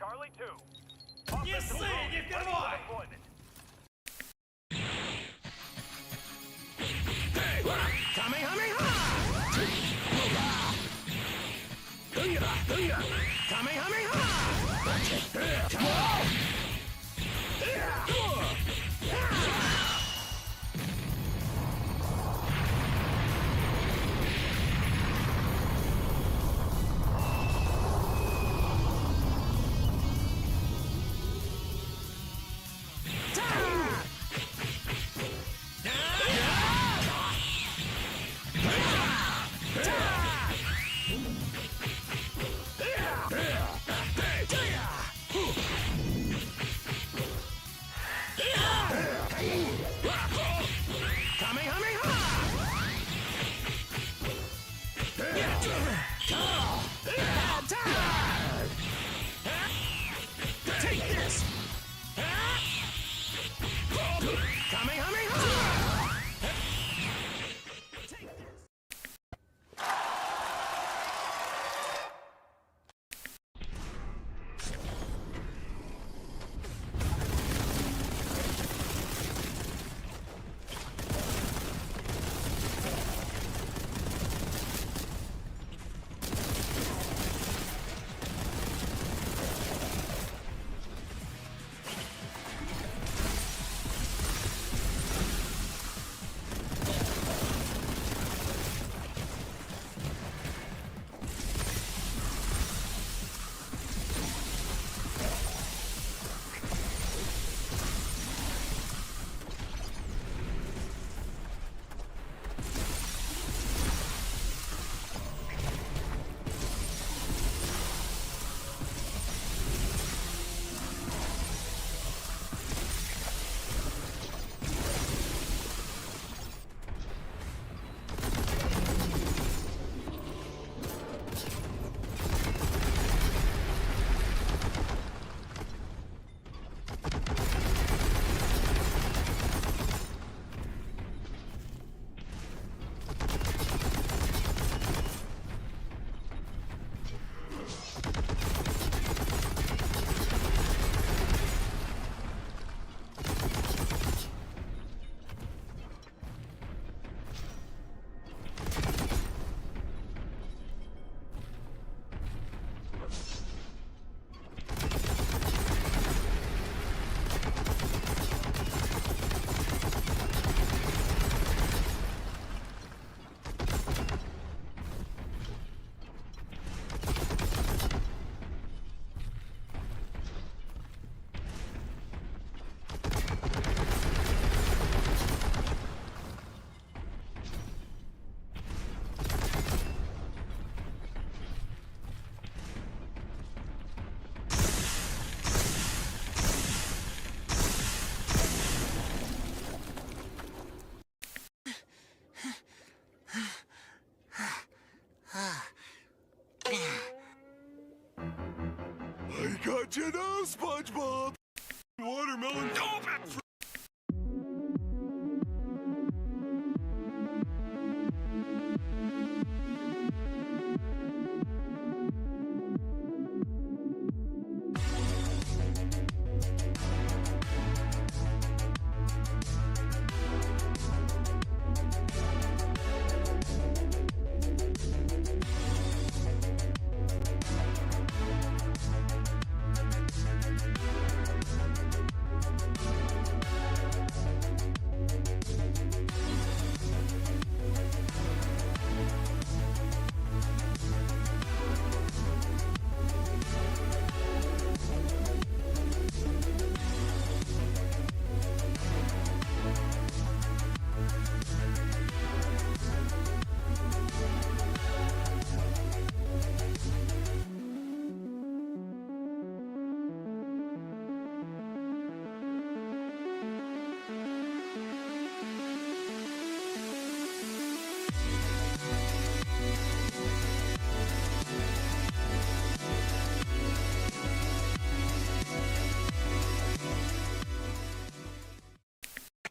Charlie 2. Yes, sir, you've got one. I got you now, SpongeBob! Watermelon dope!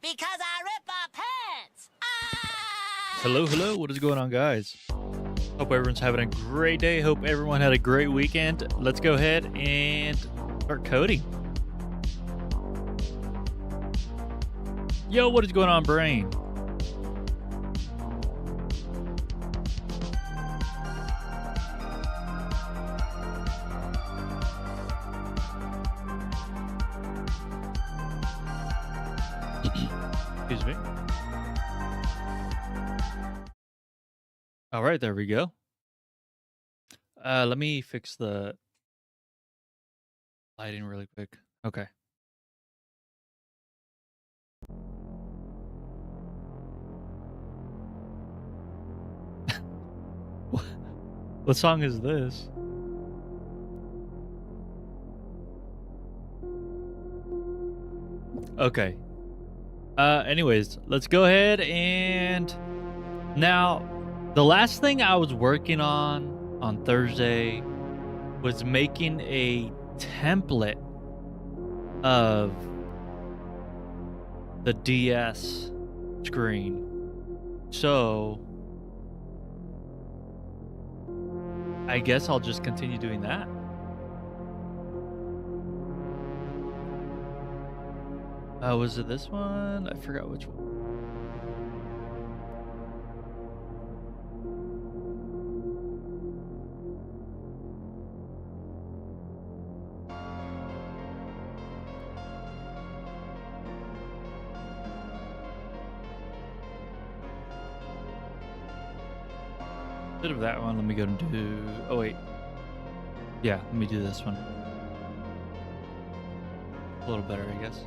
Because I rip our pants! Ah! Hello, what is going on, guys? Hope everyone's having a great day. Hope everyone had a great weekend. Let's go ahead and Start coding. Yo, what is going on, brain? Excuse me. All right, there we go. Let me fix the lighting really quick. Okay. What song is this? Okay. Anyways, let's go ahead and now the last thing I was working on Thursday was making a template of the DS screen. So I guess I'll just continue doing that. Was it this one? I forgot which one. Instead of that one, let me go and do... Oh, wait. Yeah, let me do this one. A little better, I guess.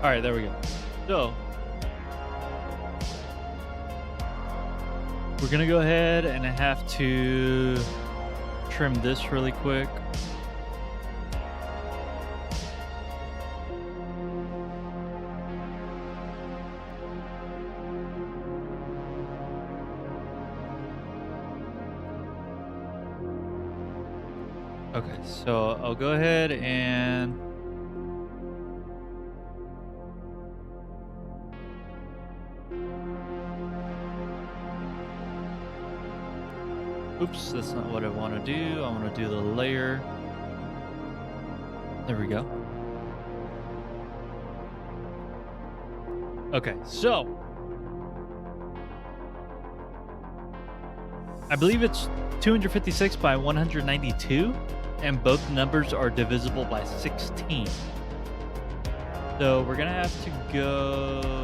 All right, there we go. So we're gonna go ahead and I have to trim this really quick. Okay, so I'll go ahead and oops, that's not what I want to do. I want to do the layer. There we go. Okay, so I believe it's 256 by 192, and both numbers are divisible by 16. So we're gonna have to go.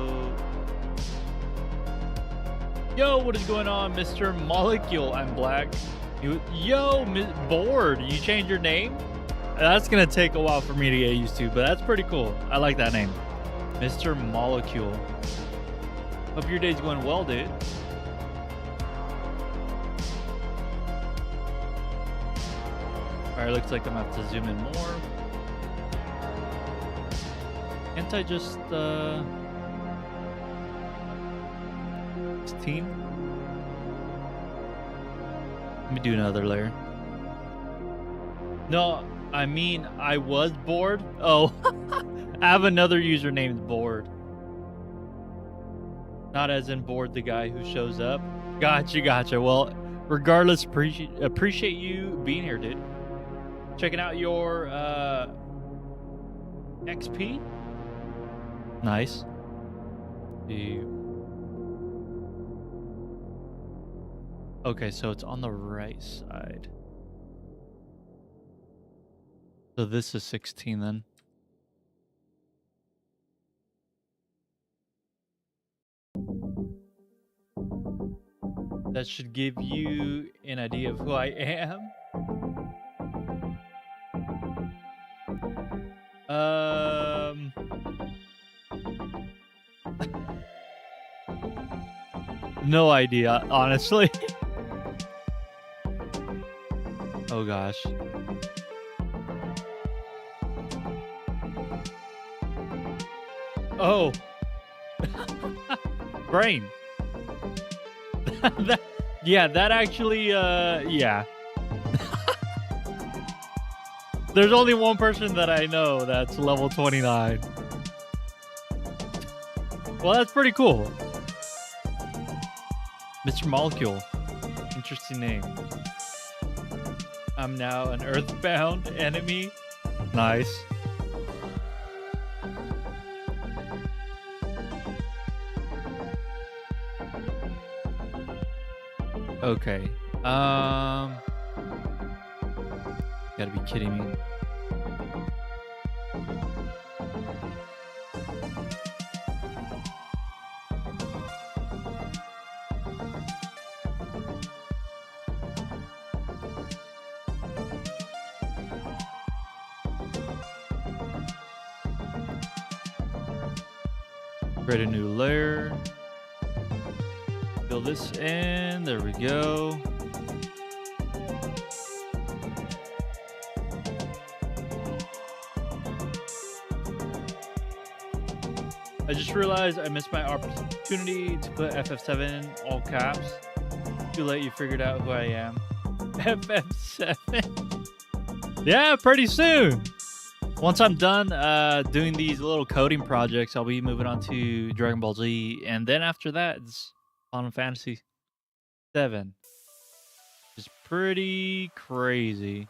Yo, what is going on, Mr. Molecule? I'm black. Yo, Bored. You changed your name? That's gonna take a while for me to get used to, but that's pretty cool. I like that name, Mr. Molecule. Hope your day's going well, dude. All right, looks like I'm gonna have to zoom in more. Can't I just 16? Let me do another layer. No, I mean, I was bored. Oh, I have another user named Bored. Not as in Bored, the guy who shows up. Gotcha. Well, regardless, appreciate you being here, dude. Checking out your XP. Nice. Okay, so it's on the right side. So this is 16 then. That should give you an idea of who I am. No idea, honestly. Oh gosh. Oh. Brain. Yeah, that actually, yeah. There's only one person that I know that's level 29. Well, that's pretty cool. Mr. Molecule. Interesting name. I'm now an earthbound enemy. Nice. Okay. Gotta be kidding me. Create a new layer. Fill this in. There we go. I just realized I missed my opportunity to put FF7 all caps. Too late, you figured out who I am. FF7. Yeah, pretty soon. Once I'm done doing these little coding projects, I'll be moving on to Dragon Ball Z, and then after that, it's Final Fantasy 7. It's pretty crazy.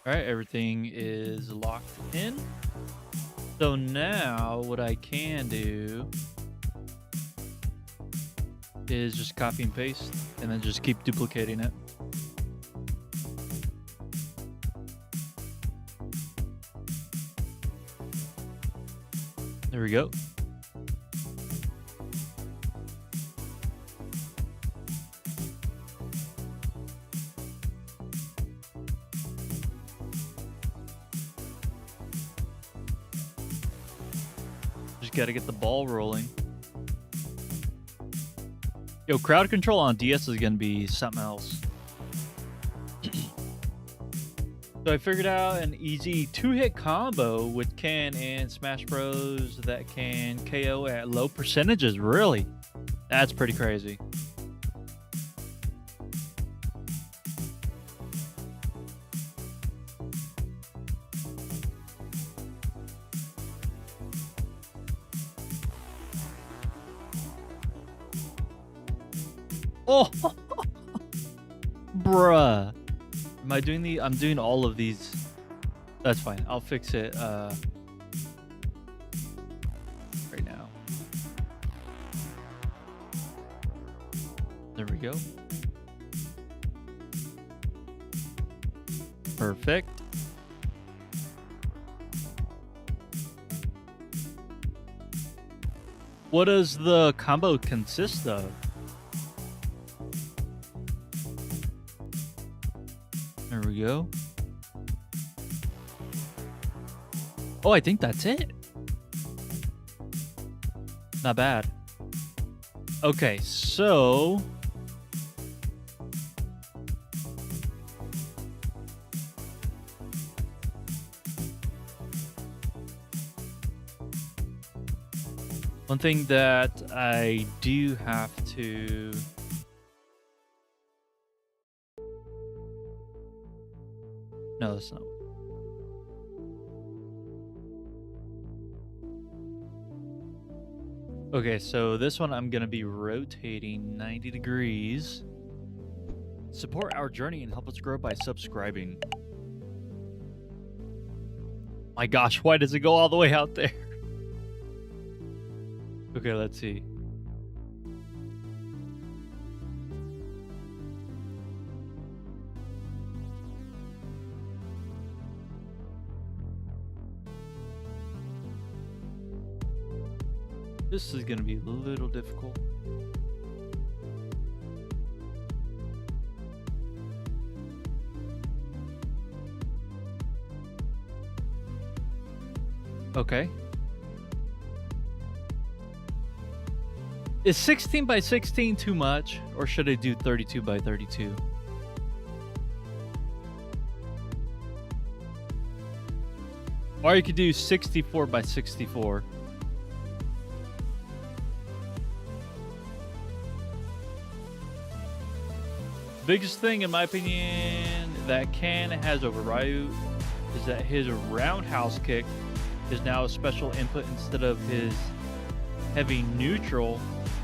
All right, everything is locked in. So now what I can do is just copy and paste and then just keep duplicating it. There we go. Just gotta get the ball rolling. Yo, crowd control on DS is gonna be something else. So I figured out an easy 2-hit combo with Ken and Smash Bros that can KO at low percentages. Really? That's pretty crazy. Oh, bruh. Am I doing I'm doing all of these. That's fine. I'll fix it right now. There we go. Perfect. What does the combo consist of? There we go. Oh, I think that's it. Not bad. Okay, so one thing that I do have to no, that's not. Okay, so this one I'm going to be rotating 90 degrees. Support our journey and help us grow by subscribing. My gosh, why does it go all the way out there? Okay, let's see. This is going to be a little difficult. Okay. Is 16 by 16 too much, or should I do 32 by 32? Or you could do 64 by 64. Biggest thing, in my opinion, that Ken has over Ryu is that his roundhouse kick is now a special input instead of his heavy neutral,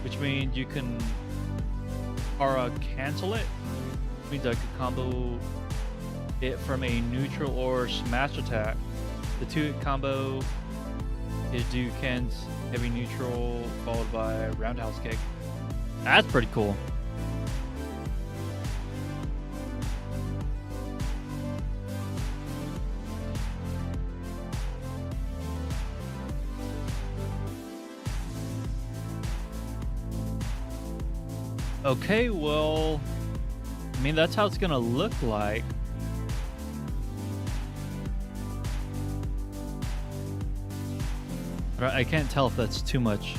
which means you can cancel it. Which means I could combo it from a neutral or smash attack. The 2-hit combo is do Ken's heavy neutral followed by roundhouse kick. That's pretty cool. Okay, well, I mean, that's how it's gonna look like. But I can't tell if that's too much.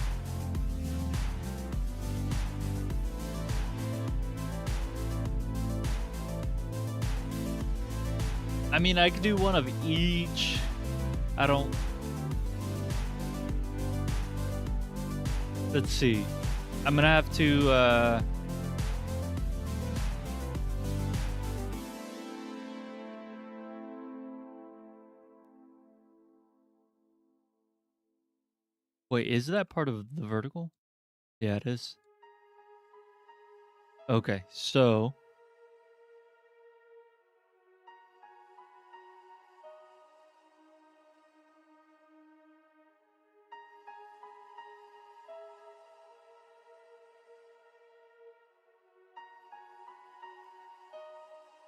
I mean, I could do one of each. I don't... Let's see. I'm gonna have to, Wait, is that part of the vertical? Yeah, it is. Okay, so...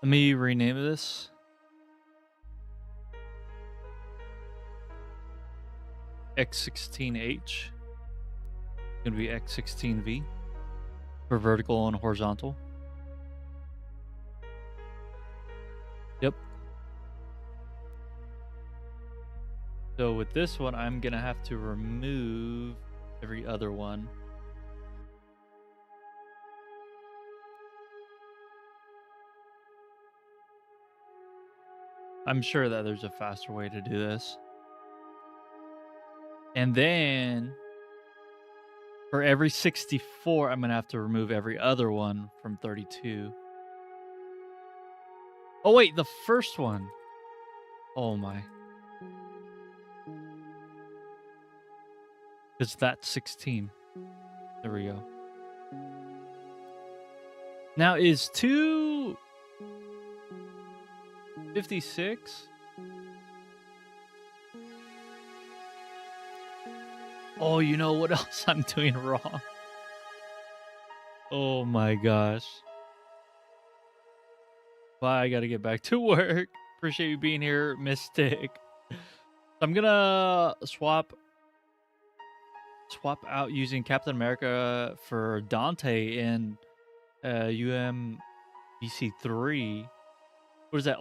Let me rename this. X16H. Gonna be X16V for vertical and horizontal. Yep. So with this one, I'm gonna have to remove every other one. I'm sure that there's a faster way to do this. And then for every 64, I'm going to have to remove every other one from 32. Oh, wait, the first one. Oh, my. Because that's 16. There we go. Now, is 256? Oh, you know what else I'm doing wrong? Oh my gosh. Bye, I gotta get back to work. Appreciate you being here, Mystic. I'm gonna swap out using Captain America for Dante in UMBC3. What is that?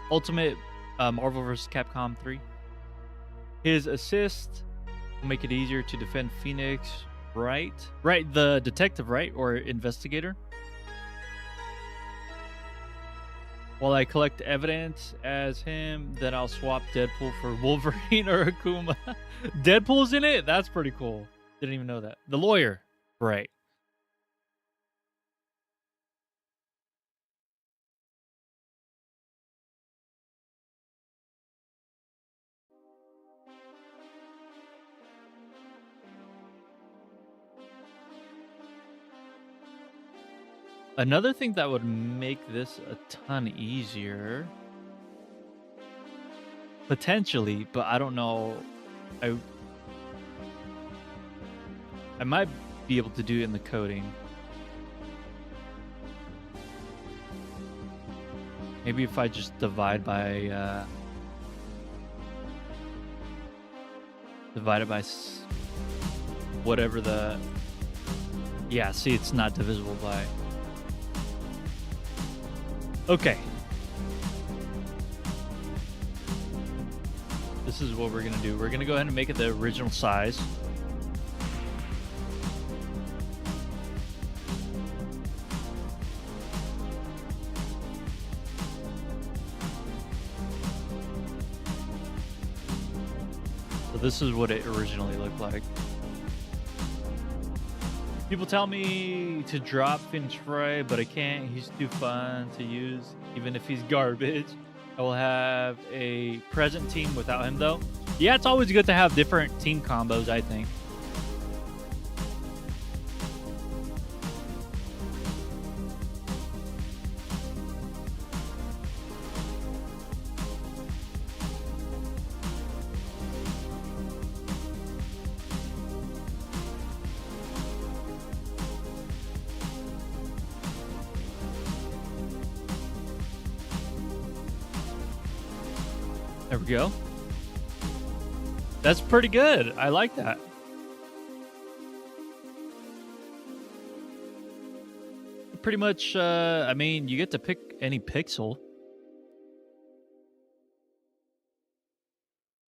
Ultimate Marvel vs. Capcom 3. His assist will make it easier to defend Phoenix, right? Right, the detective, right? Or investigator. While I collect evidence as him, then I'll swap Deadpool for Wolverine or Akuma. Deadpool's in it? That's pretty cool. Didn't even know that. The lawyer. Right. Another thing that would make this a ton easier, potentially, but I don't know. I might be able to do it in the coding. Maybe if I just divide by whatever the... Yeah, see, it's not divisible by... Okay. This is what we're going to do. We're going to go ahead and make it the original size. this is what it originally looked like. People tell me to drop Phoenix Wright, but I can't. He's too fun to use, even if he's garbage. I will have a present team without him, though. Yeah, it's always good to have different team combos, I think. There we go. That's pretty good. I like that. Pretty much, I mean, you get to pick any pixel.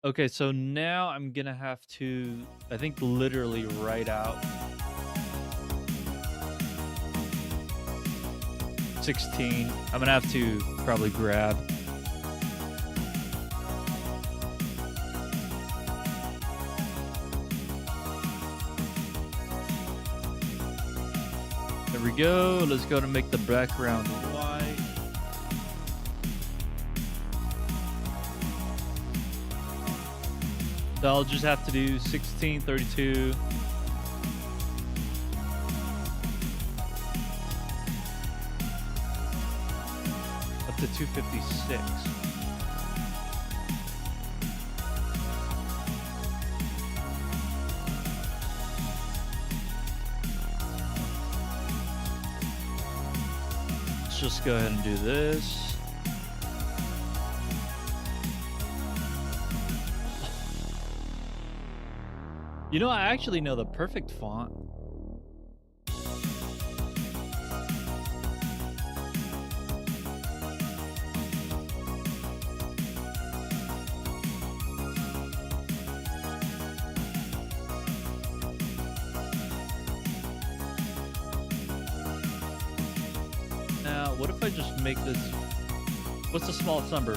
Okay, so now I'm gonna have to, I think, literally write out 16. I'm gonna have to probably grab. There we go. Let's go to make the background white. So I'll just have to do 16, 32. Up to 256. Just go ahead and do this. You know, I actually know the perfect font. Now, what if I just make this... What's the smallest number?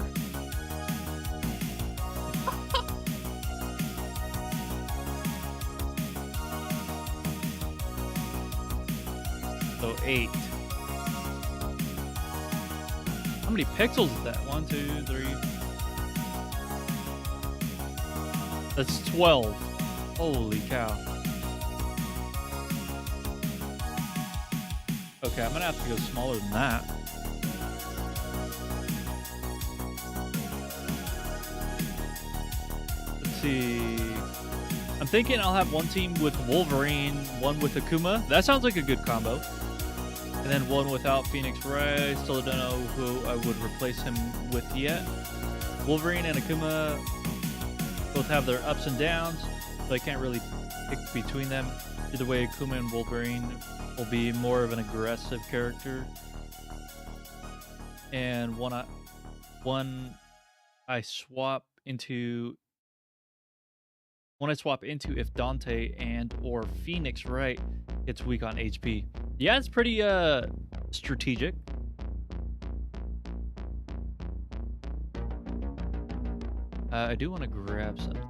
So 8. How many pixels is that? 1, 2, 3. That's 12. Holy cow. Okay, I'm gonna have to go smaller than that. Let's see. I'm thinking I'll have one team with Wolverine, one with Akuma. That sounds like a good combo. And then one without Phoenix Wright. Still don't know who I would replace him with yet. Wolverine and Akuma both have their ups and downs, so I can't really pick between them. Either way, Akuma and Wolverine will be more of an aggressive character. And one I swap into if Dante and or Phoenix Wright gets weak on HP. Yeah, it's pretty strategic. I do want to grab something.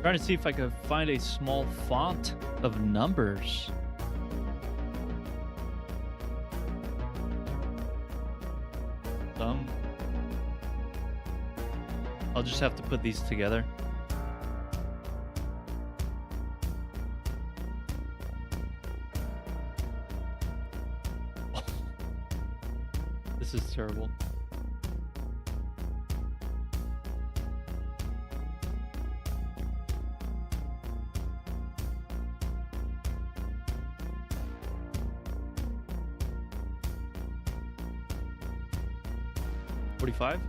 Trying to see if I could find a small font of numbers. I'll just have to put these together. This is terrible. $45.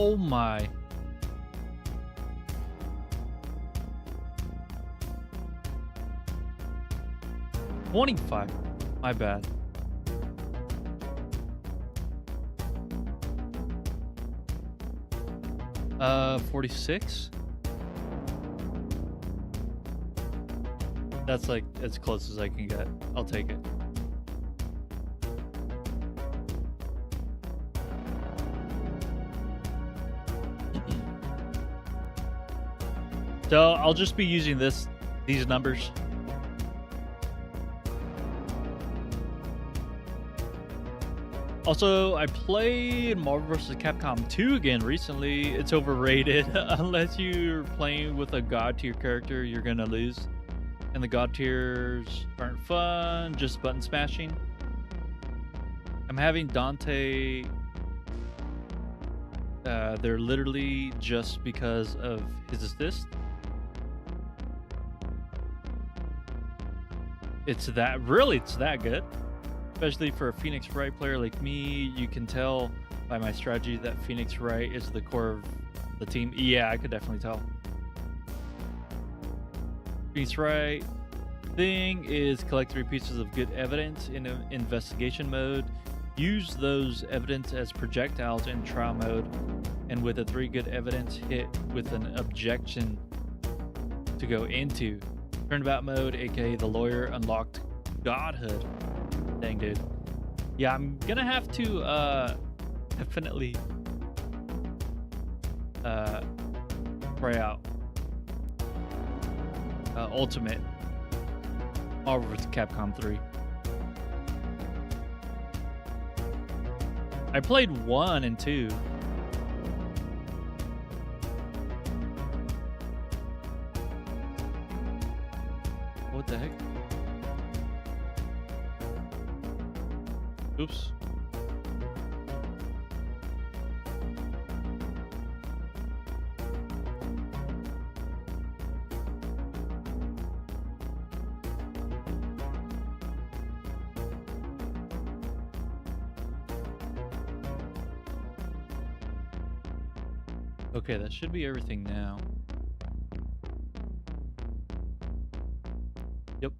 Oh my. 25. My bad. Uh, 46. That's like as close as I can get. I'll take it. So I'll just be using these numbers. Also, I played Marvel vs. Capcom 2 again recently. It's overrated. Unless you're playing with a god tier character, you're gonna lose. And the god tiers aren't fun, just button smashing. I'm having Dante. They're literally just because of his assist. It's that good. Especially for a Phoenix Wright player like me, you can tell by my strategy that Phoenix Wright is the core of the team. Yeah, I could definitely tell. Phoenix Wright thing is collect 3 pieces of good evidence in an investigation mode. Use those evidence as projectiles in trial mode, and with a 3 good evidence hit with an objection to go into turnabout mode, aka the lawyer unlocked godhood. Dang, dude. Yeah, I'm gonna have to definitely try out Ultimate Marvel vs. Capcom 3. I played 1 and 2. What the heck? Oops. Okay, that should be everything now. Yep.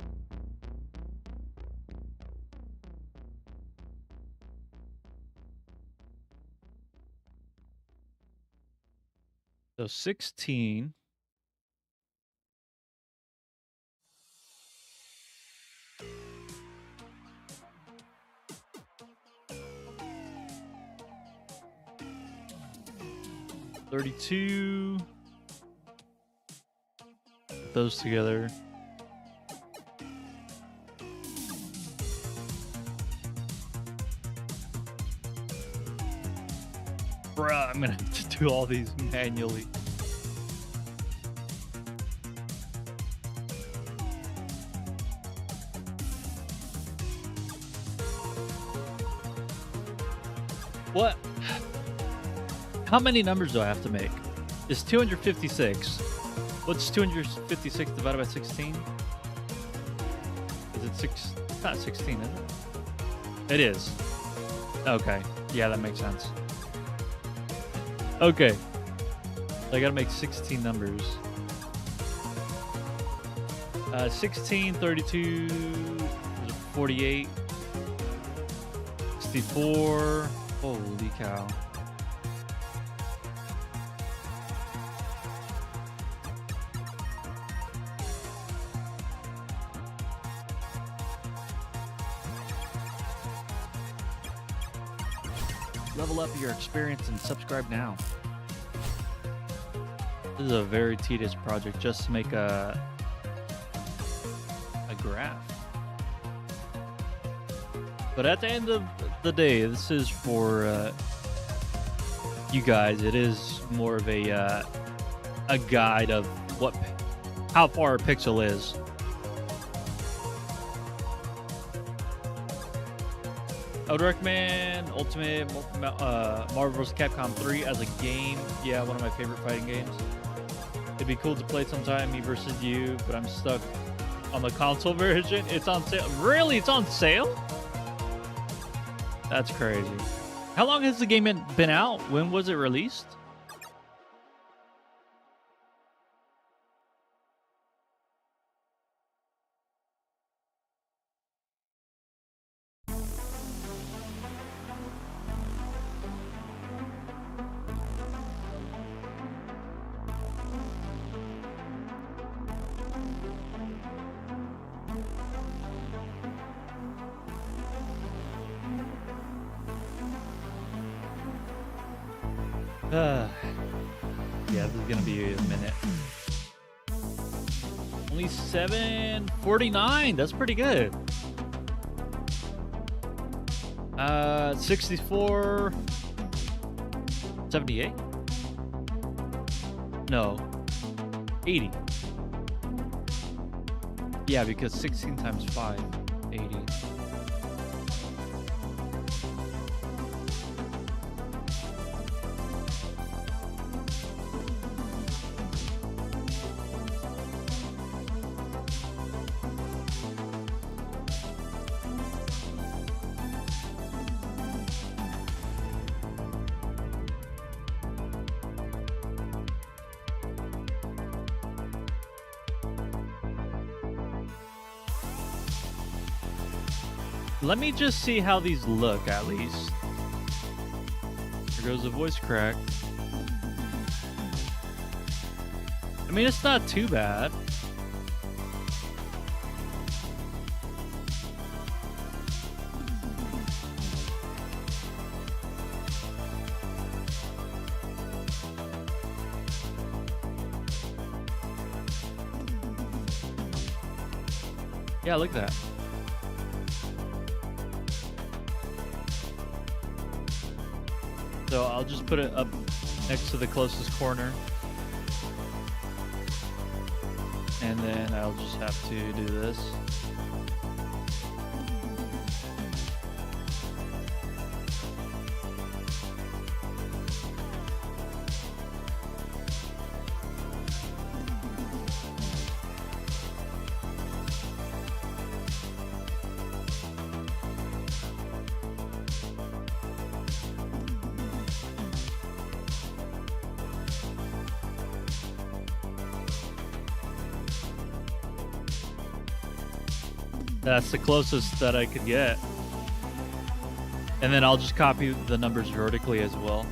So 16. $32. Put those together. Bruh, I'm gonna have to do all these manually. What? How many numbers do I have to make? It's 256. What's 256 divided by 16? Is it 6? It's not 16, is it? It is. Okay. Yeah, that makes sense. Okay. I gotta make 16 numbers. 16, 32, 48, 64. Holy cow. Level up your experience and subscribe now. This is a very tedious project just to make a graph. But at the end of the day, this is for you guys. It is more of a guide of how far a pixel is. I would recommend Ultimate Marvel vs. Capcom 3 as a game. Yeah, one of my favorite fighting games. It'd be cool to play sometime, me versus you, but I'm stuck on the console version. It's on sale. Really? It's on sale? That's crazy. How long has the game been out? When was it released? Yeah, this is gonna be a minute. Only 7:49. That's pretty good. 64. 78? No. 80. Yeah, because 16 times 5, 80. Let me just see how these look, at least. There goes the voice crack. I mean, it's not too bad. Yeah, look at that. So I'll just put it up next to the closest corner. And then I'll just have to do this. That's the closest that I could get. And then I'll just copy the numbers vertically as well.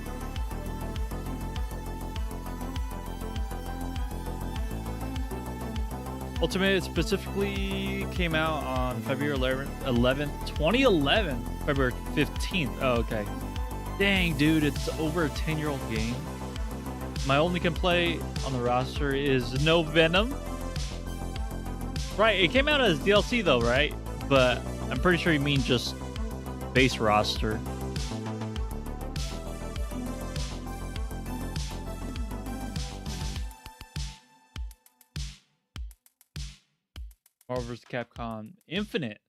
Ultimate specifically came out on February 11th, 2011. February 15th. Oh, okay. Dang, dude, it's over a 10-year-old game. My only complaint on the roster is no Venom. Right, it came out as DLC though, right? But I'm pretty sure you mean just base roster. Marvel vs. Capcom Infinite.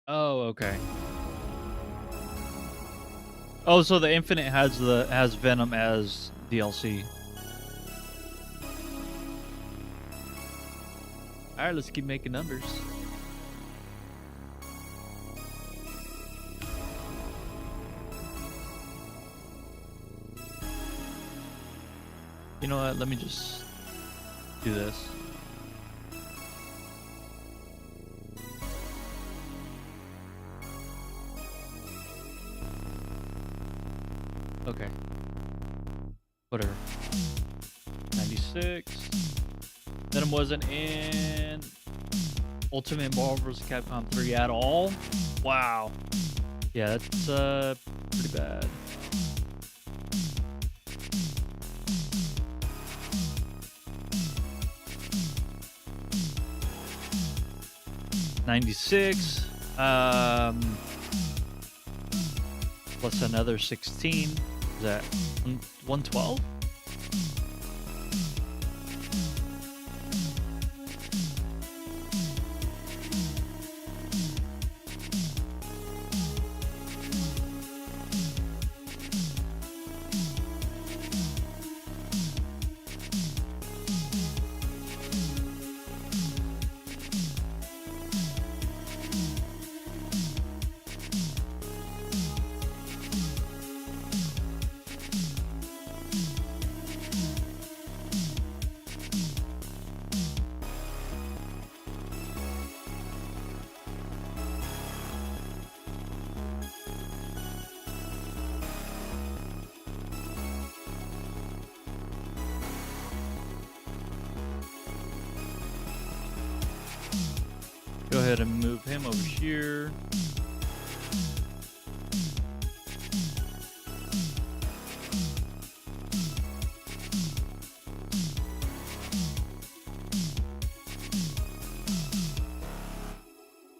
Oh, okay. Oh, so the Infinite has Venom as DLC. All right, let's keep making numbers. You know what? Let me just do this. Okay. Whatever. 96. Venom wasn't in Ultimate Marvel vs. Capcom 3 at all. Wow. Yeah, that's pretty bad. $96. Plus another 16. Is that 112? Go ahead and move him over here.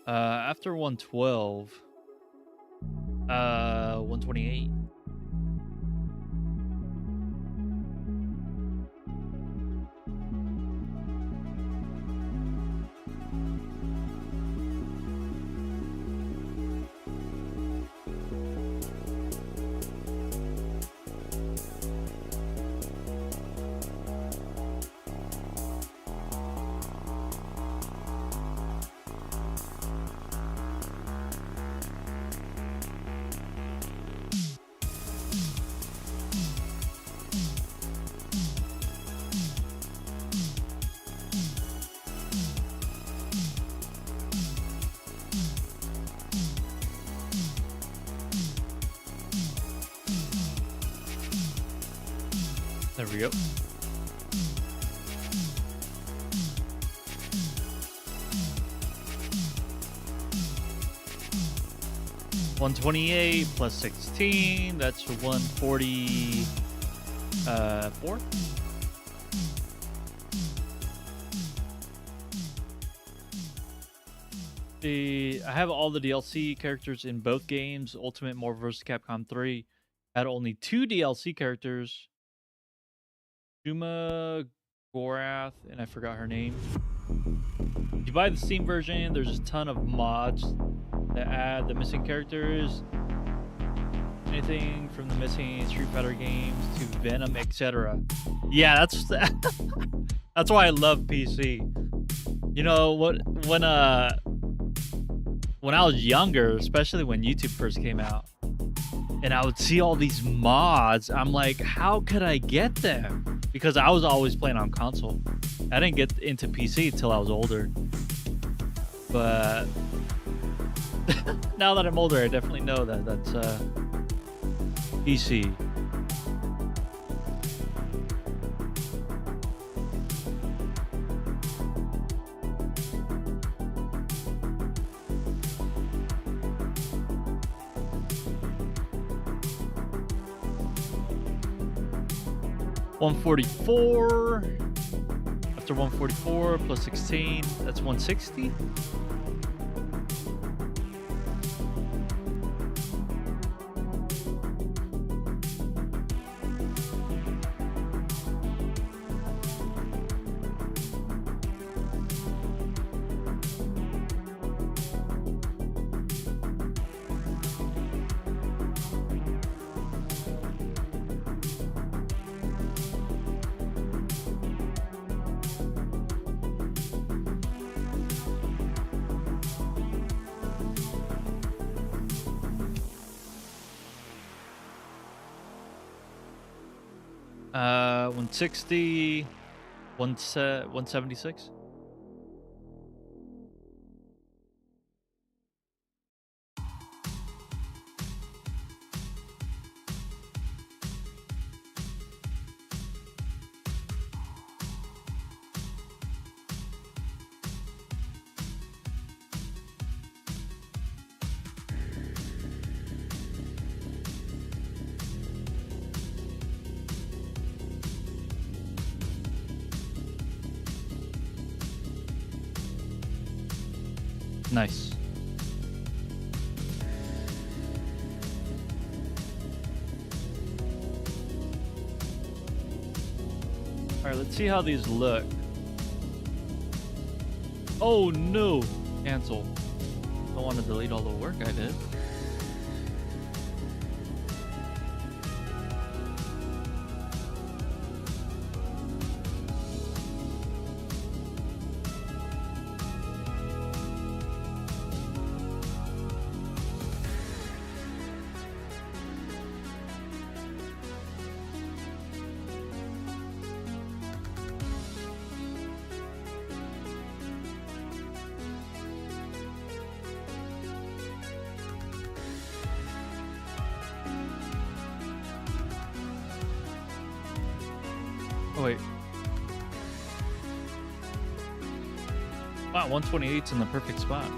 After 112, 128. There we go. $128 plus 16. That's 144. I have all the DLC characters in both games. Ultimate Marvel vs. Capcom 3 had only 2 DLC characters. Juma, Gorath, and I forgot her name. If you buy the Steam version, there's a ton of mods that add the missing characters. Anything from the missing Street Fighter games to Venom, etc. Yeah, that's that's why I love PC. You know what? When I was younger, especially when YouTube first came out, and I would see all these mods, I'm like, how could I get them? Because I was always playing on console. I didn't get into PC until I was older. But now that I'm older, I definitely know that that's PC. $144. After 144 plus 16, that's 160. $160, 176. Nice. All right, let's see how these look. Oh no, cancel. I want to delete all the work I did. Oh wait. Wow, 128's in the perfect spot.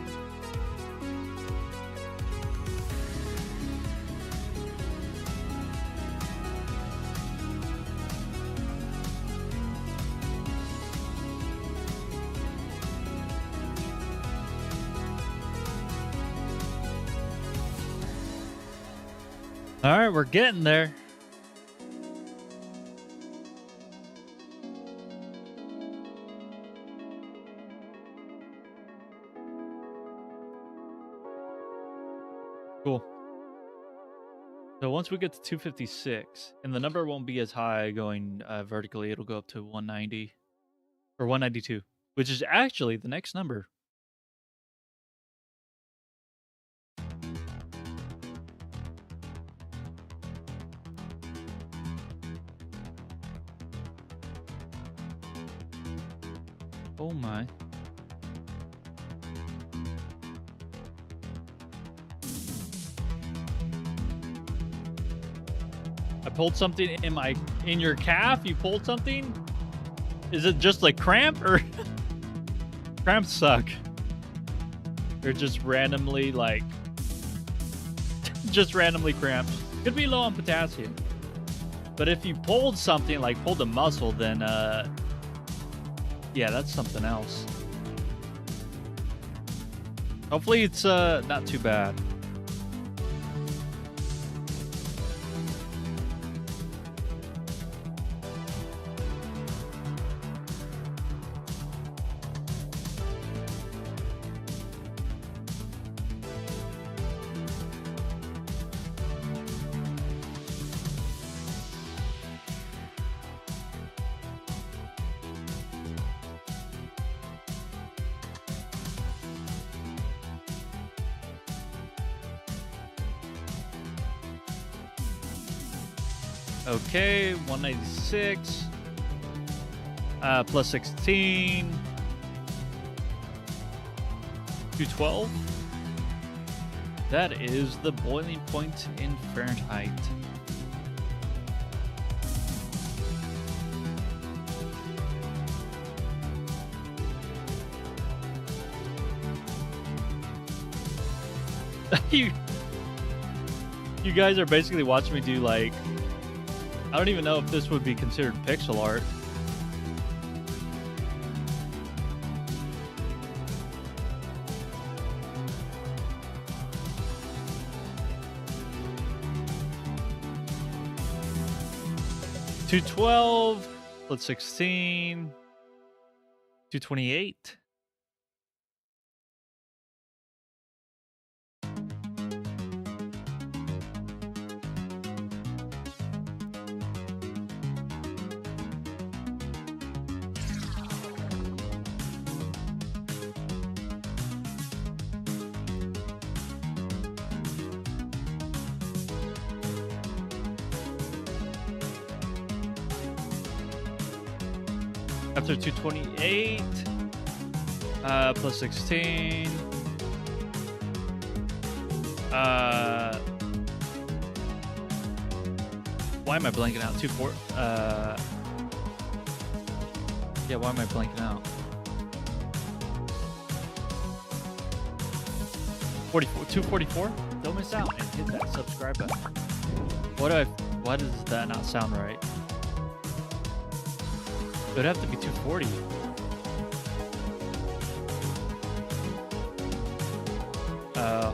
All right, we're getting there. Cool. So once we get to 256, and the number won't be as high going vertically, it'll go up to 190 or 192, which is actually the next number. Oh my. I pulled something in your calf? You pulled something? Is it just like cramp or cramps suck? They're just randomly like just randomly cramps. Could be low on potassium. But if you pulled something like pulled a muscle, then yeah, that's something else. Hopefully it's not too bad. Okay, 196 plus 16, 212. That is the boiling point in Fahrenheit. you guys are basically watching me do like, I don't even know if this would be considered pixel art. $212 plus 16, $228. After 228 plus 16 why am I blanking out? 24 yeah, why am I blanking out? 44 244. Don't miss out and hit that subscribe button. Why does that not sound right? It would have to be 240.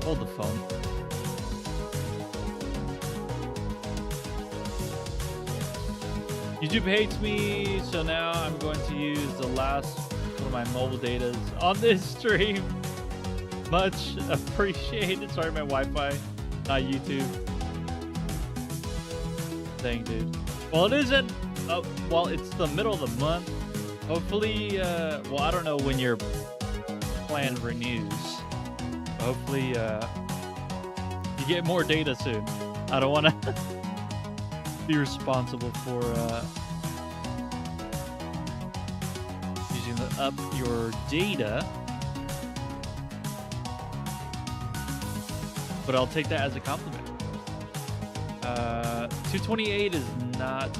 Hold the phone. YouTube hates me, so now I'm going to use the last one of my mobile datas on this stream. Much appreciated. Sorry, my Wi-Fi, not YouTube. Dang, dude. Well, it isn't. Well, it's the middle of the month. Hopefully, well, I don't know when your plan renews. Hopefully, you get more data soon. I don't want to be responsible for using up your data. But I'll take that as a compliment. 228 is not...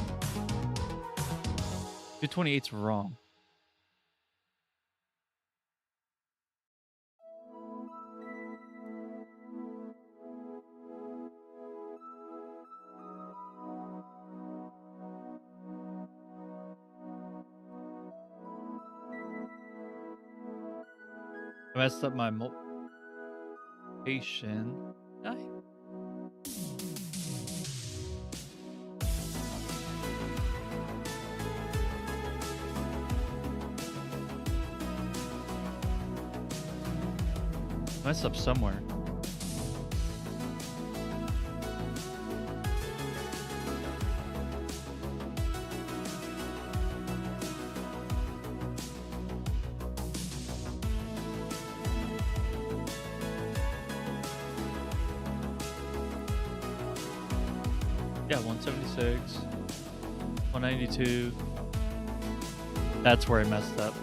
228's wrong. I messed up my multiplication. Messed up somewhere. Yeah, 176, 192. That's where I messed up.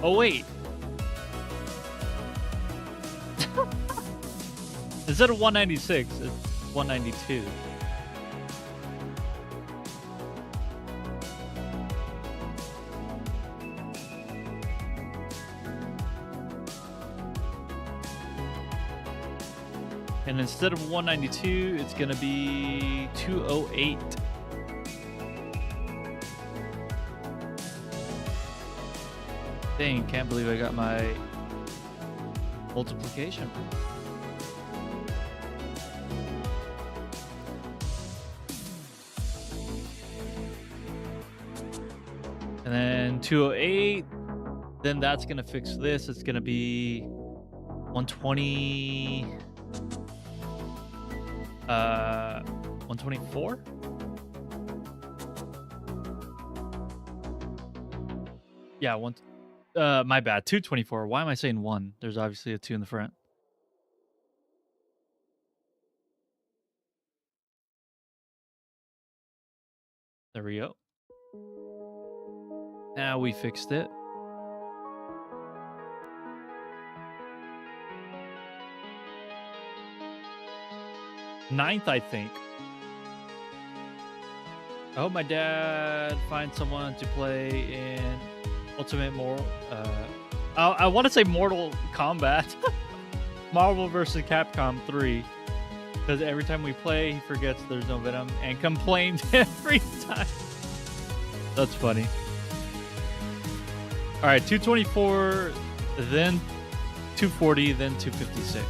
Oh, wait. Instead of 196, it's 192. And instead of 192, it's going to be 208. Dang, can't believe I got my multiplication. And then 208, then that's going to fix this. It's going to be 120, 124? Yeah, my bad, 224. Why am I saying 1? There's obviously a 2 in the front. There we go. Now we fixed it. Ninth, I think. I hope my dad finds someone to play in Ultimate Mortal. I want to say Mortal Kombat. Marvel vs. Capcom 3. Because every time we play, he forgets there's no Venom and complains every time. That's funny. All right, 224, then 240, then 256.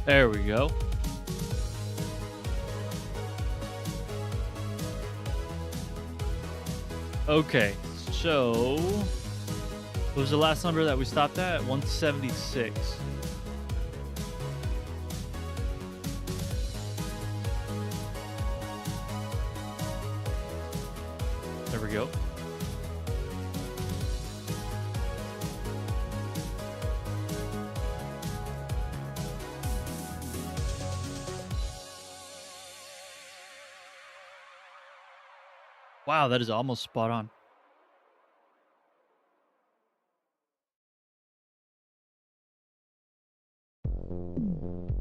There we go. Okay, so what was the last number that we stopped at? 176. There we go. Wow, that is almost spot on.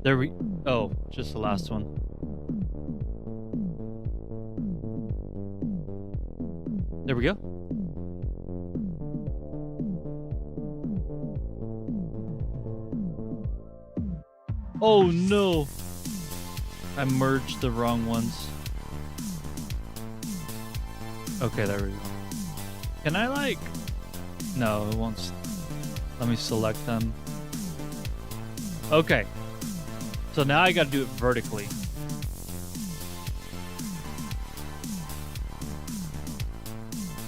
There we... Oh, just the last one. There we go. Oh no! I merged the wrong ones. Okay, there we go. Can I like... No, it won't... Let me select them. Okay. So now I gotta do it vertically.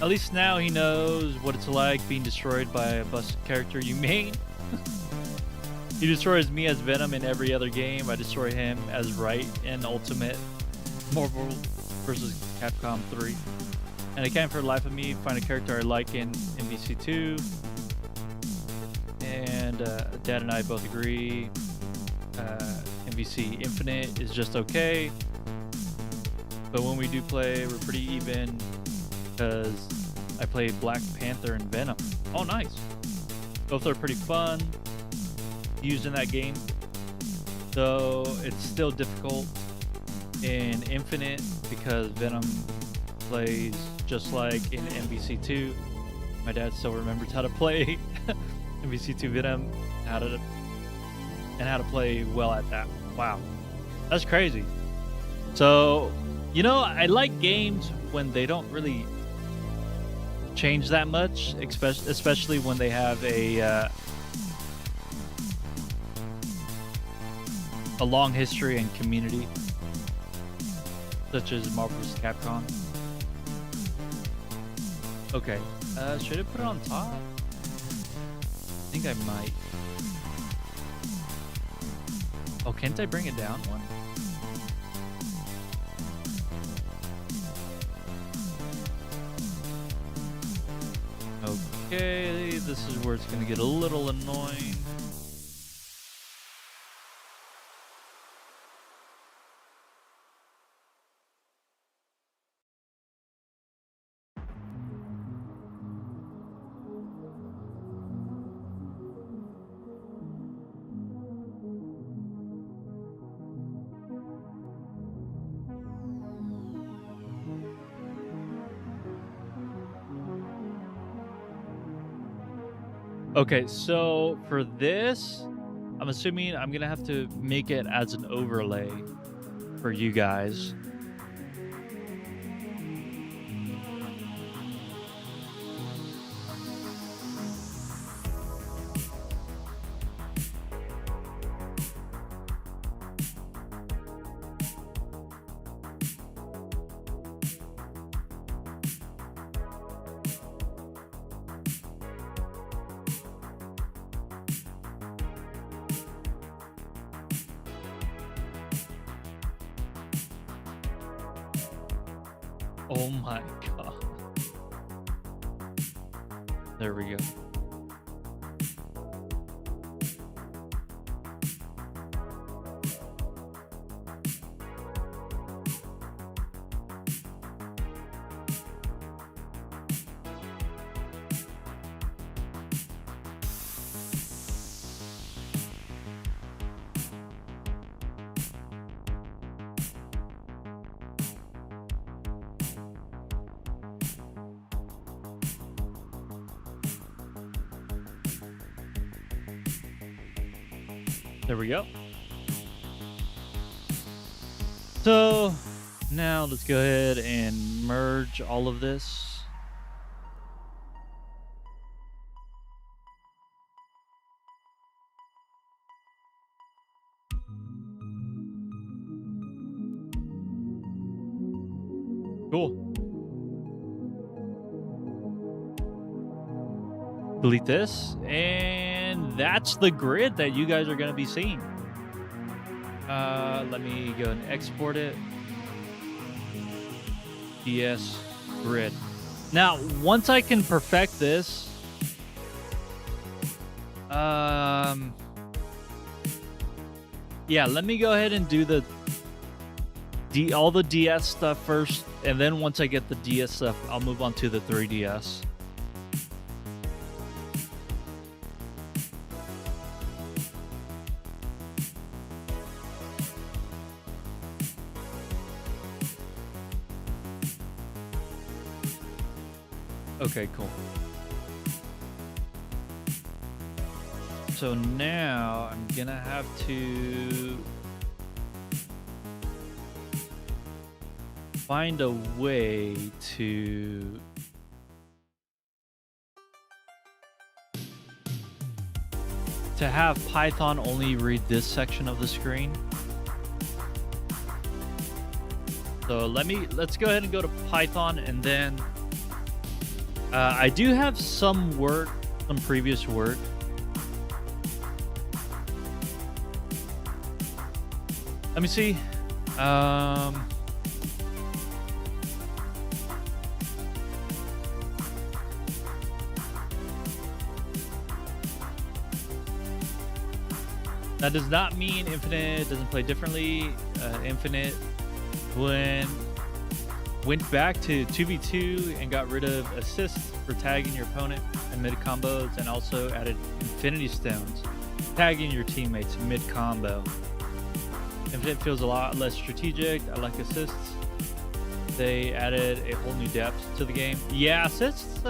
At least now he knows what it's like being destroyed by a busted character you made. He destroys me as Venom in every other game. I destroy him as Wright in Ultimate Marvel vs. Capcom 3. And I can't for the life of me find a character I like in MVC2. And Dad and I both agree MVC Infinite is just okay. But when we do play, we're pretty even. because I played Black Panther and Venom. Oh, nice. Both are pretty fun used in that game. Though it's still difficult in Infinite because Venom plays just like in MVC2. My dad still remembers how to play MVC2 Venom, how to play well at that. Wow, that's crazy. So, you know, I like games when they don't really change that much, especially when they have a long history and community, such as Marvel vs. Capcom. Okay, should I put it on top? I think I might. Oh, can't I bring it down one? Okay, this is where it's gonna get a little annoying. Okay, so for this, I'm assuming I'm gonna have to make it as an overlay for you guys. Oh my god. There we go. There we go. So now let's go ahead and merge all of this. Cool. Delete this, and that's the grid that you guys are going to be seeing. Let me go and export it. DS grid. Now, once I can perfect this, yeah, let me go ahead and do all the DS stuff first, and then once I get the DS stuff, I'll move on to the 3DS. Okay, cool. So now I'm gonna have to find a way to have Python only read this section of the screen. So let's go ahead and go to Python, and then I do have some previous work. Let me see. That does not mean Infinite doesn't play differently. Infinite, when went back to 2v2 and got rid of assists for tagging your opponent in mid combos, and also added infinity stones, tagging your teammates mid combo. Infinite feels a lot less strategic. I like assists. They added a whole new depth to the game. Yeah, assists,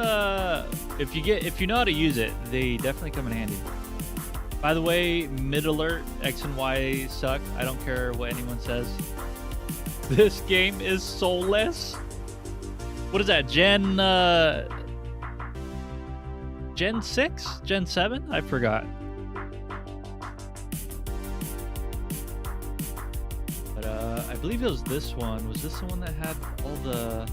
if you know how to use it, they definitely come in handy. By the way, mid alert, X and Y suck. I don't care what anyone says. This game is soulless. What is that, Gen 6? Gen 7? I forgot. But I believe it was this one. Was this the one that had all the...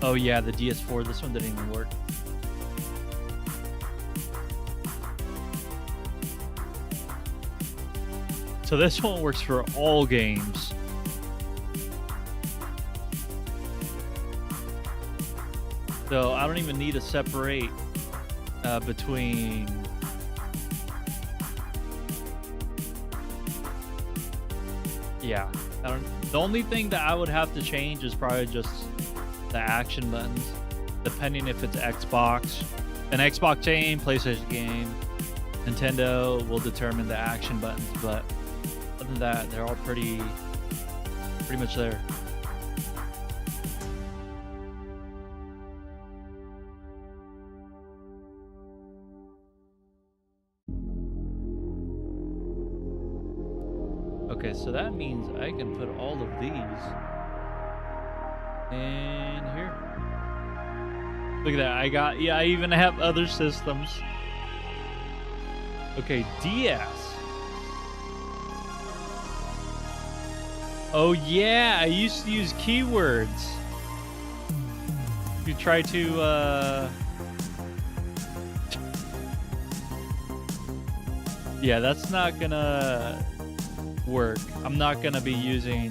Oh yeah, the DS4. This one didn't even work. So this one works for all games. So I don't even need to separate between... Yeah, the only thing that I would have to change is probably just the action buttons, depending if it's Xbox. An Xbox game, PlayStation game, Nintendo will determine the action buttons, but other than that, they're all pretty much there. Okay, so that means I can put all of these in here. Look at that. I even have other systems. Okay, DS. Oh yeah, I used to use keywords. You try to yeah, that's not gonna work. I'm not gonna be using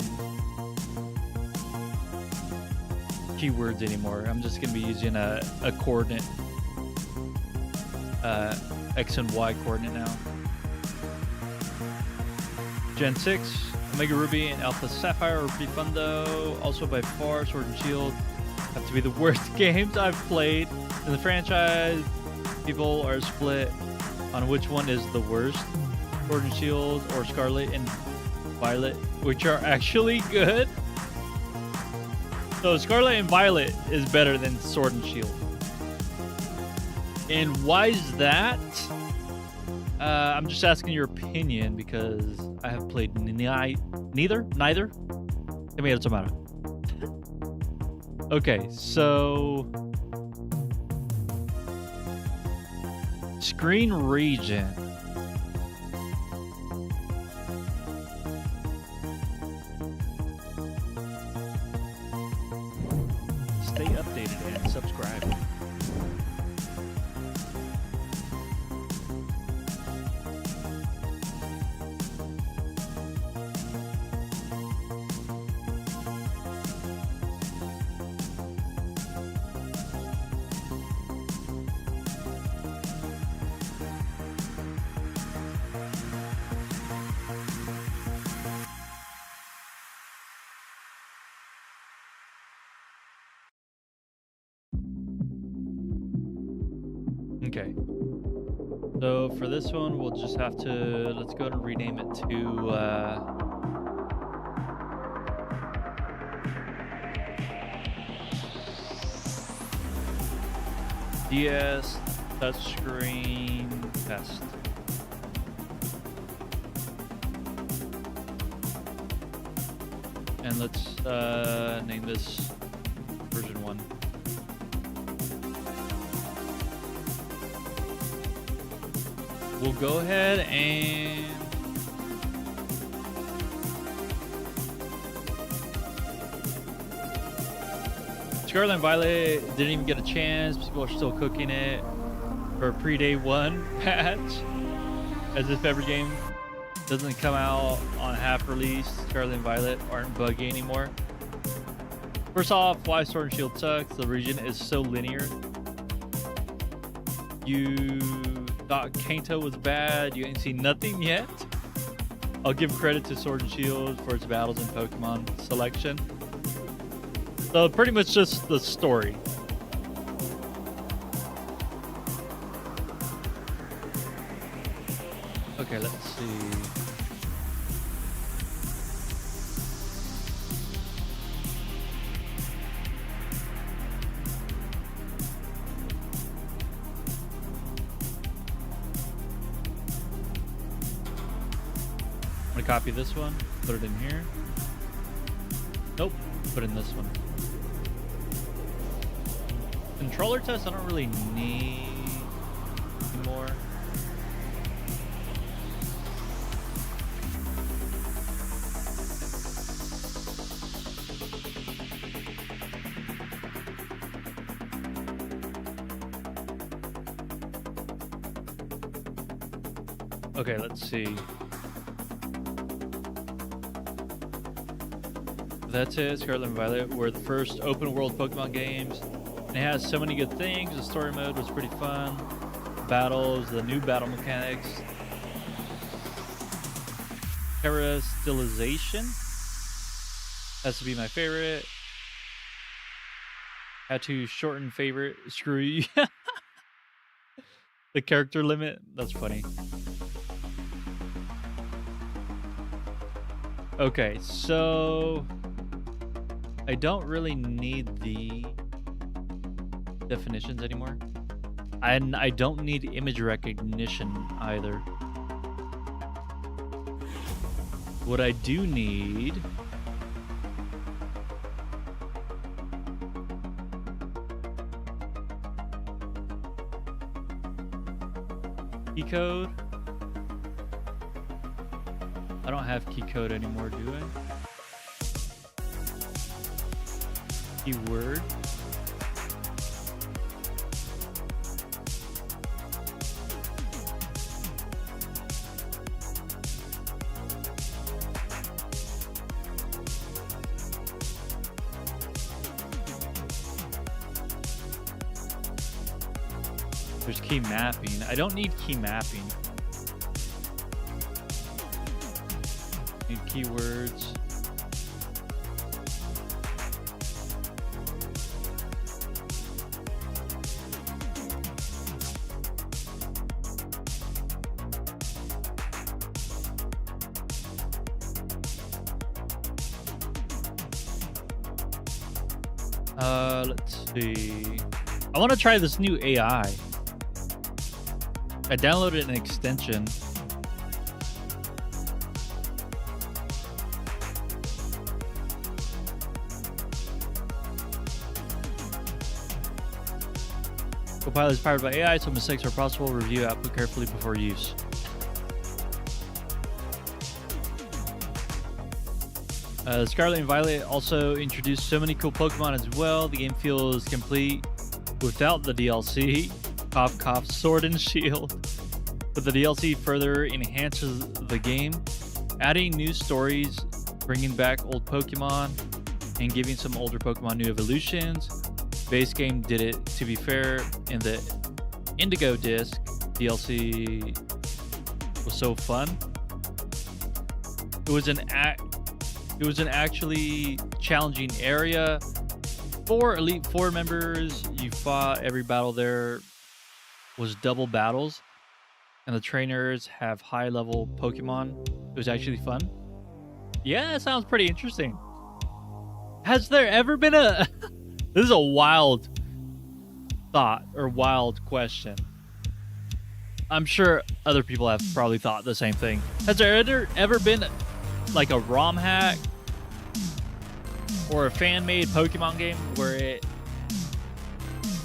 keywords anymore. I'm just gonna be using a coordinate, X and Y coordinate now. Gen 6, Omega Ruby and Alpha Sapphire are Profundo. Also by far, Sword and Shield have to be the worst games I've played in the franchise. People are split on which one is the worst, Sword and Shield or Scarlet and Violet, which are actually good. So Scarlet and Violet is better than Sword and Shield. And why is that? I'm just asking your opinion because I have played neither. Tomato. Okay, so screen region. Stay updated and subscribe. Okay, so for this one, we'll just have to, let's go ahead and rename it to, DS Touchscreen Test. And let's name this version 1. We'll go ahead and Scarlet and Violet didn't even get a chance. People are still cooking it for a pre-day 1 patch, as if every game doesn't come out on half release. Scarlet and Violet aren't buggy anymore. First off, why Sword and Shield sucks? The region is so linear. You thought Kanto was bad, you ain't seen nothing yet. I'll give credit to Sword and Shield for its battles and Pokemon selection. So pretty much just the story. Okay, let's see. I'm gonna copy this one, put it in here. Nope, put in this one. Controller test I don't really need anymore. Okay, let's see. That's it. Scarlet and Violet were the first open world Pokemon games. And it has so many good things. The story mode was pretty fun. Battles, the new battle mechanics. Terra Stylization has to be my favorite. Had to shorten favorite. Screw you. The character limit. That's funny. Okay, so I don't really need the definitions anymore. And I don't need image recognition either. What I do need key code. I don't have key code anymore, do I? Keyword. There's key mapping. I don't need key mapping. Need keywords. Let's see. I want to try this new AI. I downloaded an extension. Copilot is powered by AI, so mistakes are possible. Review output carefully before use. Scarlet and Violet also introduced so many cool Pokemon as well. The game feels complete without the DLC. Cough, cough, Sword and Shield. But the DLC further enhances the game, adding new stories, bringing back old Pokemon, and giving some older Pokemon new evolutions. Base game did it, to be fair, in the Indigo Disc. DLC was so fun. It was an actually challenging area. 4 Elite Four members, you fought. Every battle there was double battles, and the trainers have high-level Pokemon. It was actually fun. Yeah, that sounds pretty interesting. Has there ever been a... This is a wild thought, or wild question. I'm sure other people have probably thought the same thing. Has there ever been like a ROM hack or a fan-made Pokemon game where it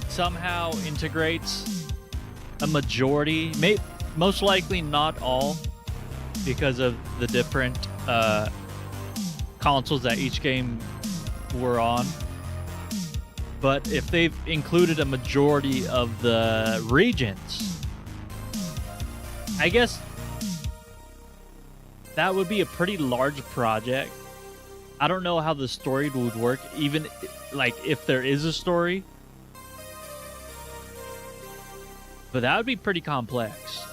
somehow integrates a majority, most likely not all, because of the different consoles that each game were on. But if they've included a majority of the regions, I guess that would be a pretty large project. I don't know how the story would work, even like if there is a story. But that would be pretty complex.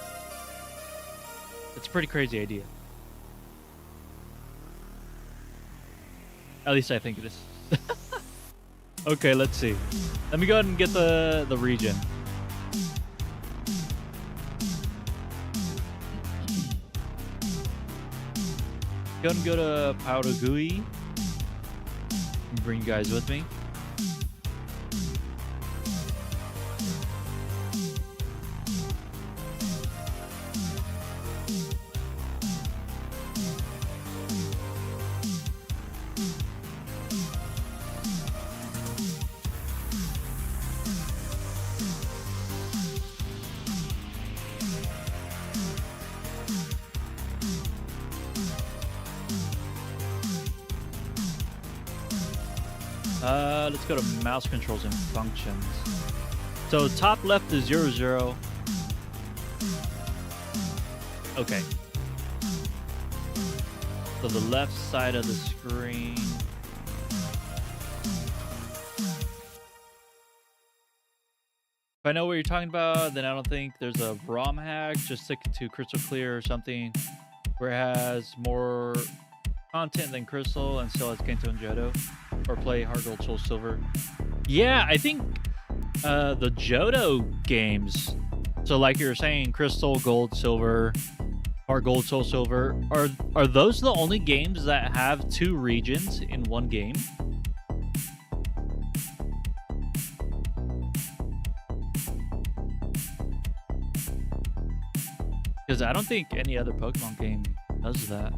It's a pretty crazy idea. At least I think it is. Okay, let's see. Let me go ahead and get the region. Go ahead and go to Paurugui. Bring you guys with me. Let's go to mouse controls and functions. So top left is 00. Okay. So the left side of the screen. If I know what you're talking about, then I don't think there's a ROM hack. Just stick to Crystal Clear or something where it has more content than Crystal and still has Kento and Johto. Or play Heart Gold Soul Silver. Yeah, I think the Johto games. So like you were saying, Crystal, Gold, Silver, Heart Gold, Soul Silver. Are those the only games that have 2 regions in one game? Because I don't think any other Pokemon game does that.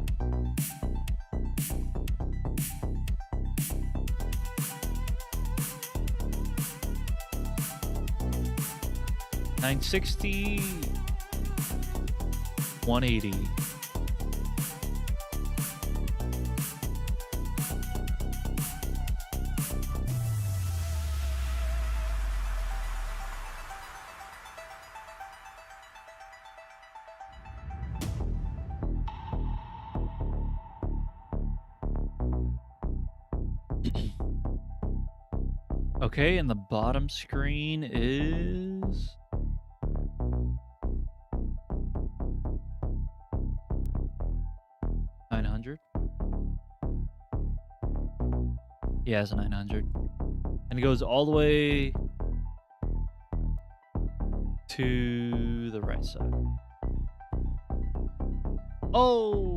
$960, $180. Okay, and the bottom screen is $900. Yeah, it's 900. And it goes all the way to the right side. Oh!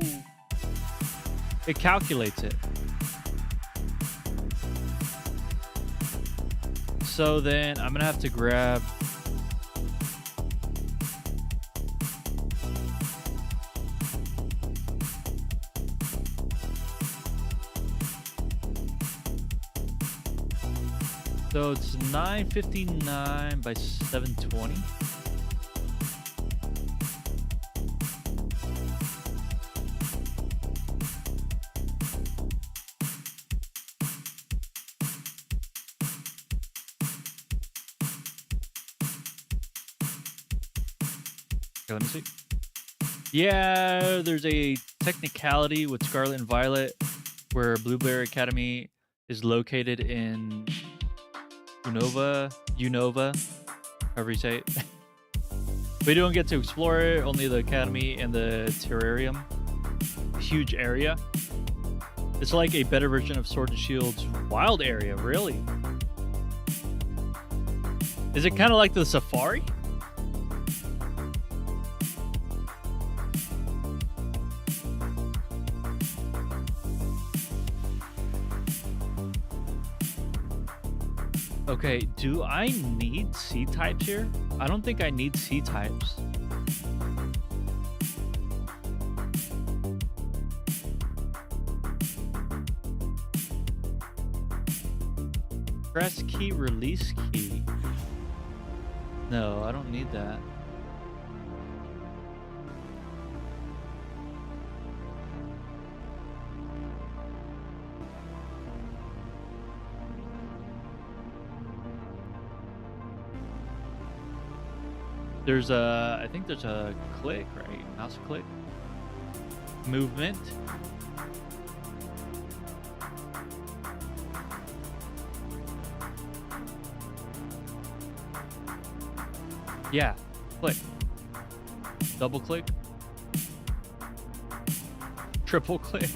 It calculates it. So then I'm gonna have to grab so it's 959 by 720. Okay, let me see. Yeah, there's a technicality with Scarlet and Violet where Blueberry Academy is located in Unova, however you say it. We don't get to explore it, only the Academy and the Terrarium. Huge area. It's like a better version of Sword and Shield's wild area, really. Is it kind of like the Safari? Okay, do I need C-types here? I don't think I need C-types. Press key, release key. No, I don't need that. There's a, I think there's a click, right? Mouse click. Movement. Yeah, click. Double click. Triple click.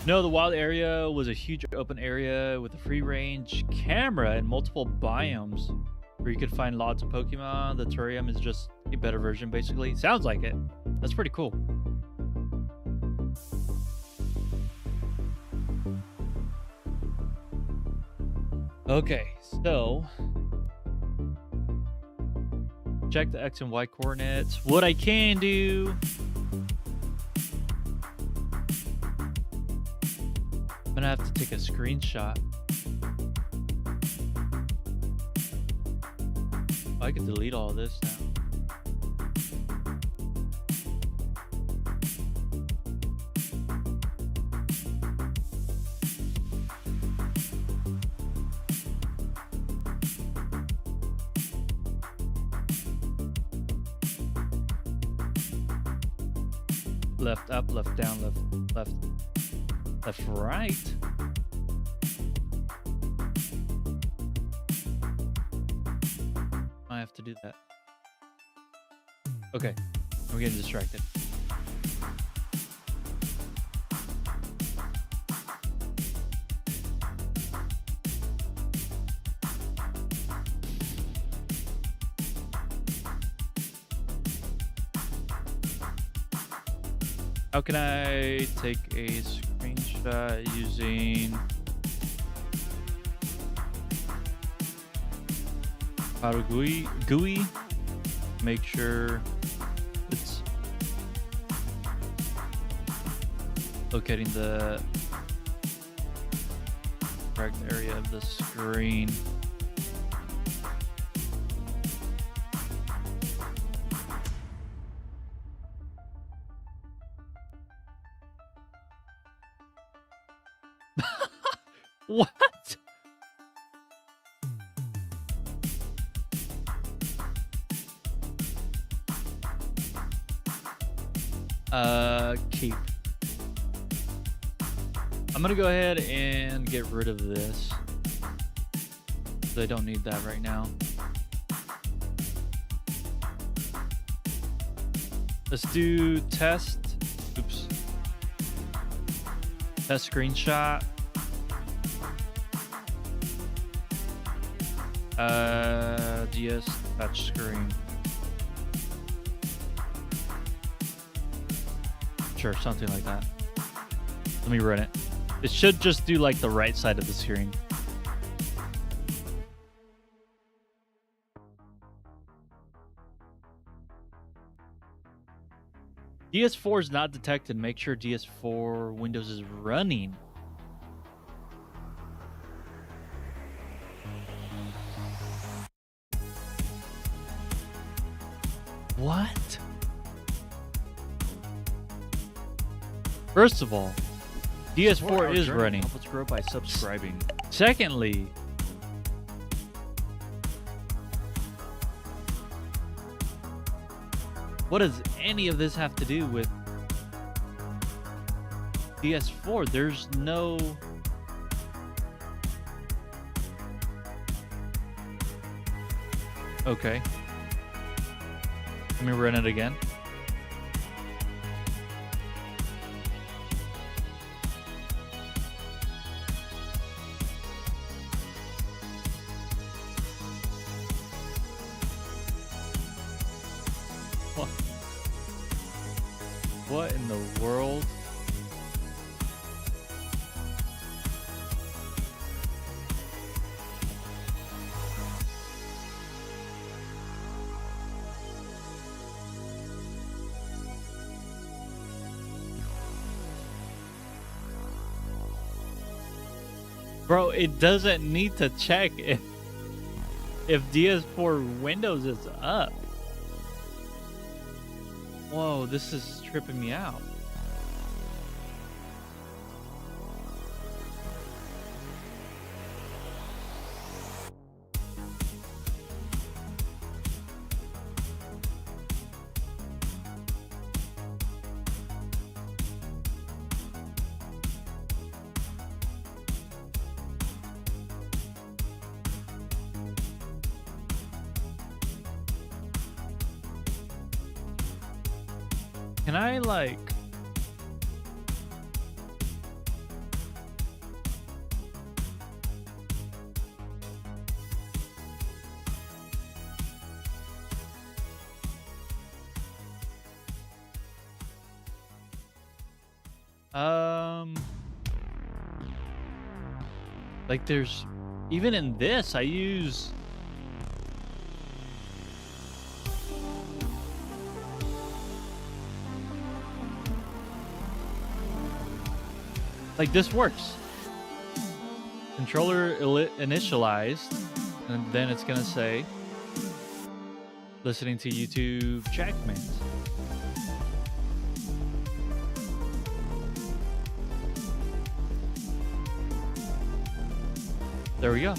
No, the wild area was a huge open area with a free range camera and multiple biomes where you could find lots of Pokemon. The terrarium is just a better version, basically. Sounds like it. That's pretty cool. Okay, so check the X and Y coordinates. What I can do, I'm gonna have to take a screenshot. I can delete all this now. Left up, left down, left right. I have to do that. Okay, I'm getting distracted. How can I take a screenshot using Powder GUI? Make sure it's locating the correct area of the screen. What? Keep. I'm gonna go ahead and get rid of this. I don't need that right now. Let's do test. Oops. Test screenshot. DS touch screen. Sure, something like that. Let me run it. It should just do like the right side of the screen. DS4 is not detected. Make sure DS4 Windows is running. What? First of all, DS4 is running. Help us grow by subscribing. Secondly, what does any of this have to do with DS4? There's no... Okay. Let me run it again. What in the world? Bro, it doesn't need to check if DS4 Windows is up. Whoa, this is tripping me out. Can I like... Like there's even in this I use like this works. Controller initialized, and then it's gonna say listening to YouTube chat commands. There we go.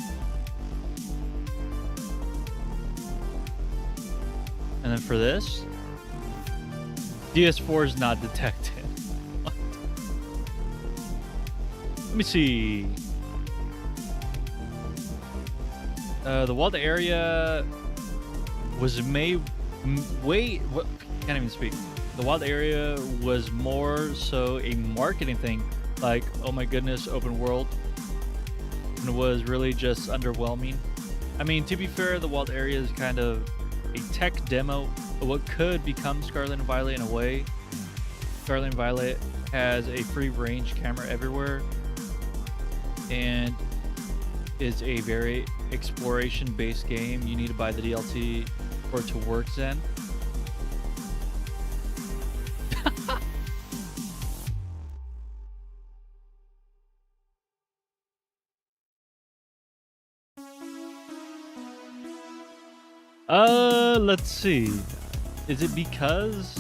And then for this, DS4 is not detected. What? Let me see. The walled area was made. Wait, what? Can't even speak. The wild area was more so a marketing thing, like, oh my goodness, open world. And it was really just underwhelming. I mean, to be fair, the wild area is kind of a tech demo of what could become Scarlet and Violet in a way. Scarlet and Violet has a free range camera everywhere and is a very exploration based game. You need to buy the DLC for it to work then. Let's see. Is it because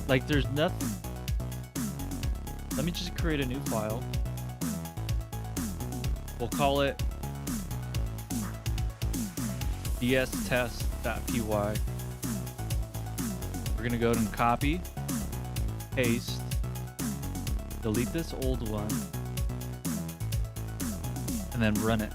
like there's nothing? Let me just create a new file. We'll call it dstest.py. We're gonna go and copy, paste, delete this old one, and then run it.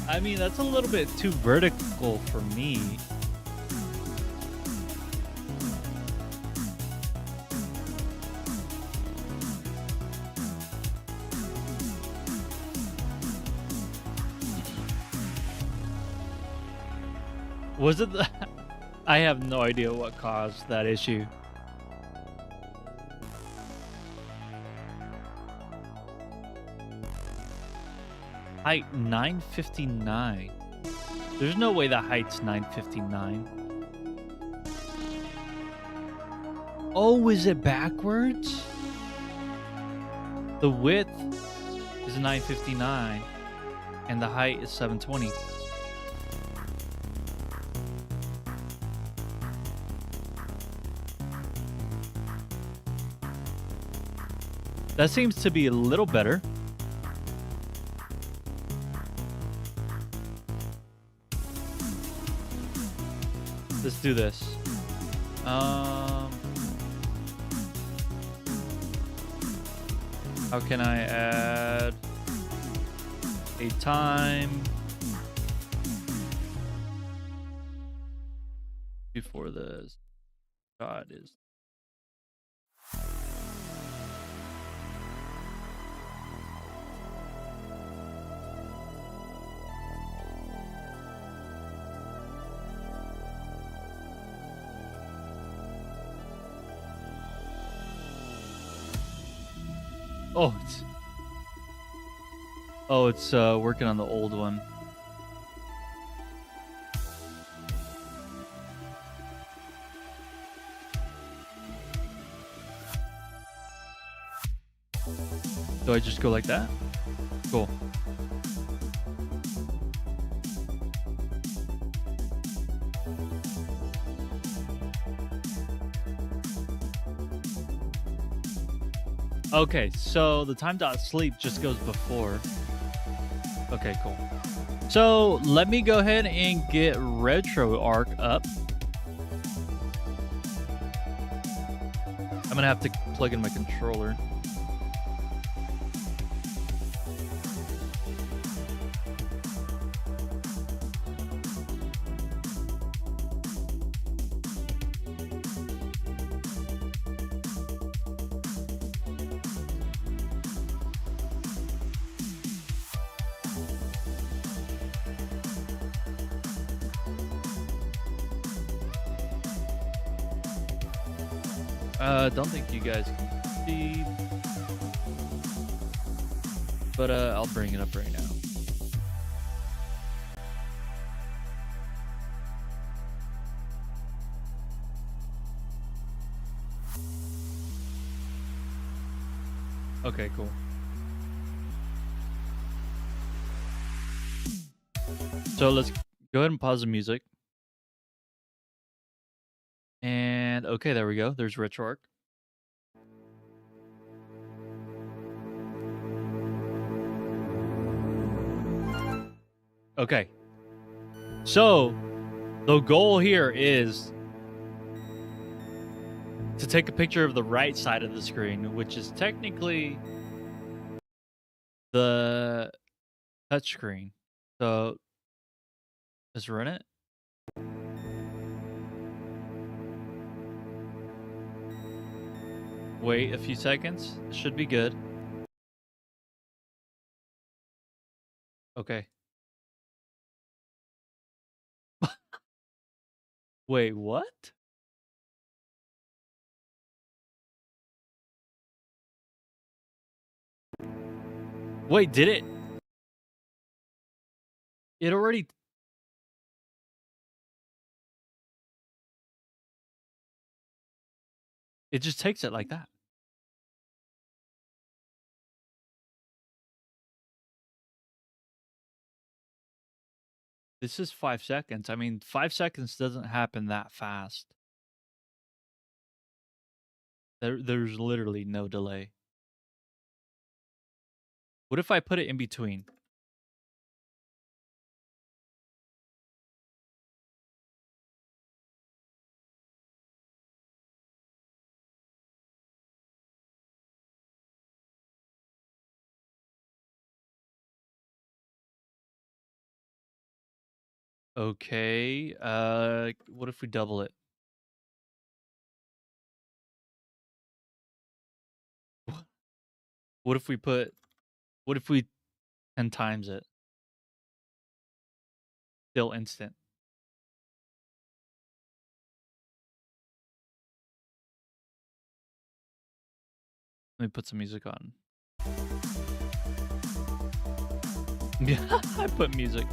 I mean, that's a little bit too vertical for me. Was it the... I have no idea what caused that issue. Height 959. There's no way the height's 959. Oh, is it backwards? The width is 959 and the height is 720. That seems to be a little better. Let's do this. How can I add a time before this? God is. It's working on the old one. Do I just go like that? Cool. Okay, so the time.sleep just goes before. Okay, cool. So let me go ahead and get RetroArch up. I'm gonna have to plug in my controller. Don't think you guys can see, but I'll bring it up right now. Okay, cool. So let's go ahead and pause the music. And okay, there we go. There's retro arc. Okay. So the goal here is to take a picture of the right side of the screen, which is technically the touch screen. So let's run it. Wait a few seconds. It should be good. Okay. Wait, what? Wait, did it? It already... It just takes it like that. This is 5 seconds. I mean, 5 seconds doesn't happen that fast. There's literally no delay. What if I put it in between? Okay. What if we double it? What if we put... What if we 10 times it? Still instant. Let me put some music on. Yeah, I put music.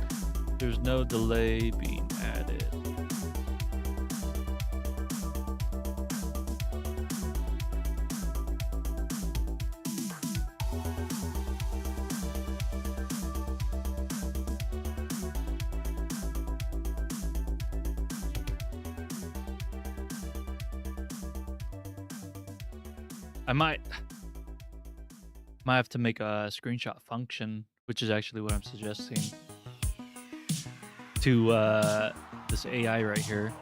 There's no delay being added. I might have to make a screenshot function, which is actually what I'm suggesting to this AI right here.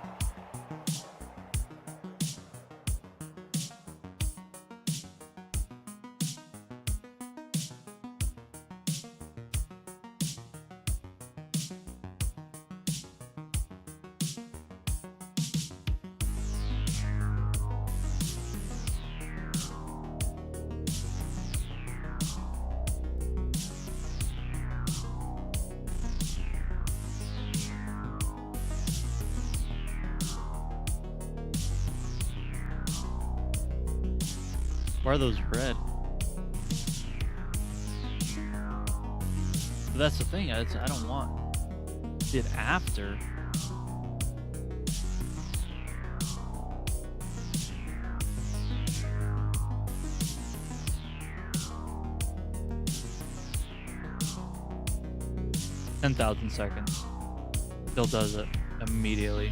Why are those red? But that's the thing. I don't want it after. $10,000 seconds. Still does it immediately.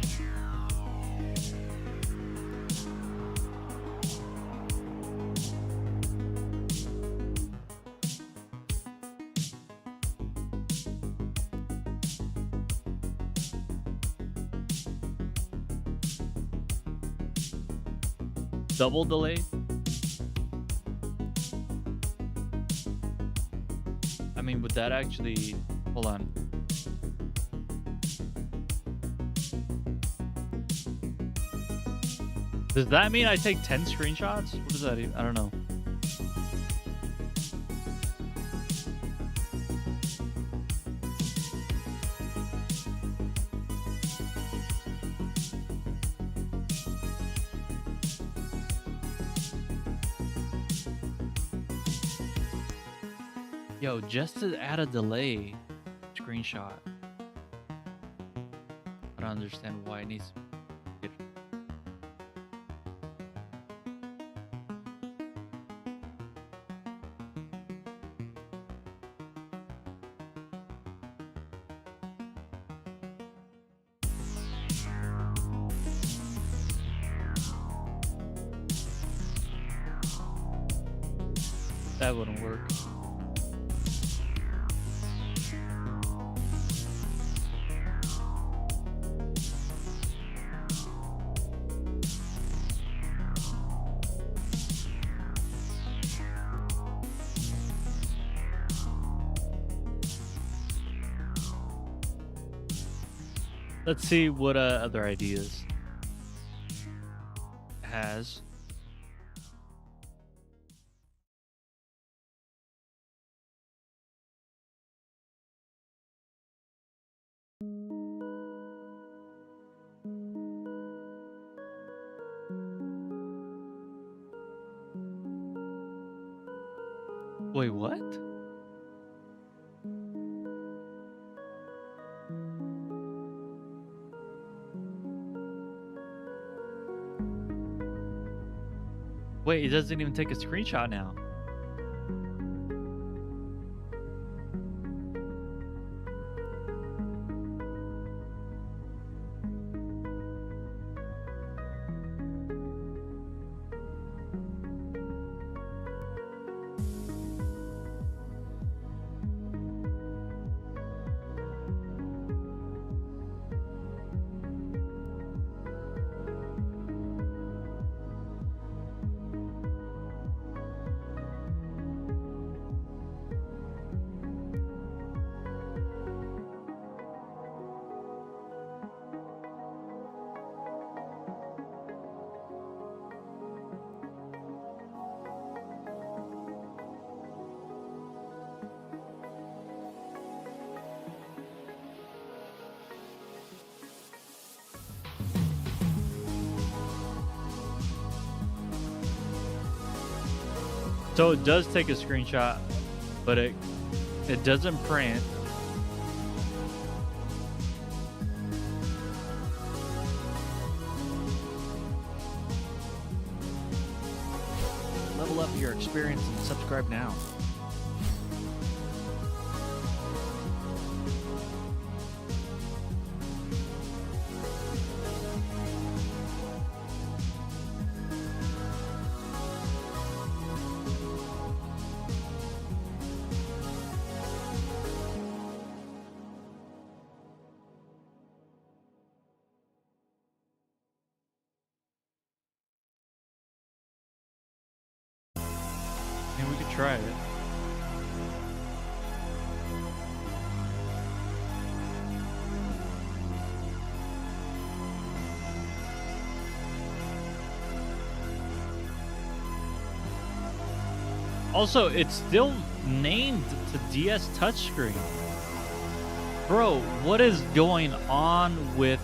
Double delay? I mean, would that actually... Hold on. Does that mean I take 10 screenshots? What does that even... I don't know. Yo, just to add a delay screenshot. I don't understand why it needs. That wouldn't work. Let's see what other ideas has. Wait, what? Wait, it doesn't even take a screenshot now. So it does take a screenshot, but it doesn't print. Level up your experience and subscribe now. Maybe we could try it. Also, it's still named to DS touchscreen. Bro, what is going on with...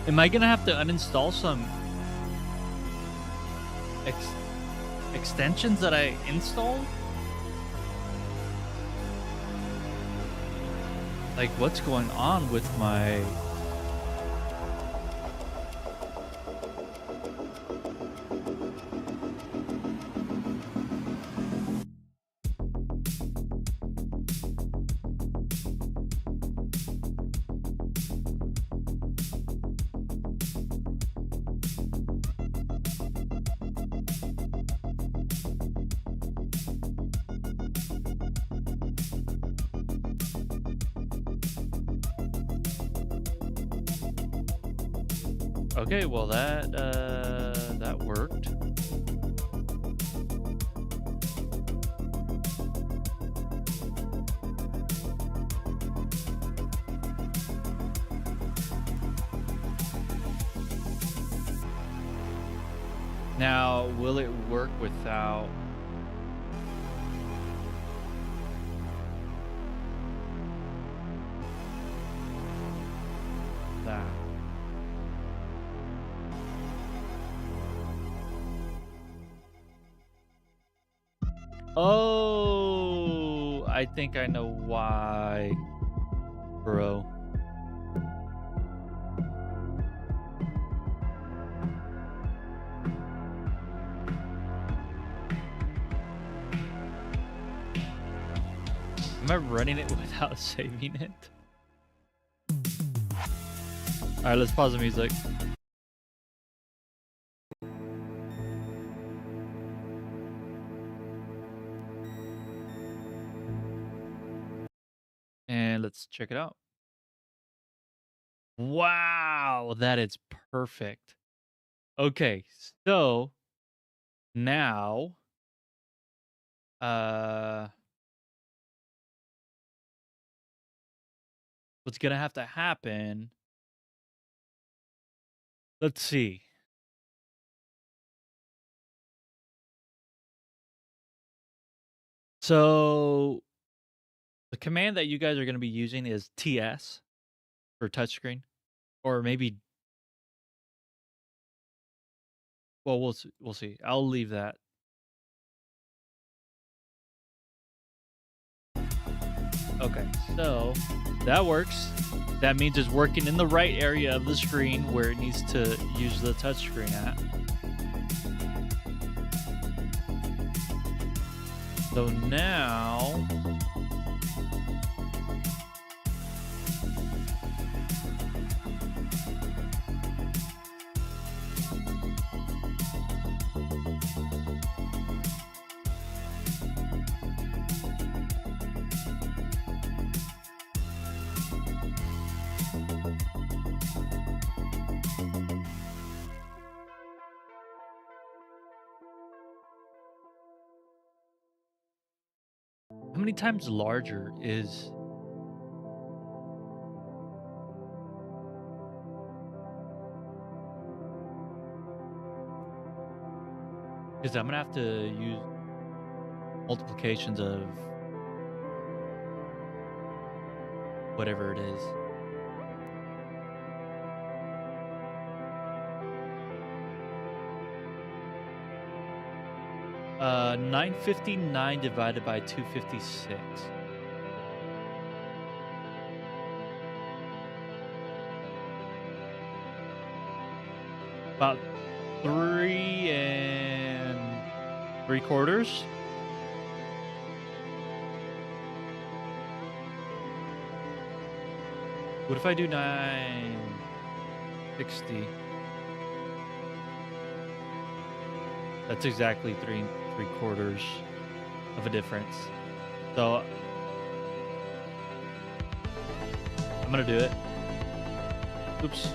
Am I gonna have to uninstall some extensions that I installed? Like, what's going on with my... Okay, well that worked. Now, will it work without... that? Oh, I think I know why, bro. Am I running it without saving it? All right, let's pause the music. And let's check it out. Wow, that is perfect. Okay, so now what's gonna have to happen? Let's see. So the command that you guys are gonna be using is TS for touchscreen, or maybe. Well, we'll see. I'll leave that. Okay, so that works. That means it's working in the right area of the screen where it needs to use the touchscreen at. So now how many times larger is because I'm gonna have to use multiplications of whatever it is. Uh, 959 divided by 256. About 3 3/4. What if I do 960? That's exactly 3 3/4 of a difference. So I'm gonna do it. Oops.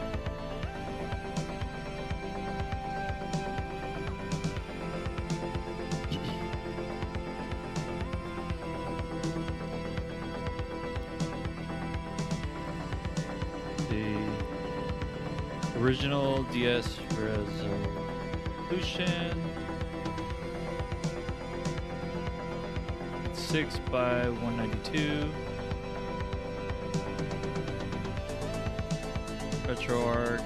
The original DS resolution. 6 by 192. RetroArch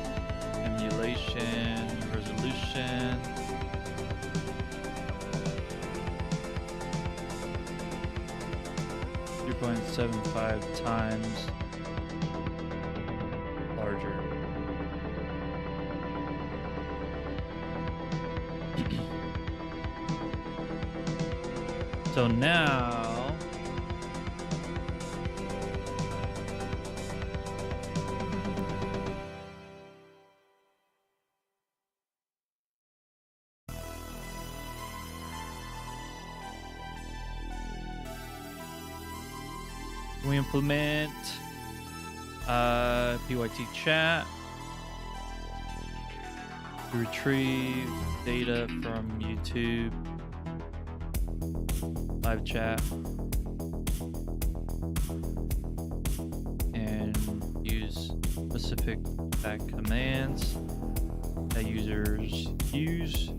emulation resolution. .75 times larger. So now we implement PYT chat to retrieve data from YouTube live chat and use specific back commands that users use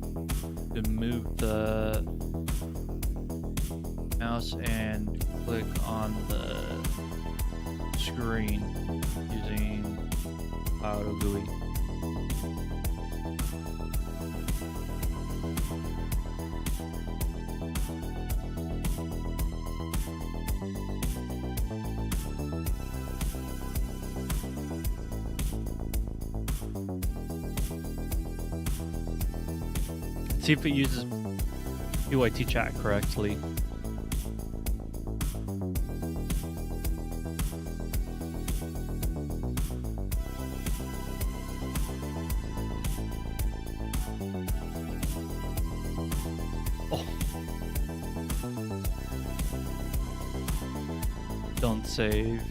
to move the mouse and click on the screen using Auto GUI. See if it uses UIT chat correctly. Oh. Don't save.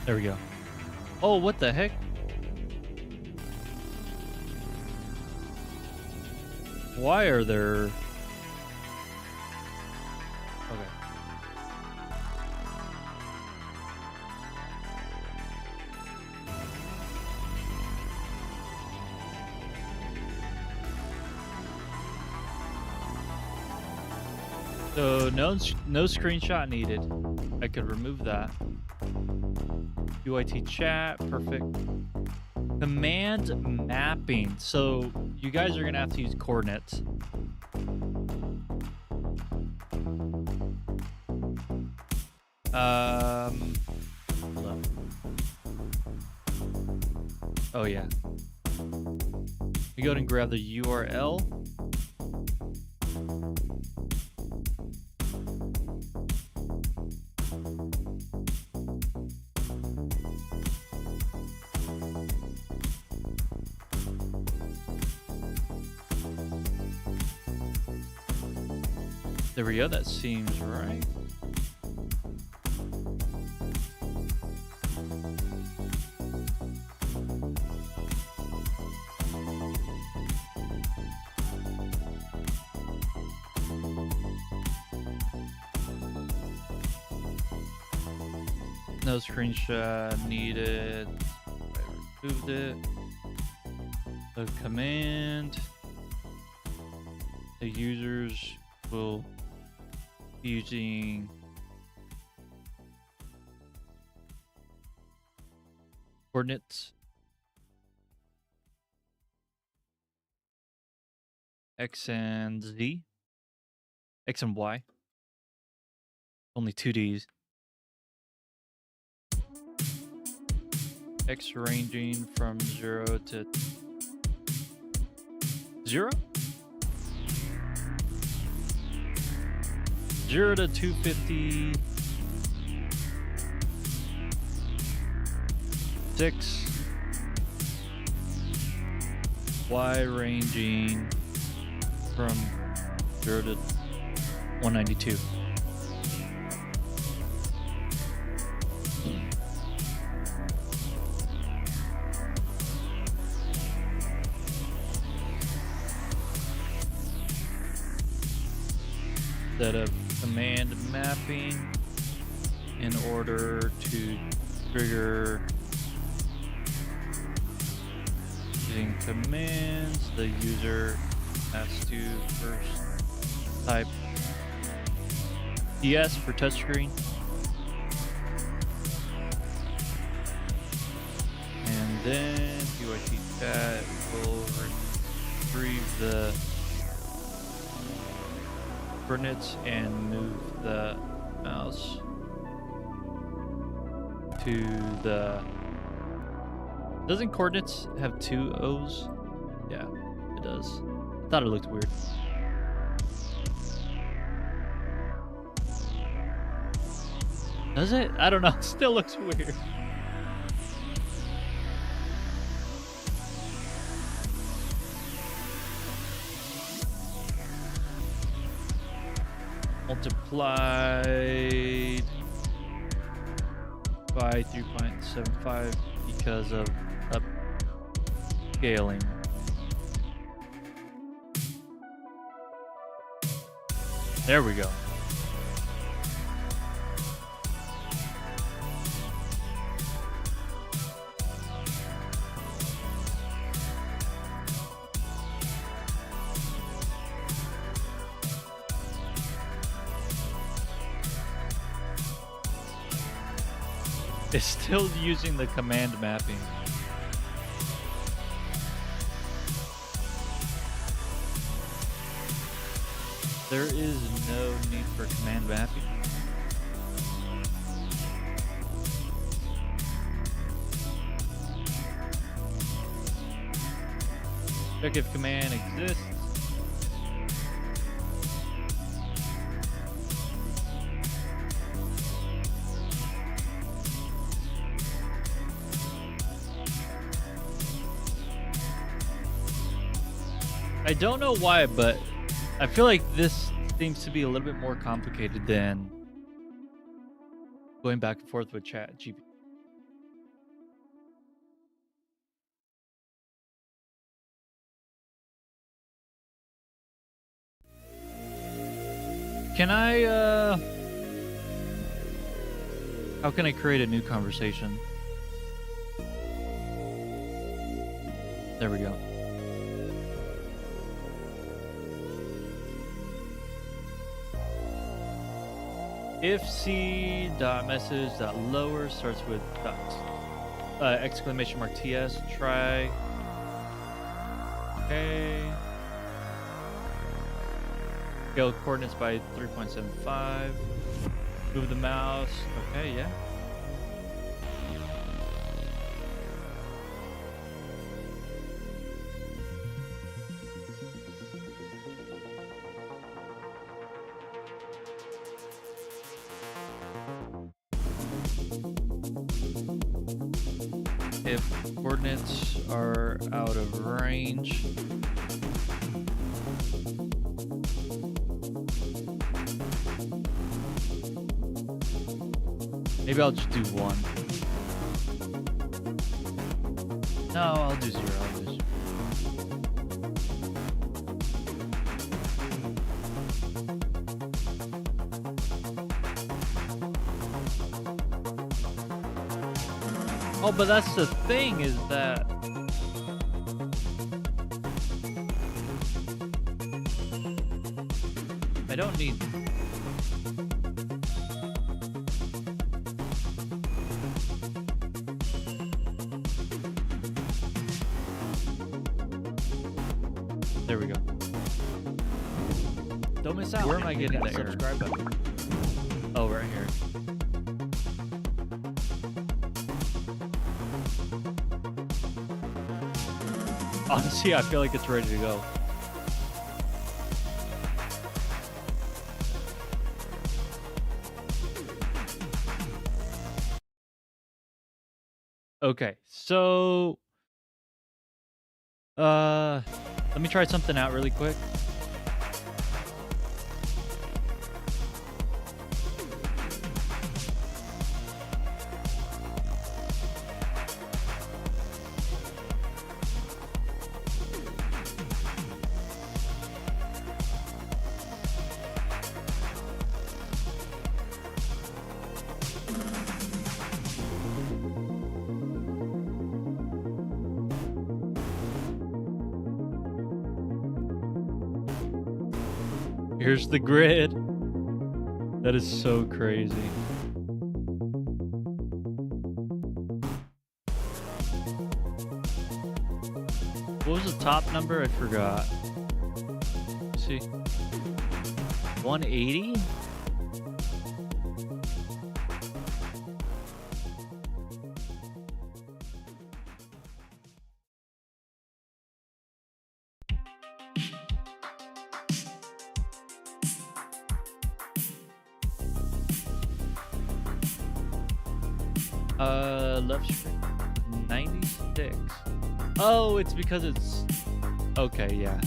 There we go. Oh, what the heck? Why are there... Okay. So no screenshot needed. I could remove that. UIT chat, perfect. Command mapping. So you guys are gonna have to use coordinates. Hold on. Oh yeah. We go ahead and grab the URL. There we go, that seems right. No screenshot needed. I removed it. The command. The users will be using coordinates X and Z, X and Y. Only 2Ds. X ranging from 0 to 0? 0 to 250. 6. Y ranging from 0 to 192. Set up command mapping in order to trigger using commands. The user has to first type PS for touchscreen, and then UIT chat will retrieve the coordinates and move the mouse to the... Doesn't coordinates have 2 O's? Yeah, it does. I thought it looked weird. Does it? I don't know. It still looks weird. Multiplied by 3.75 because of upscaling. There we go. It's still using the command mapping. There is no need for command mapping. Check if command exists. I don't know why, but I feel like this seems to be a little bit more complicated than going back and forth with chat GPT. Can I, how can I create a new conversation? There we go. If c.message.lower starts with exclamation mark TS, try. Okay. Scale coordinates by 3.75. Move the mouse. Okay, yeah. If coordinates are out of range, maybe I'll just do 1. No, I'll do 0. I'll do 0. Oh, but that's the thing, is that I don't need. There we go. Don't miss out. Where am I getting the subscribe button? Oh, right here. Honestly, I feel like it's ready to go. Okay, so let me try something out really quick. Here's the grid. That is so crazy. What was the top number? I forgot. Let's see. 180? Left screen 96. Oh, it's because it's okay, yeah.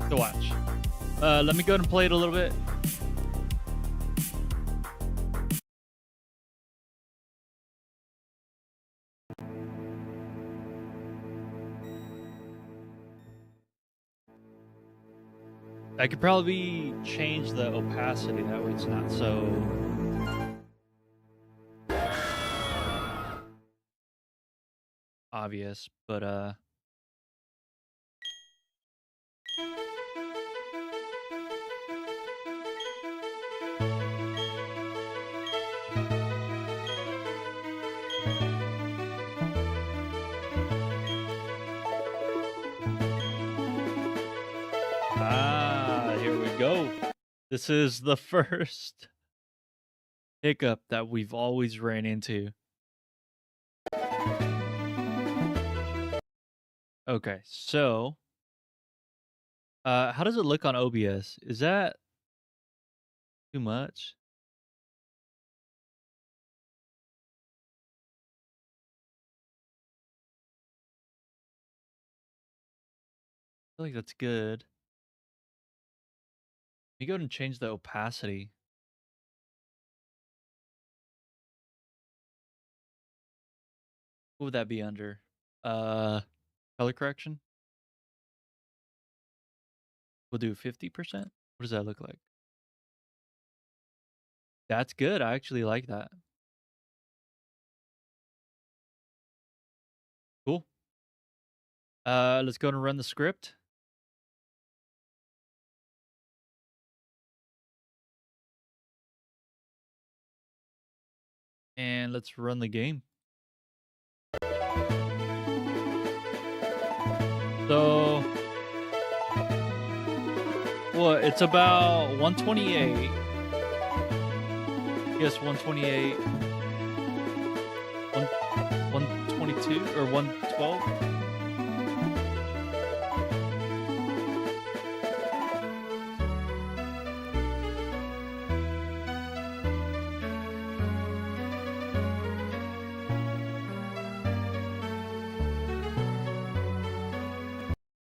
So watch. Let me go ahead and play it a little bit. I could probably change the opacity, that way it's not so obvious, but This is the first hiccup that we've always ran into. Okay, so how does it look on OBS? Is that too much? I feel like that's good. You go and change the opacity. What would that be under? Uh, color correction? We'll do 50%. What does that look like? That's good. I actually like that. Cool. Let's go and run the script. And let's run the game. So, well, it's about 128. Yes, 128. 122 or 112.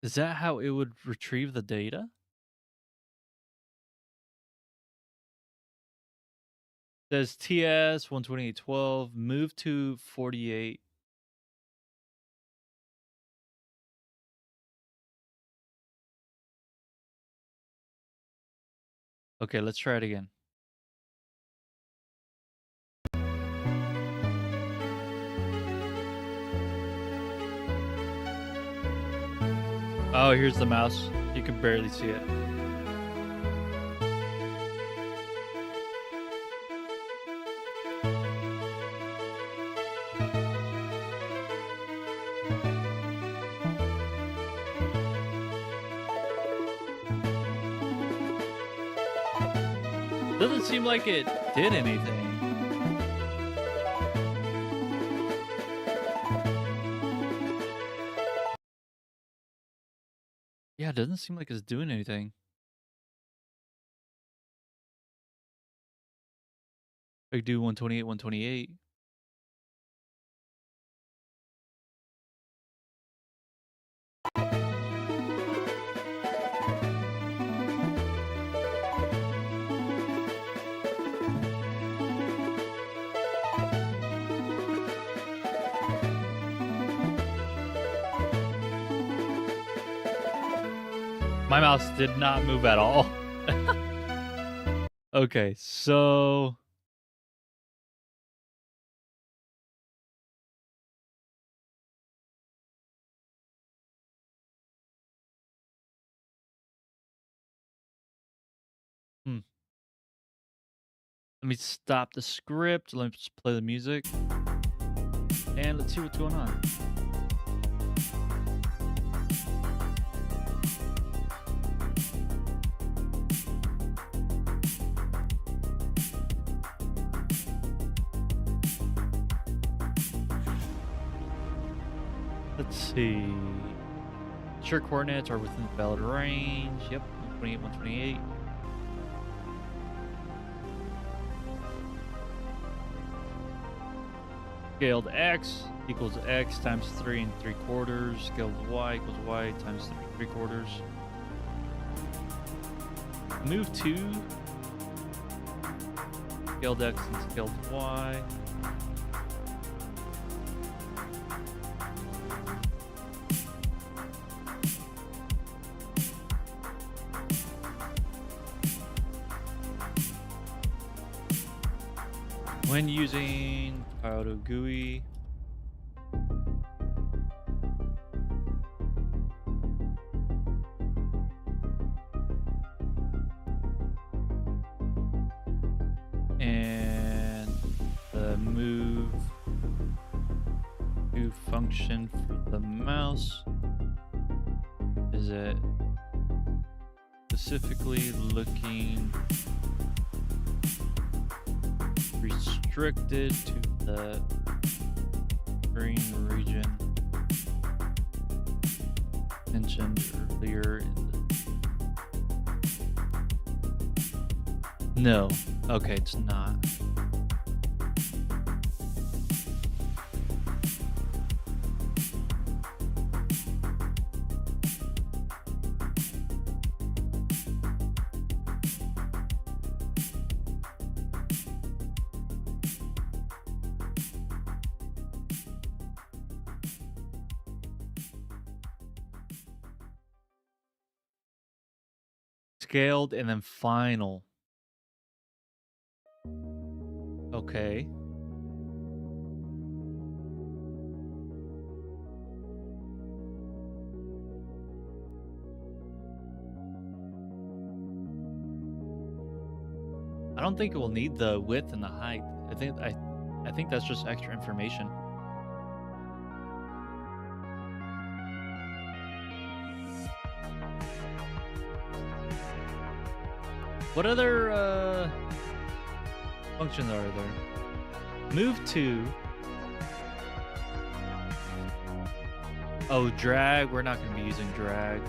Is that how it would retrieve the data? Says TS 128.12, move to 48. Okay, let's try it again. Oh, here's the mouse. You can barely see it. Doesn't seem like it did anything. Yeah, it doesn't seem like it's doing anything. I could do 128, 128. My mouse did not move at all. Okay, so let me stop the script. Let's play the music. And let's see what's going on. Let's see. Sure, coordinates are within the valid range. Yep, 128, 128. Scaled x equals x times 3 3/4. Scaled y equals y times 3 3/4. Move 2. Scaled x and scaled y. When using Auto GUI, and the move function for the mouse is it specifically looking restricted to the green region mentioned earlier in the... No. Okay, it's not. Scaled and then final. Okay. I don't think it will need the width and the height. I think that's just extra information. What other functions are there? Move to. Oh, drag. We're not going to be using drag.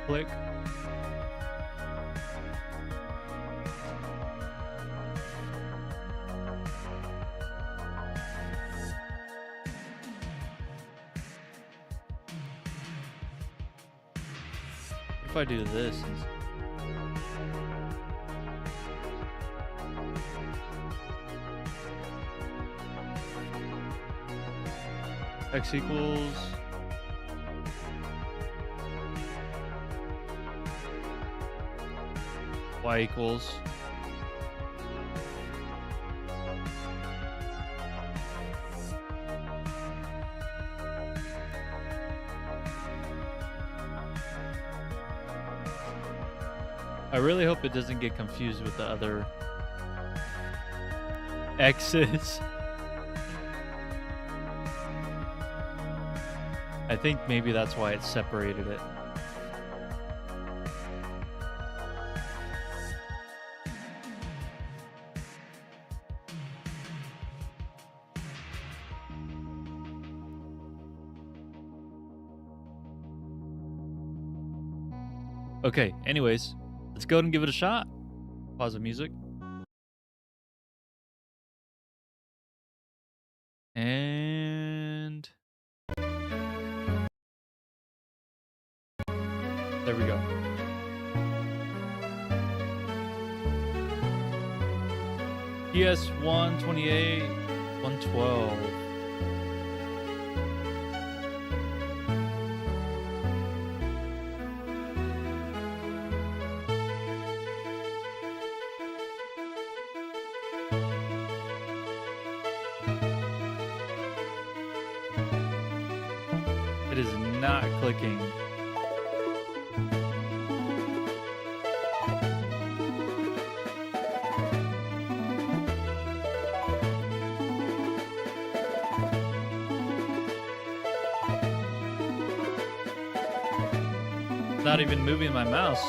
Click. If I do this, x equals y equals I really hope it doesn't get confused with the other X's. I think maybe that's why it separated it. Okay, anyways, let's go ahead and give it a shot. Pause the music. And there we go. PS 128, 112. It is not clicking. It's not even moving my mouse.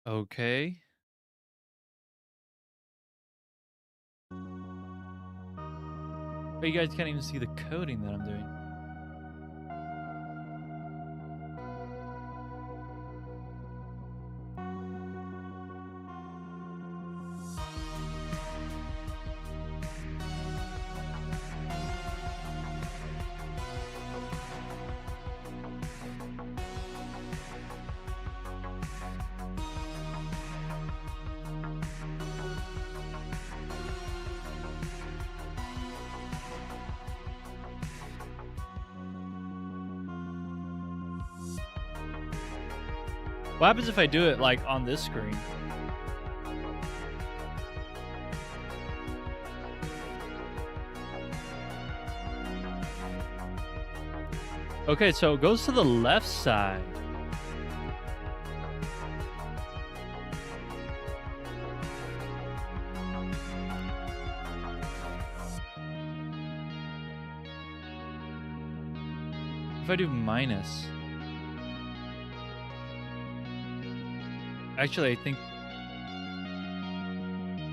Okay. But you guys can't even see the coding that I'm doing. What happens if I do it like on this screen? Okay, so it goes to the left side. If I do minus. Actually, I think.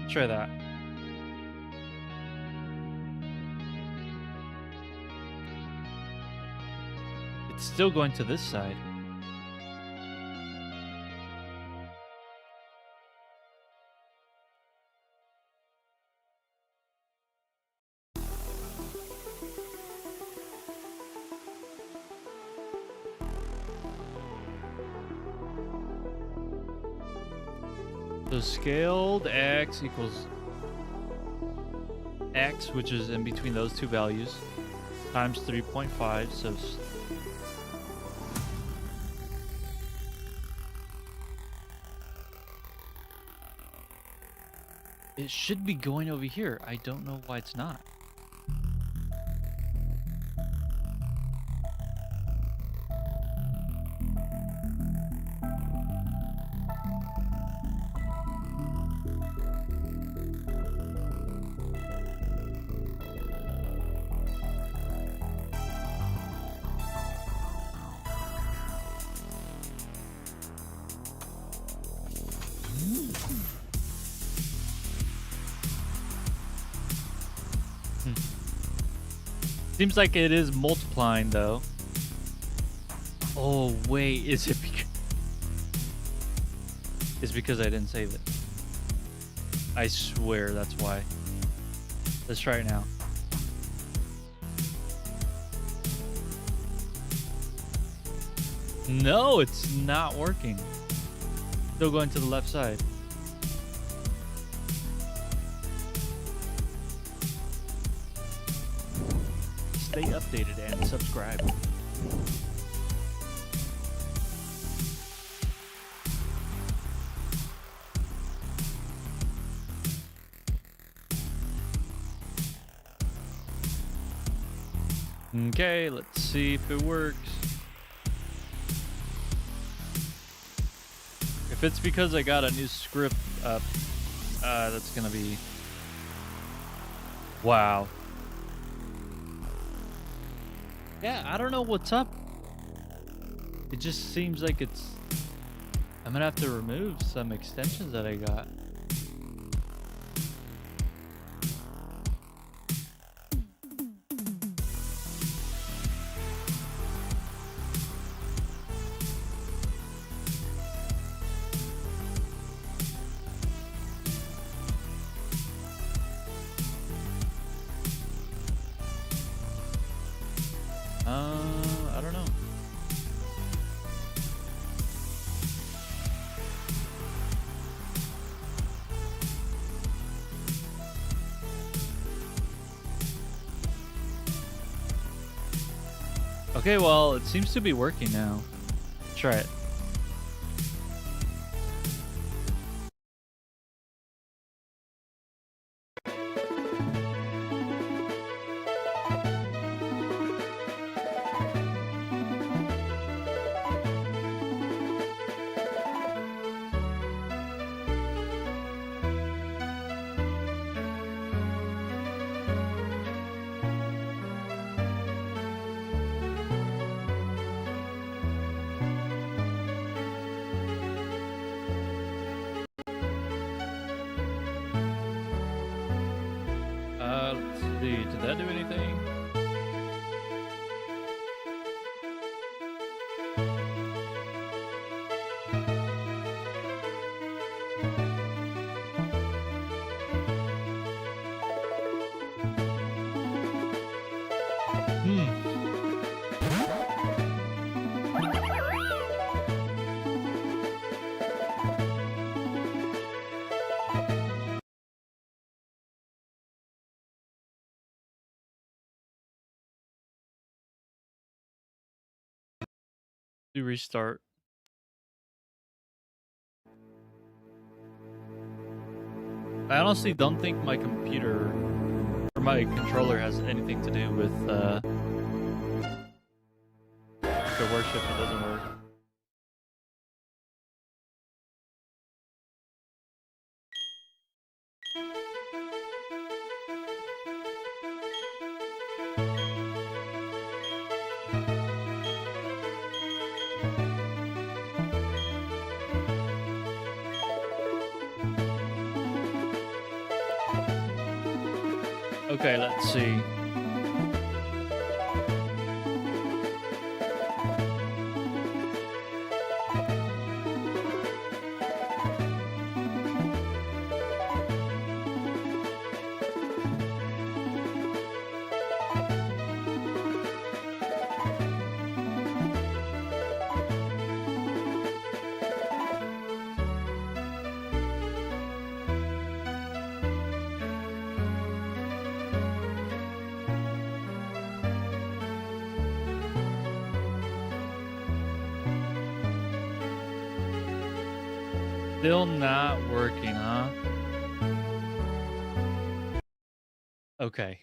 Try that. It's still going to this side. So scaled x equals x, which is in between those two values, times 3.5. So it should be going over here. I don't know why it's not. Seems like it is multiplying though. Oh wait, is it because it's because I didn't save it? I swear that's why. Let's try it now. No, it's not working. Still going to the left side. Stay updated and subscribe. Okay, let's see if it works. If it's because I got a new script up, that's gonna be... Wow. Yeah, I don't know what's up. It just seems like it's... I'm gonna have to remove some extensions that I got. I don't know. Okay, well, it seems to be working now. Try it. Let's see. Did that do anything? Do restart. I honestly don't think my computer or my controller has anything to do with the worship. It doesn't work. Okay, let's see. Still not working, huh? Okay.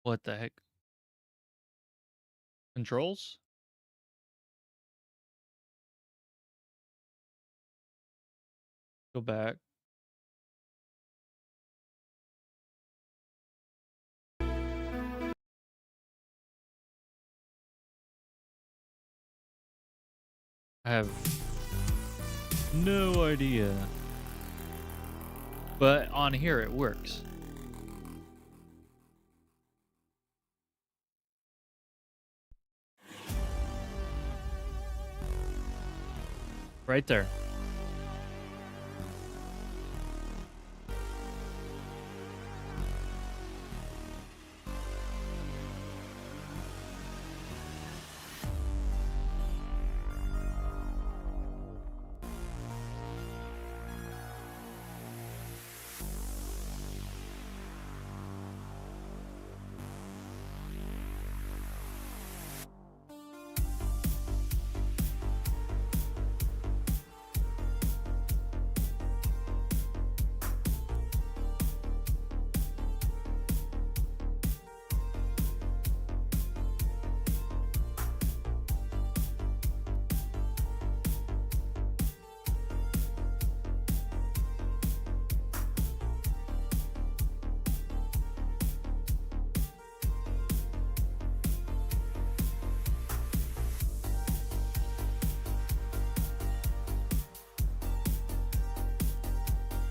What the heck? Controls? Go back. I have no idea. But on here it works. Right there.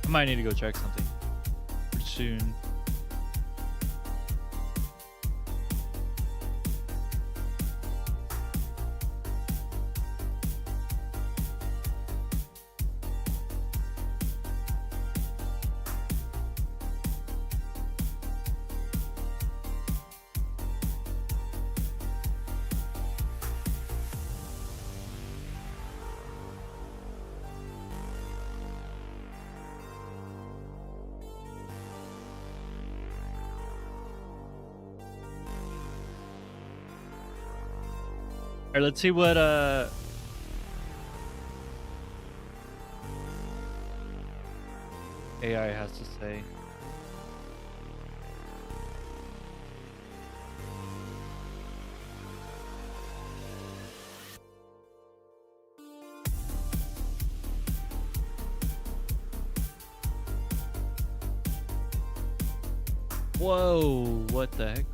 I might need to go check something pretty soon. All right, let's see what AI has to say. Whoa, what the heck?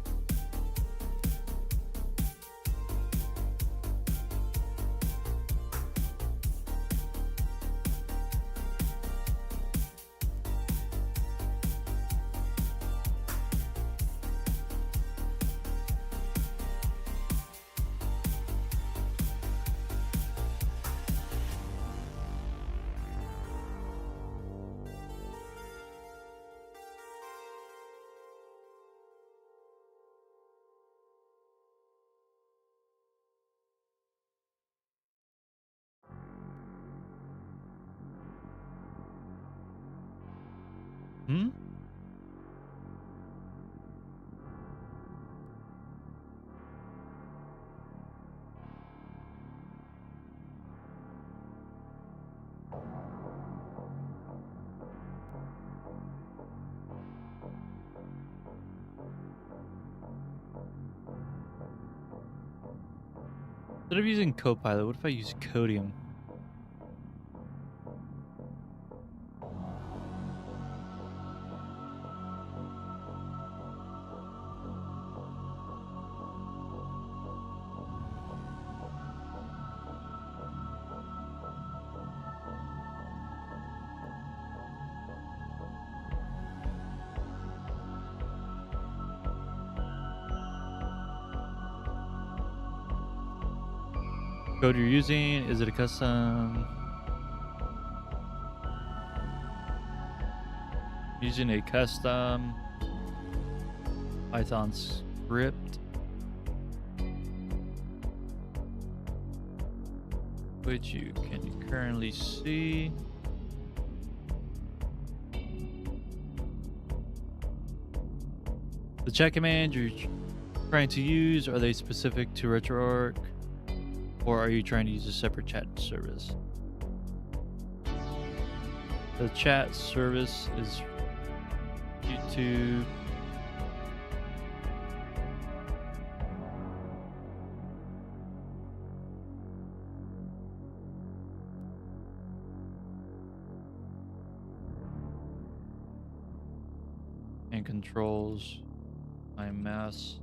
Hmm? Instead of using Copilot, what if I use Codium? Code you're using, is it a custom? Using a custom Python script, which you can currently see. The chat command you're trying to use, are they specific to RetroArch? Or are you trying to use a separate chat service? The chat service is YouTube. And controls my mouse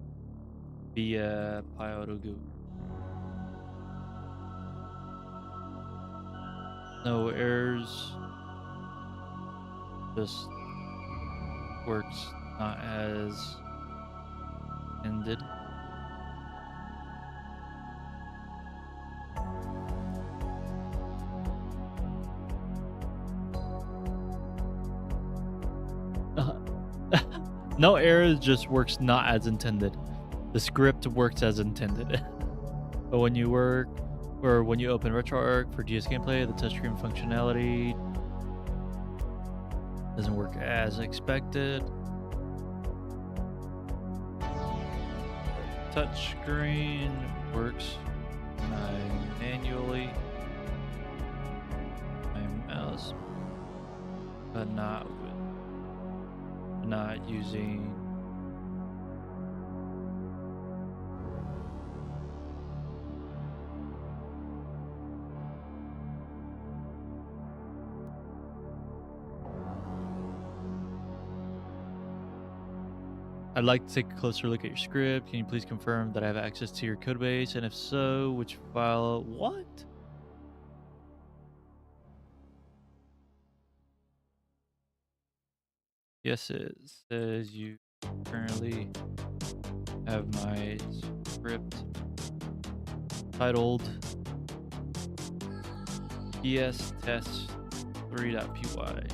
via PyAutoGo. No errors. Just works not as intended. No errors, just works not as intended. The script works as intended. But when you work or when you open RetroArch for GS gameplay, the touchscreen functionality doesn't work as expected. Touchscreen works when I manually my mouse, but not using I'd like to take a closer look at your script. Can you please confirm that I have access to your codebase? And if so, which file? What? Yes, it says you currently have my script titled PS test 3.py.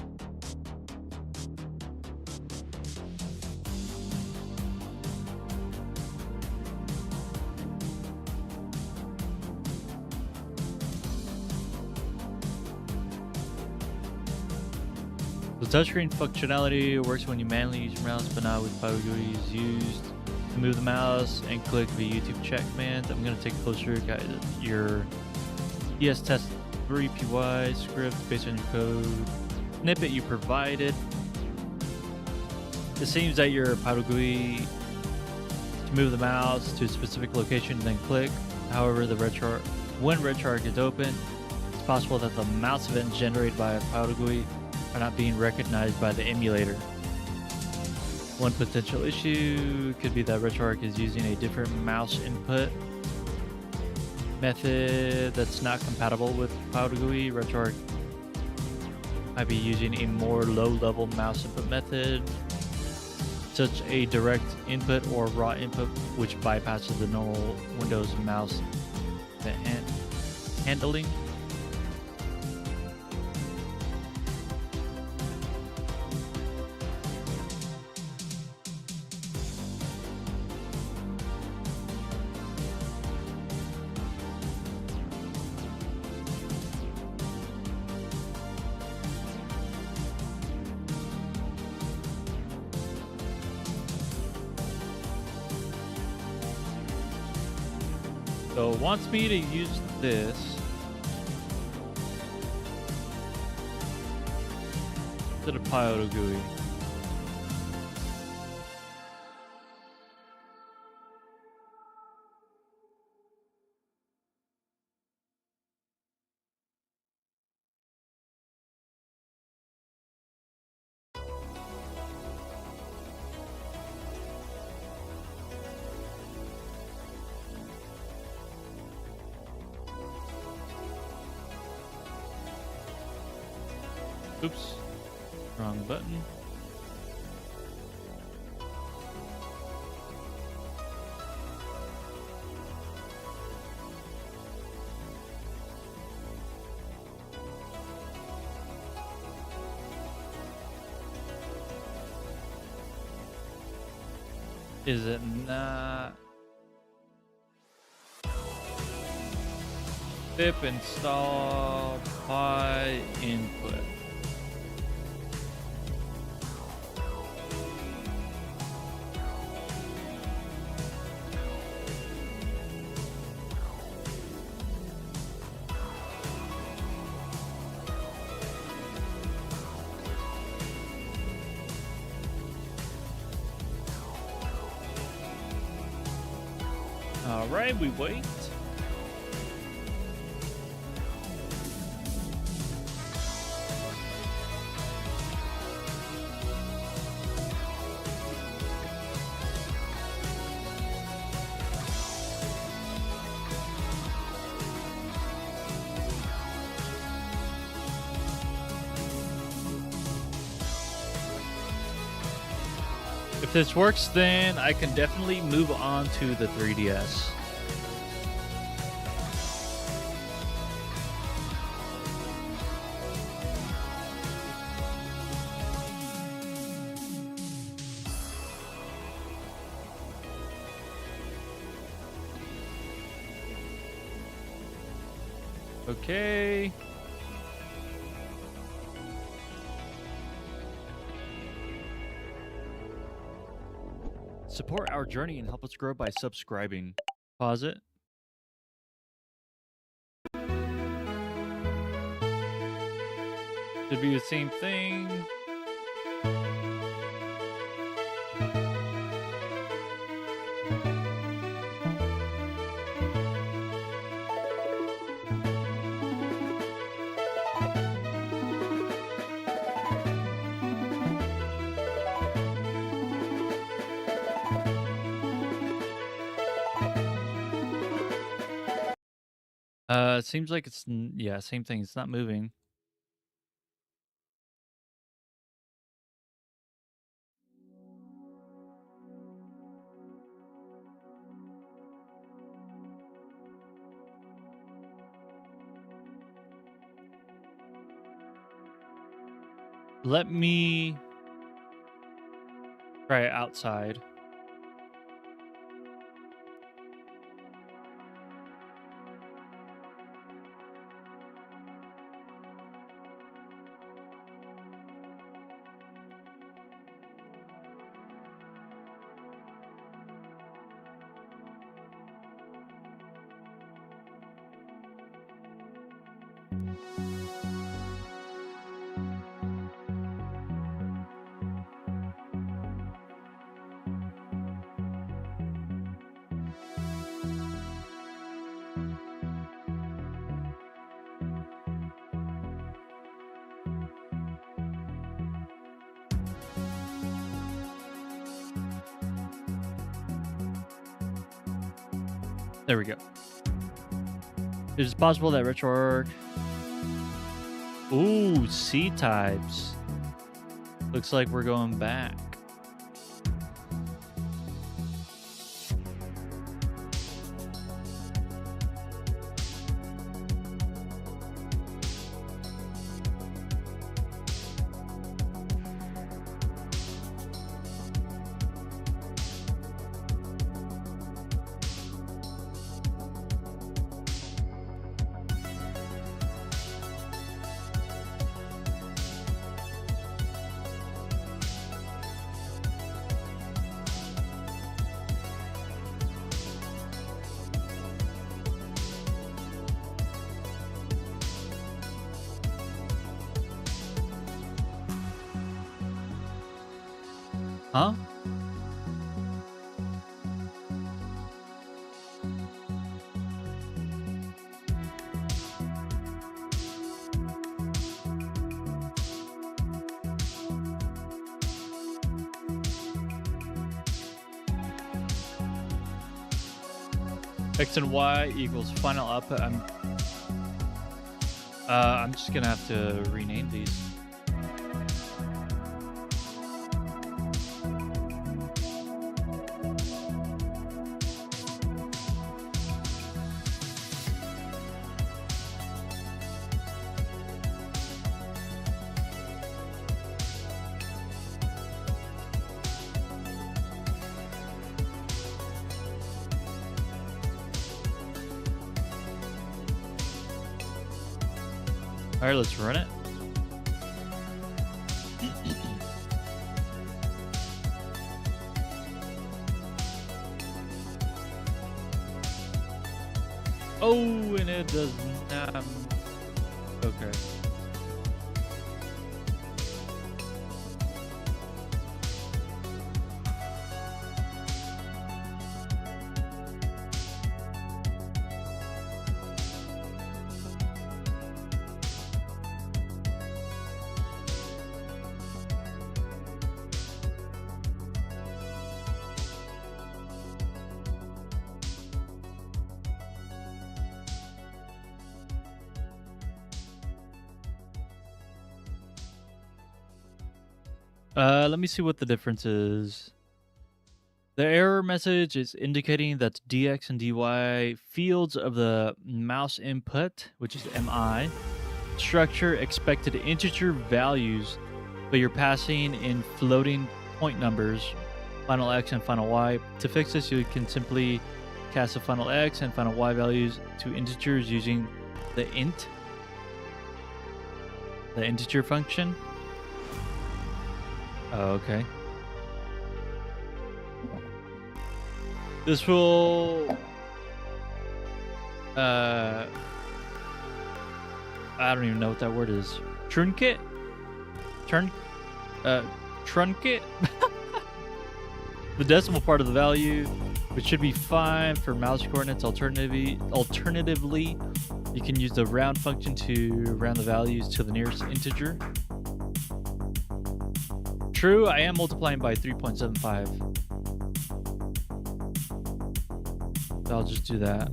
The touchscreen functionality works when you manually use your mouse, but not with PyAutoGo is used to move the mouse and click the YouTube chat command. I'm going to take a closer look at your ES test 3py script based on your code snippet you provided. It seems that your PyAutoGo to move the mouse to a specific location, then click. However, when RetroArch is open, it's possible that the mouse events generated by PyAutoGo are not being recognized by the emulator. One potential issue could be that RetroArch is using a different mouse input method that's not compatible with PyAutoGo. RetroArch might be using a more low-level mouse input method, such a direct input or raw input, which bypasses the normal Windows mouse handling. So it wants me to use this instead of PyAutoGo. Oops. Wrong button. Is it not? Pip install pi input. All right, we wait. If this works, then I can definitely move on to the 3DS. Okay. Support our journey and help us grow by subscribing. Pause it. Should be the same thing. It seems like it's, yeah, same thing. It's not moving. Let me try it outside. There we go. It is possible that RetroArch. Ooh, C-types. Looks like we're going back. Huh? X and Y equals final output. I'm just gonna have to rename these. All right, let's run it. Oh, and it does not. Okay. Let me see what the difference is. The error message is indicating that dx and dy fields of the mouse input, which is mi, structure expected integer values, but you're passing in floating point numbers, final x and final y. To fix this, you can simply cast the final x and final y values to integers using the integer function. Oh, okay. This will I don't even know what that word is. Truncate? Truncate? The decimal part of the value, which should be fine for mouse coordinates. Alternatively, you can use the round function to round the values to the nearest integer. True, I am multiplying by 3.75. I'll just do that.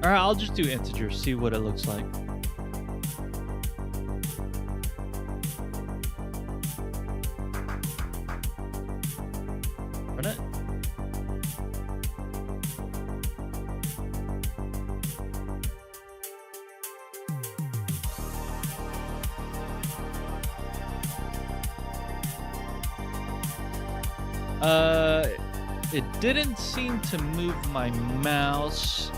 Alright, I'll just do integer, see what it looks like. Run it. It didn't seem to move my mouse.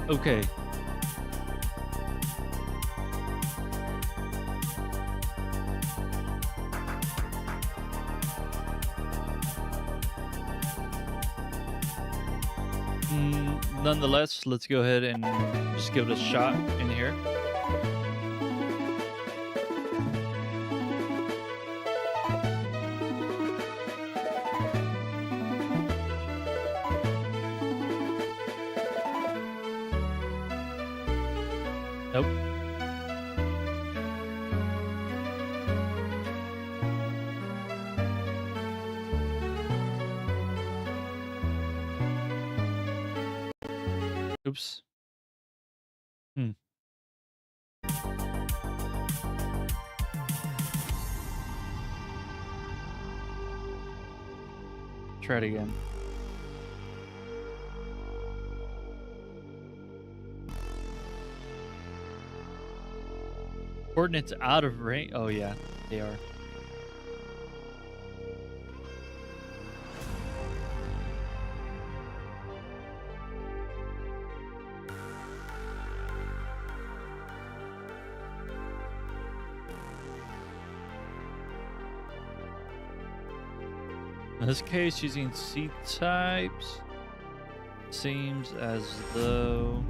Okay. Nonetheless, let's go ahead and just give it a shot in here. Nope. Oops. Try it again. Coordinates out of range. Oh yeah, they are. In this case, using C types, seems as though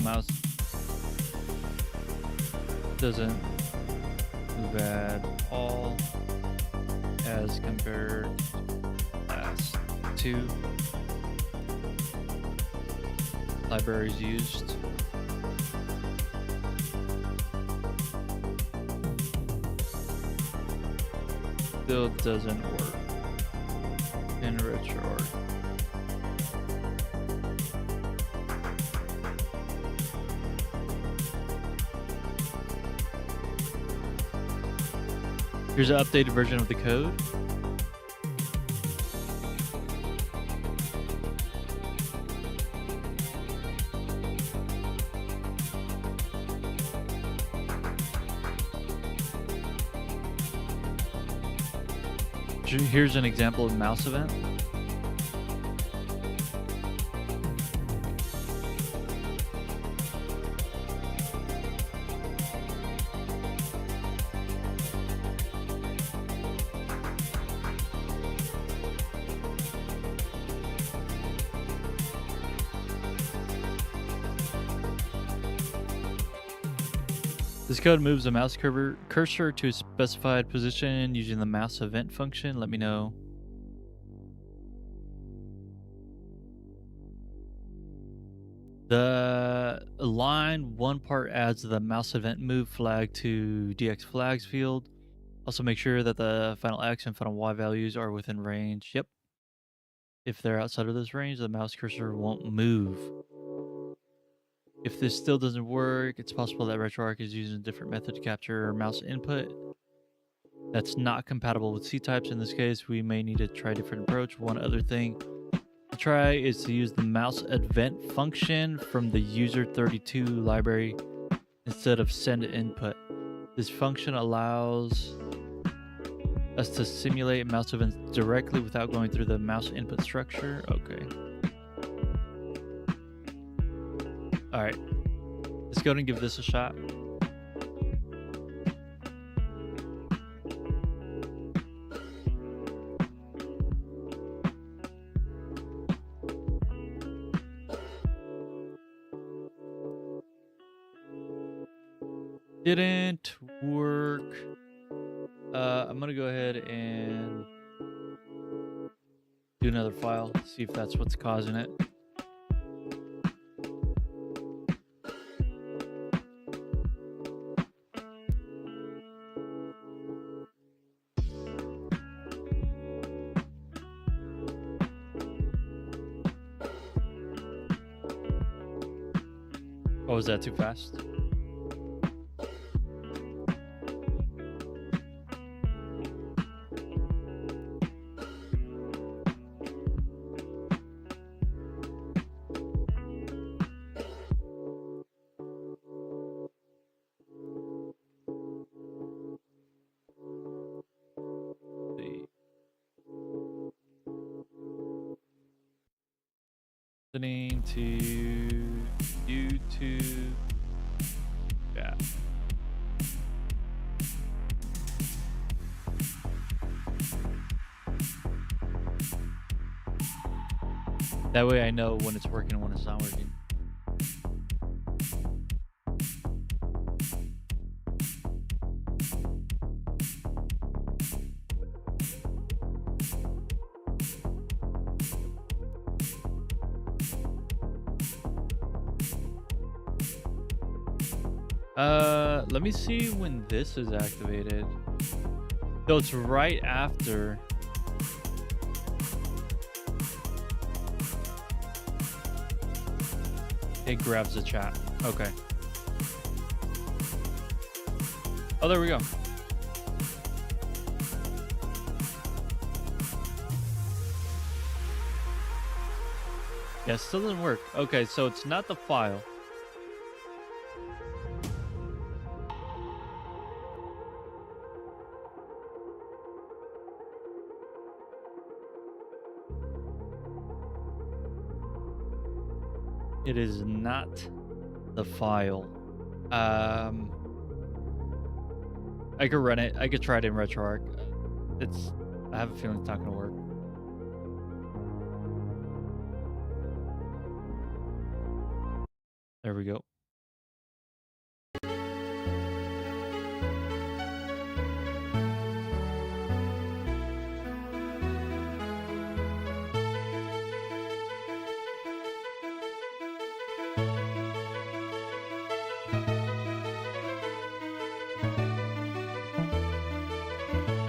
mouse doesn't move at all as compared to last two libraries used. Still doesn't work. Enrich or here's an updated version of the code. Here's an example of mouse event. This code moves the mouse cursor to a specified position using the mouse event function. Let me know. The line one part adds the mouse event move flag to DX flags field. Also make sure that the final X and final Y values are within range. Yep. If they're outside of this range, the mouse cursor won't move. If this still doesn't work, it's possible that RetroArch is using a different method to capture mouse input that's not compatible with C-types. In this case, we may need to try a different approach. One other thing to try is to use the mouse event function from the user32 library instead of send input. This function allows us to simulate mouse events directly without going through the mouse input structure. Okay. All right, let's go ahead and give this a shot. Didn't work. I'm gonna go ahead and do another file, see if that's what's causing it. Oh, is that too fast? Listening to YouTube. Yeah. That way I know when it's working and when it's not working. Let me see when this is activated. So it's right after. It grabs the chat. Okay. Oh, there we go. Yeah, it still doesn't work. Okay, so it's not the file. It is not the file. I could run it. I could try it in RetroArch. I have a feeling it's not going to work. There we go.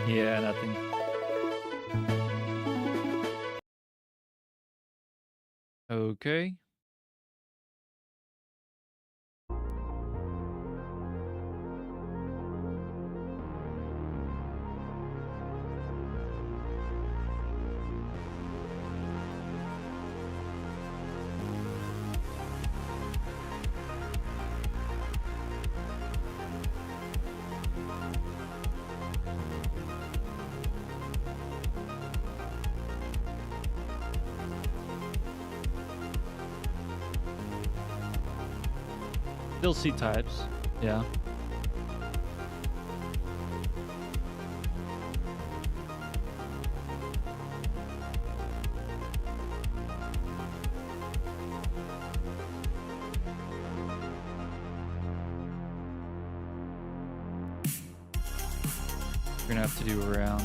Yeah, nothing. Okay. Still C types. Yeah. We're gonna have to do a round.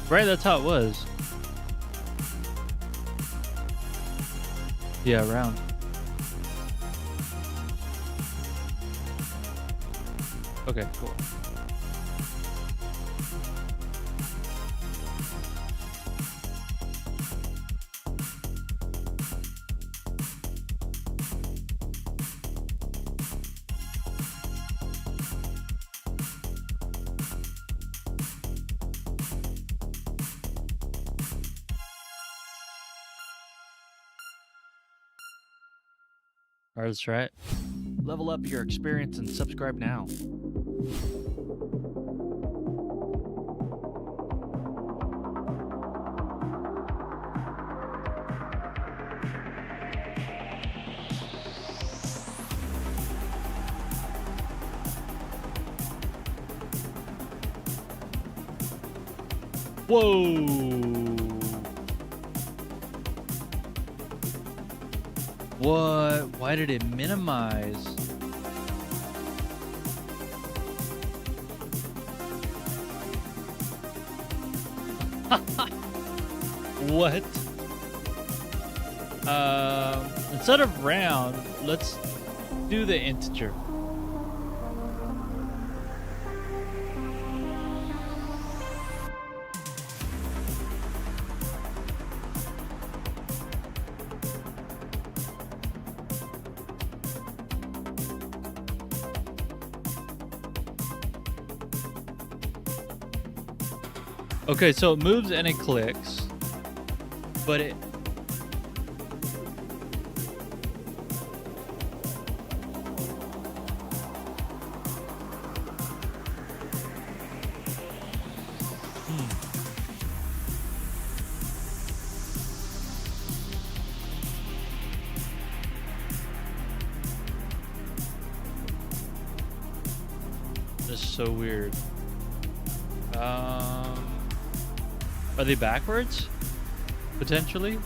Right, that's how it was. Yeah, round. Okay, cool. All right, let's try it. Level up your experience and subscribe now. Whoa! What? Why did it minimize? What? Instead of round, let's do the integer. Okay, so it moves and it clicks, but it... This is so weird. Are they backwards? Potentially?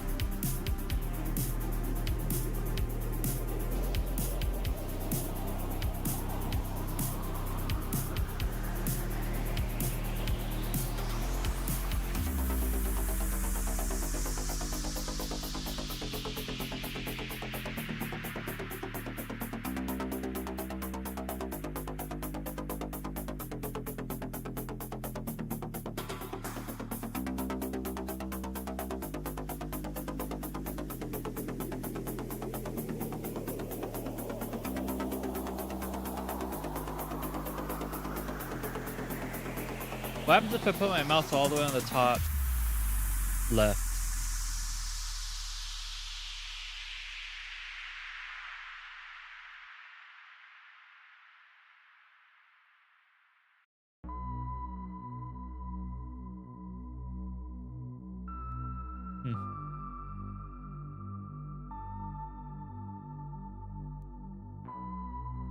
What happens if I put my mouse all the way on the top left?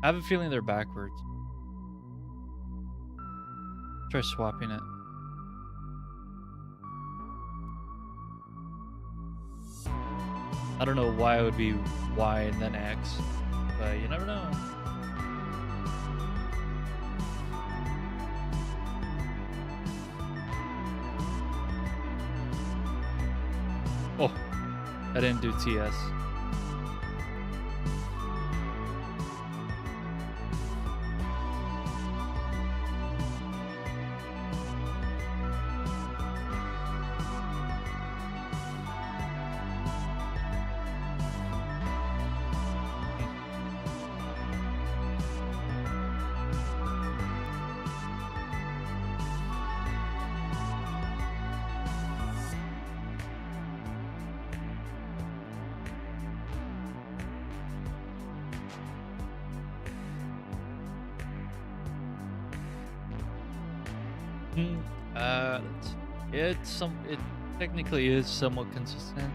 I have a feeling they're backwards. Try swapping it. I don't know why it would be Y and then X, but you never know. Oh, I didn't do TS. Hmm, it technically is somewhat consistent.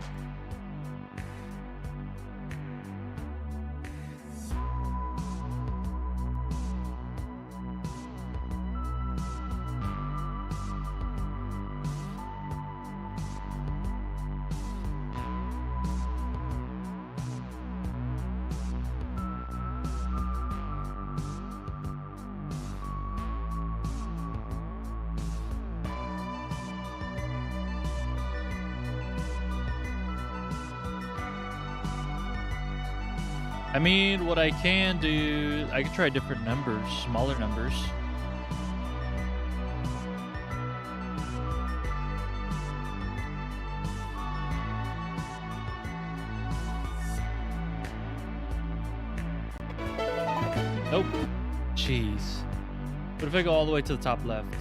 I mean, what I can do, I can try different numbers, smaller numbers. Nope. Jeez. What if I go all the way to the top left?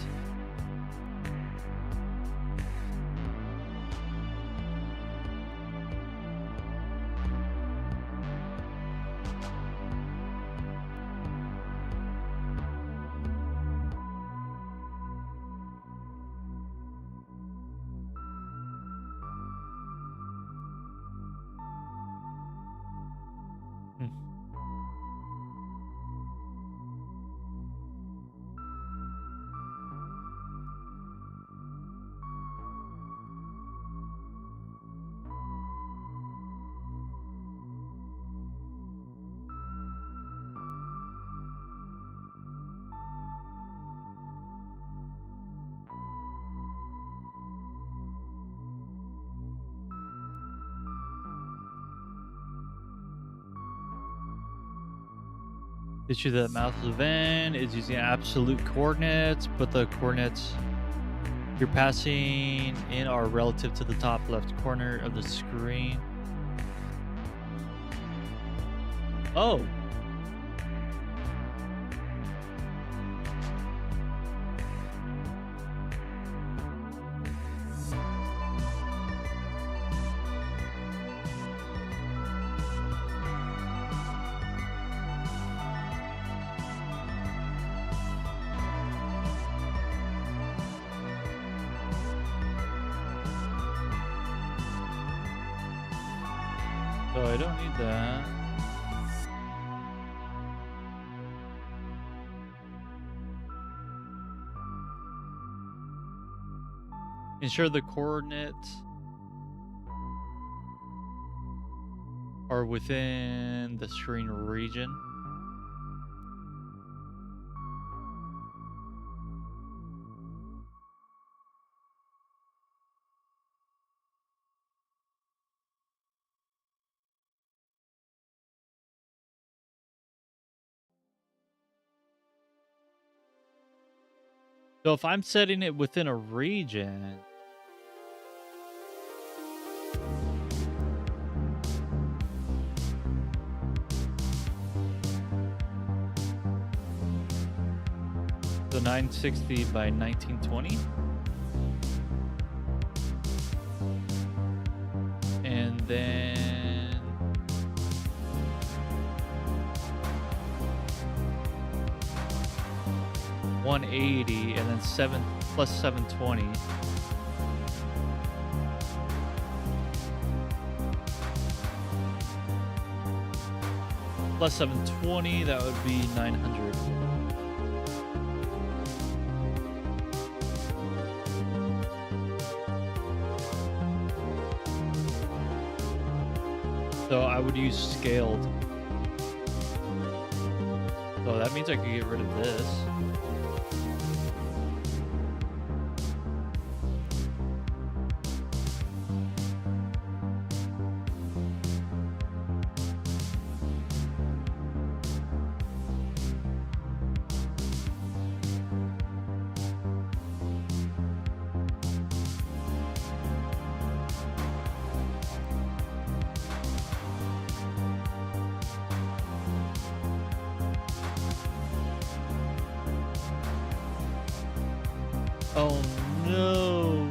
Hmm. Issue that mouth of the van is using absolute coordinates, but the coordinates you're passing in are relative to the top left corner of the screen. Oh. So I don't need that. Ensure the coordinates are within the screen region. So if I'm setting it within a region, so 960 by 1920. And then 180, and then 7 plus 720. Plus 720, that would be 900. So I would use scaled. So that means I could get rid of this. Oh no.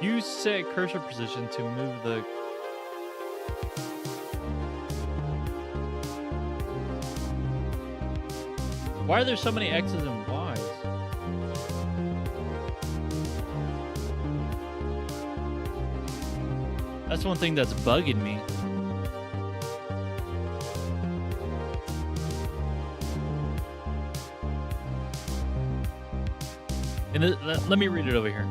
Use set cursor position to move the... Why are there so many X's and Y's? That's one thing that's bugging me. And let me read it over here.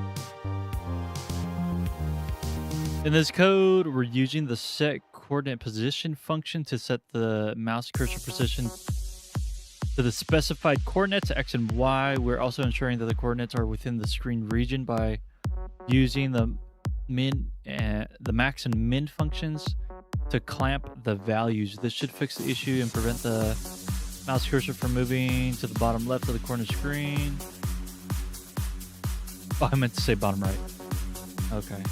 In this code, we're using the set coordinate position function to set the mouse cursor position to the specified coordinates X and Y. We're also ensuring that the coordinates are within the screen region by using the max and min functions to clamp the values. This should fix the issue and prevent the mouse cursor from moving to the bottom left of the corner screen. Oh, I meant to say bottom right. Okay.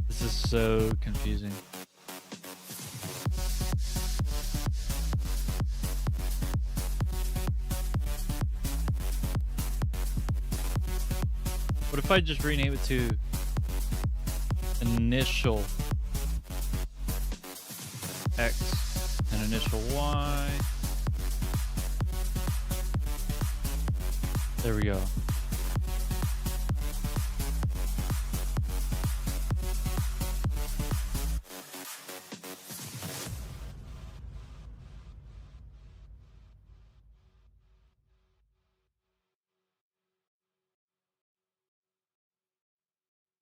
This is so confusing. What if I just rename it to initial X and initial Y? There we go.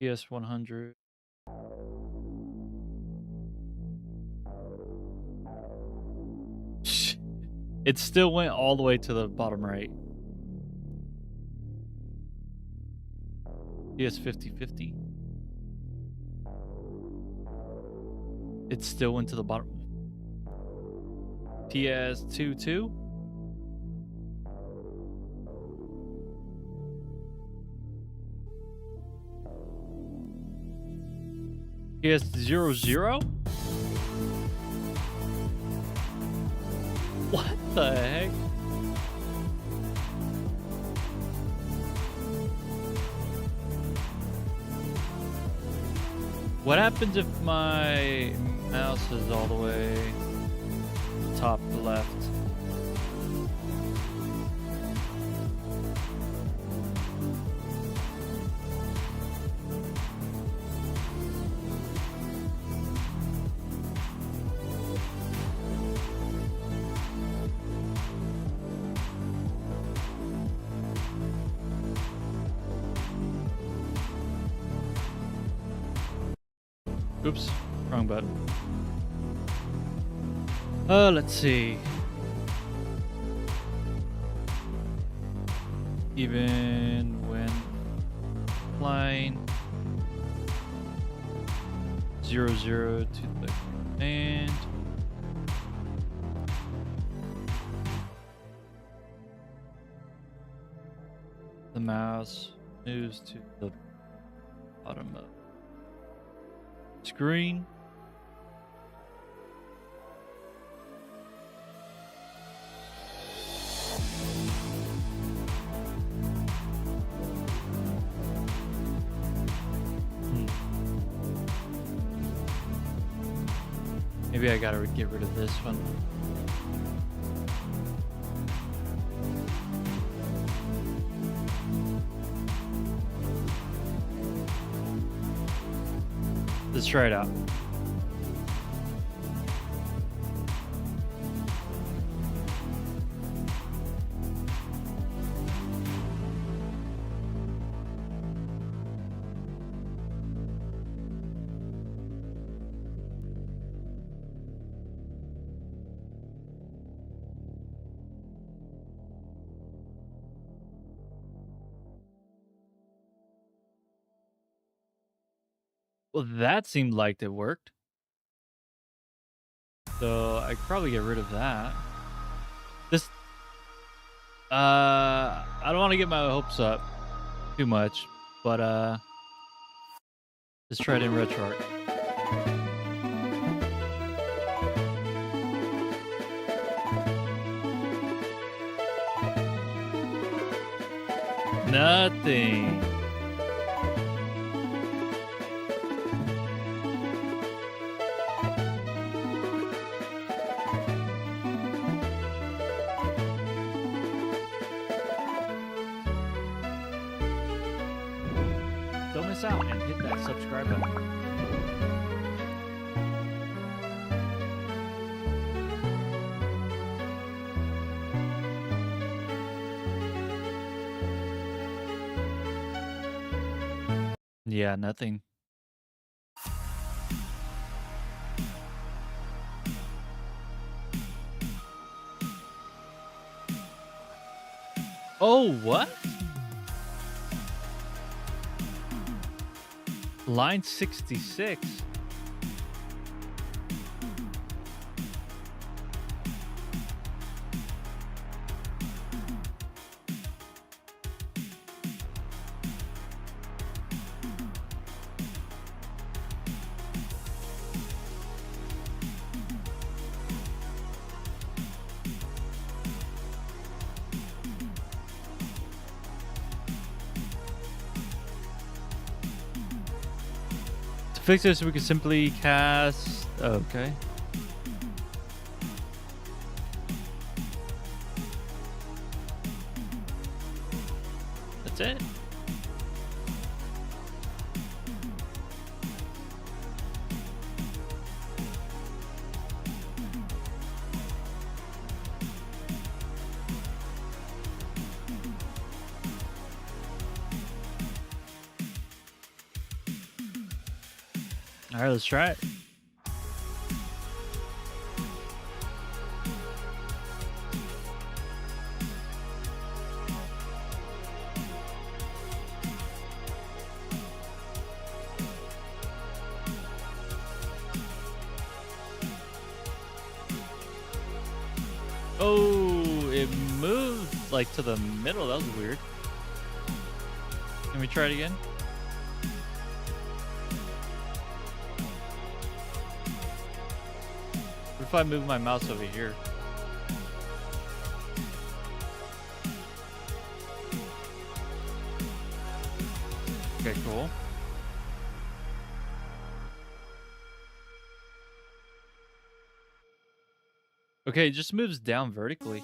PS 100. It still went all the way to the bottom right. PS 5050. It still went to the bottom. PS 22. PS 00? What the heck? What happens if my mouse is all the way top left? Oops, wrong button. Let's see. Even when flying 00 to the command. The mouse moves to the bottom of screen. Maybe I gotta get rid of this one. Let's try it out. Well, that seemed like it worked. So I could probably get rid of that. This, I don't want to get my hopes up too much, but let's try it in RetroArch. Nothing. Don't miss out and hit that subscribe button. Yeah, nothing. Oh, what? Line 66. To fix this, we could simply cast. Okay. That's it. All right, let's try it. Oh, it moved like to the middle. That was weird. Can we try it again? What if I move my mouse over here? Okay, cool. Okay, it just moves down vertically.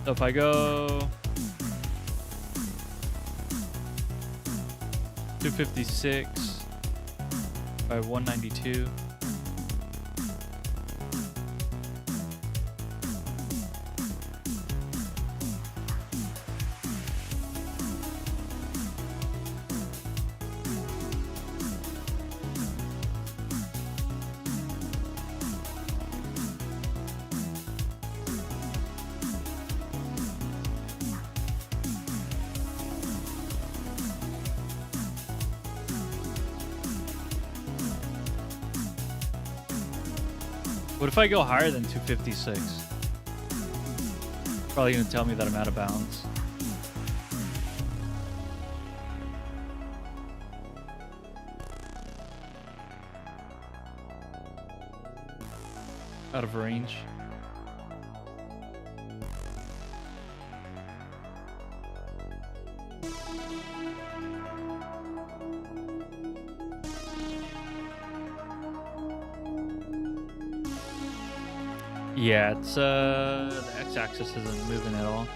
So if I go 256 by 192. What if I go higher than 256? Probably gonna tell me that I'm out of bounds. Out of range. Yeah, it's the x-axis isn't moving at all.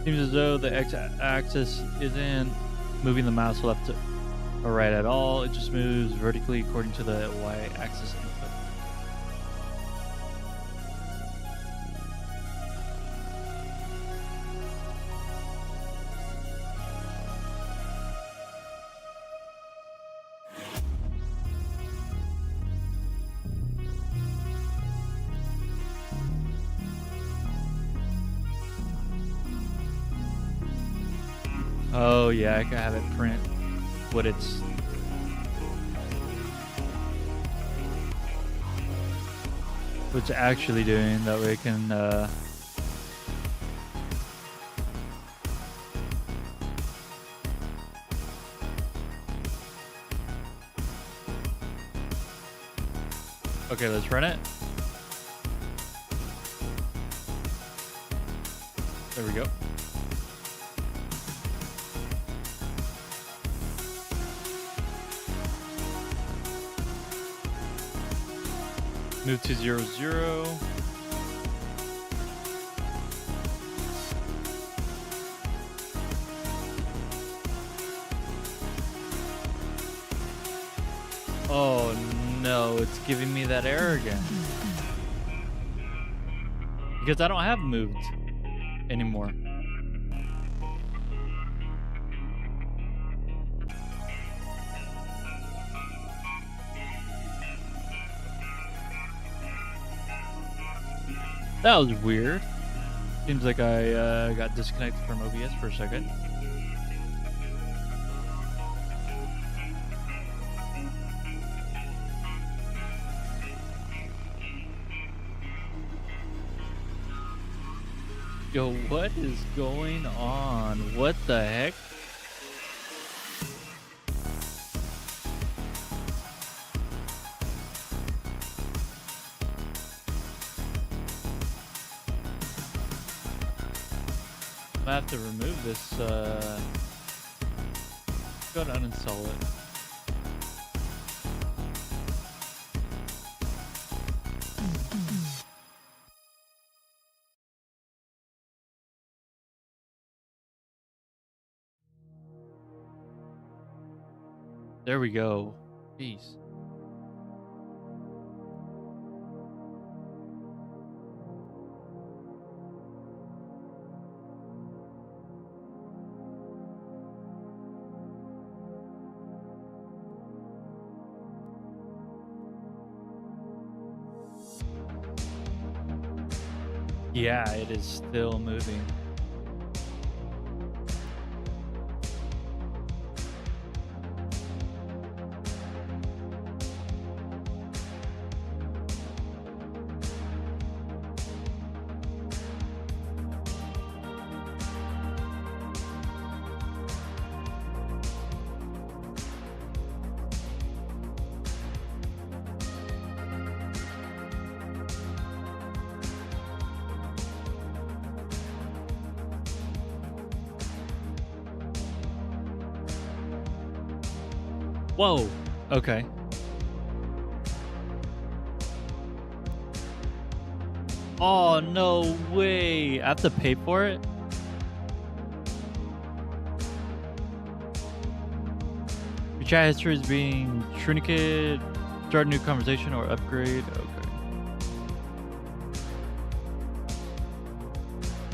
Seems as though the x-axis isn't moving the mouse left to or right at all. It just moves vertically according to the y-axis input. Oh yeah, I can have it print what it's actually doing. That way it can okay, let's run it. There we go. Move to 0, 0. Oh no, it's giving me that error again. Because I don't have moved anymore. That was weird. Seems like I got disconnected from OBS for a second. Yo, what is going on? What the heck? I have to remove this. Go to uninstall it. There we go. Jeez. Yeah, it is still moving. Whoa. Okay. Oh, no way. I have to pay for it? Your chat history is being truncated. Start a new conversation or upgrade. Okay.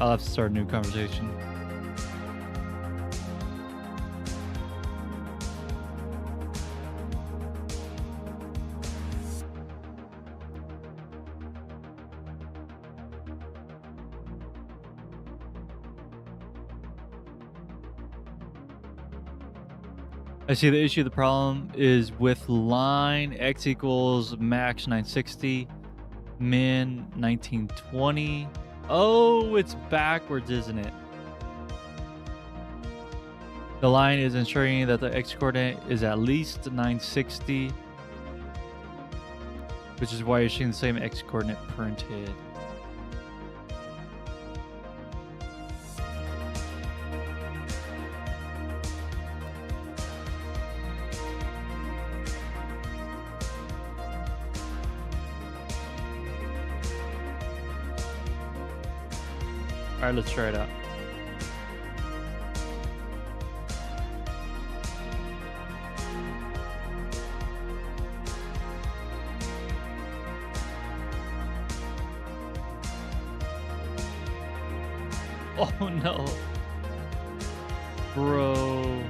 I'll have to start a new conversation. I see the issue. The problem is with line x equals max 960, min 1920. Oh, it's backwards, isn't it? The line is ensuring that the x coordinate is at least 960, which is why you're seeing the same x coordinate printed. All right, let's try it out. Oh no. Bro.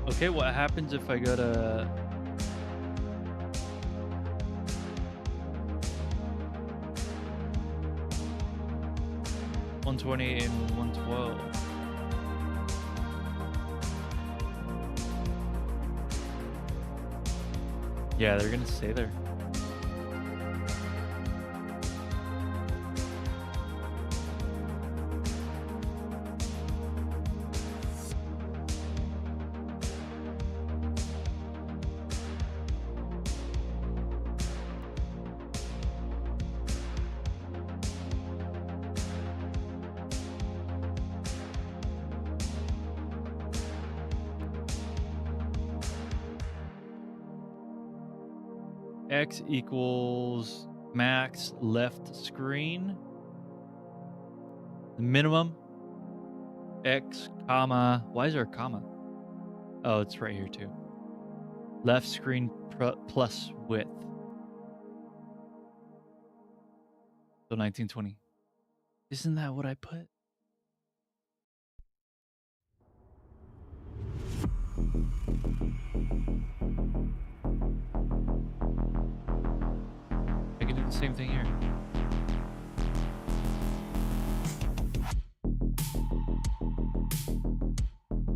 Okay, what happens if I go to 120 and 112? Yeah, they're gonna stay there. X equals max left screen. The minimum. X, comma. Why is there a comma? Oh, it's right here too. Left screen plus width. So 1920. Isn't that what I put? I can do the same thing here.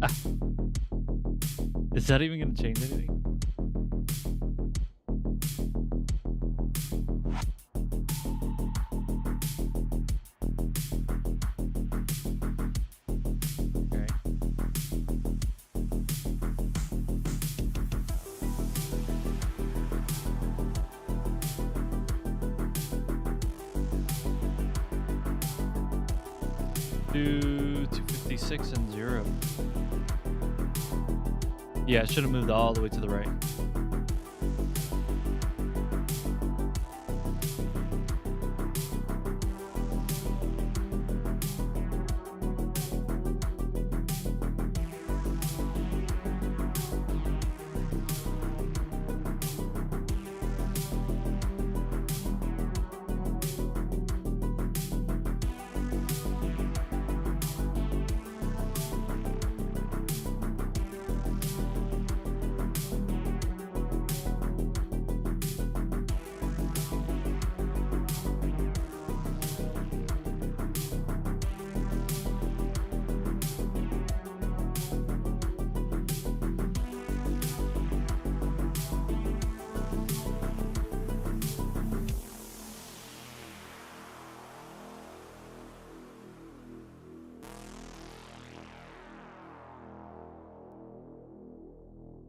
Ah. Is that even going to change anything? Okay. Do 256 and 0. Yeah, it should have moved all the way to the right.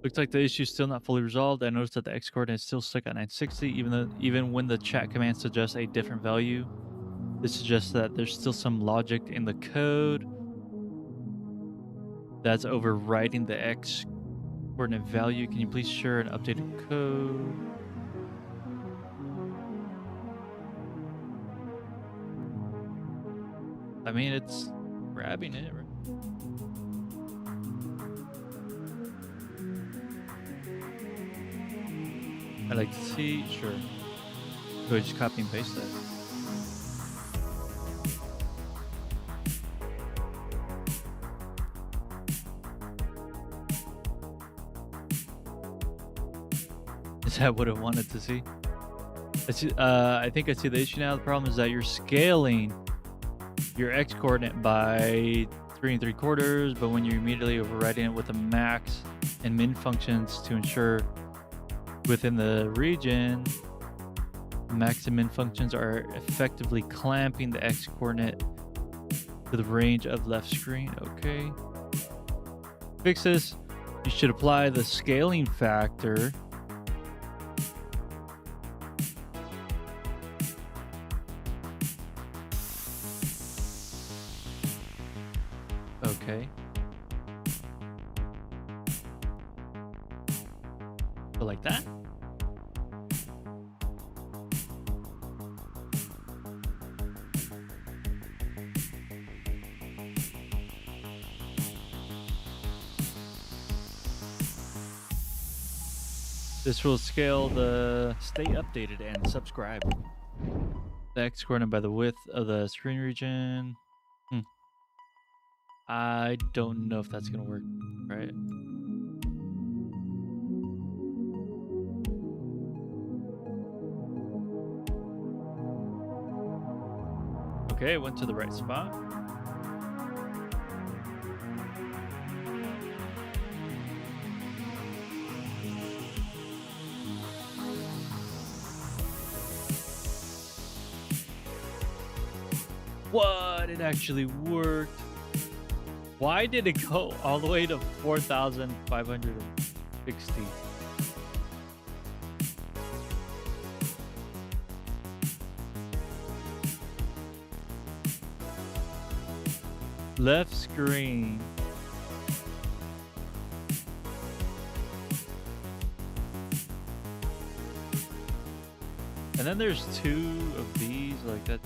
Looks like the issue is still not fully resolved. I noticed that the X coordinate is still stuck at 960, even when the chat command suggests a different value. This suggests that there's still some logic in the code that's overriding the X coordinate value. Can you please share an updated code? I mean, it's grabbing it, right? I'd like to see, sure. Go ahead, just copy and paste that. Is that what I wanted to see? I think I see the issue now. The problem is that you're scaling your X coordinate by 3 3/4, but when you're immediately overriding it with the max and min functions to ensure within the region, the max and min functions are effectively clamping the X coordinate to the range of left screen. Okay. Fix this. You should apply the scaling factor. Okay. So like that? This will scale the stay updated and subscribe. The X coordinated by the width of the screen region. I don't know if that's gonna work, right? Okay, went to the right spot. What? It actually worked. Why did it go all the way to 4,560? Left screen. And then there's two of these like that.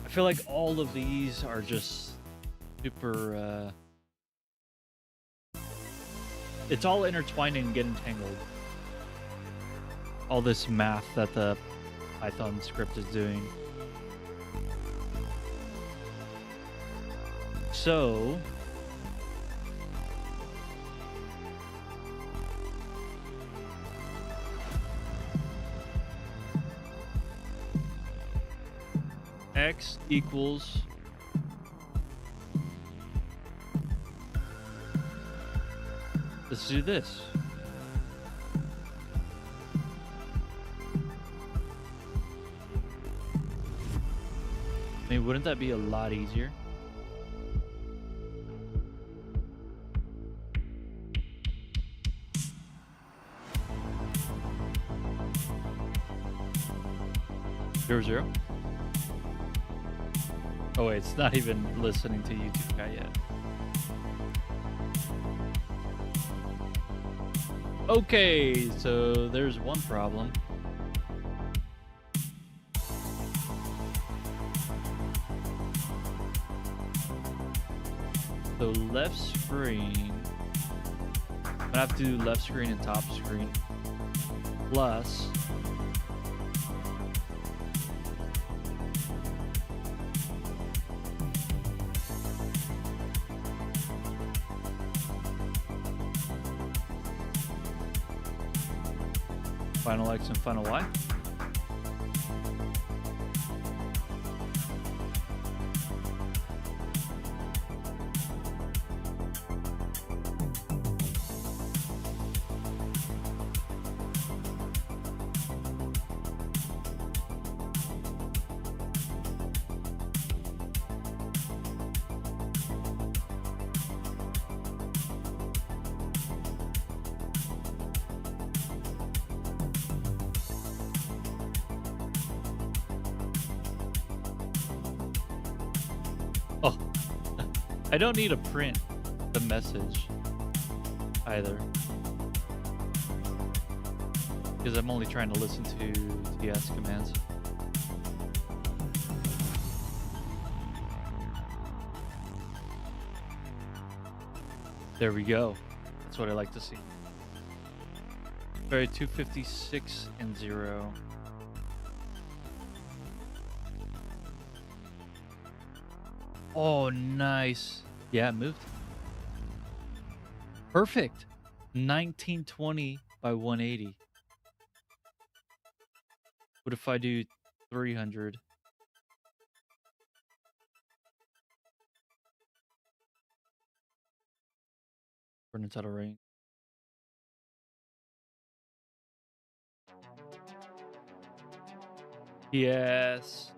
I feel like all of these are just super it's all intertwined and getting tangled. All this math that the Python script is doing. So X equals let's do this. I mean, wouldn't that be a lot easier? Zero, zero. Oh wait, it's not even listening to YouTube guy yet. Okay, so there's one problem. So left screen, I'm gonna have to do left screen and top screen plus final X and final Y. Oh, I don't need to print the message either, because I'm only trying to listen to TS commands. There we go. That's what I like to see. Very 256 and 0. Oh, nice. Yeah, it moved. Perfect. 1920 by 180. What if I do 300? Burn it out of range. Yes.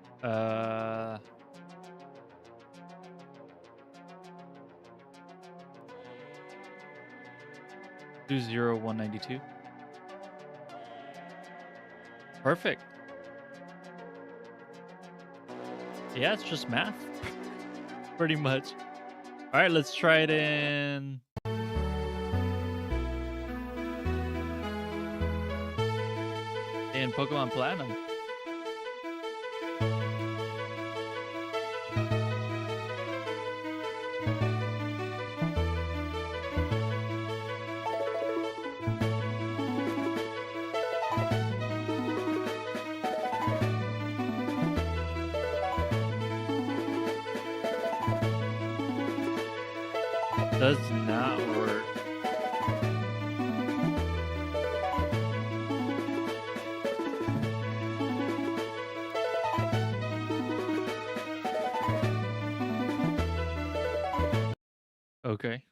20192. Perfect. Yeah, it's just math. Pretty much. All right, let's try it in Pokemon Platinum. Does not work. Okay.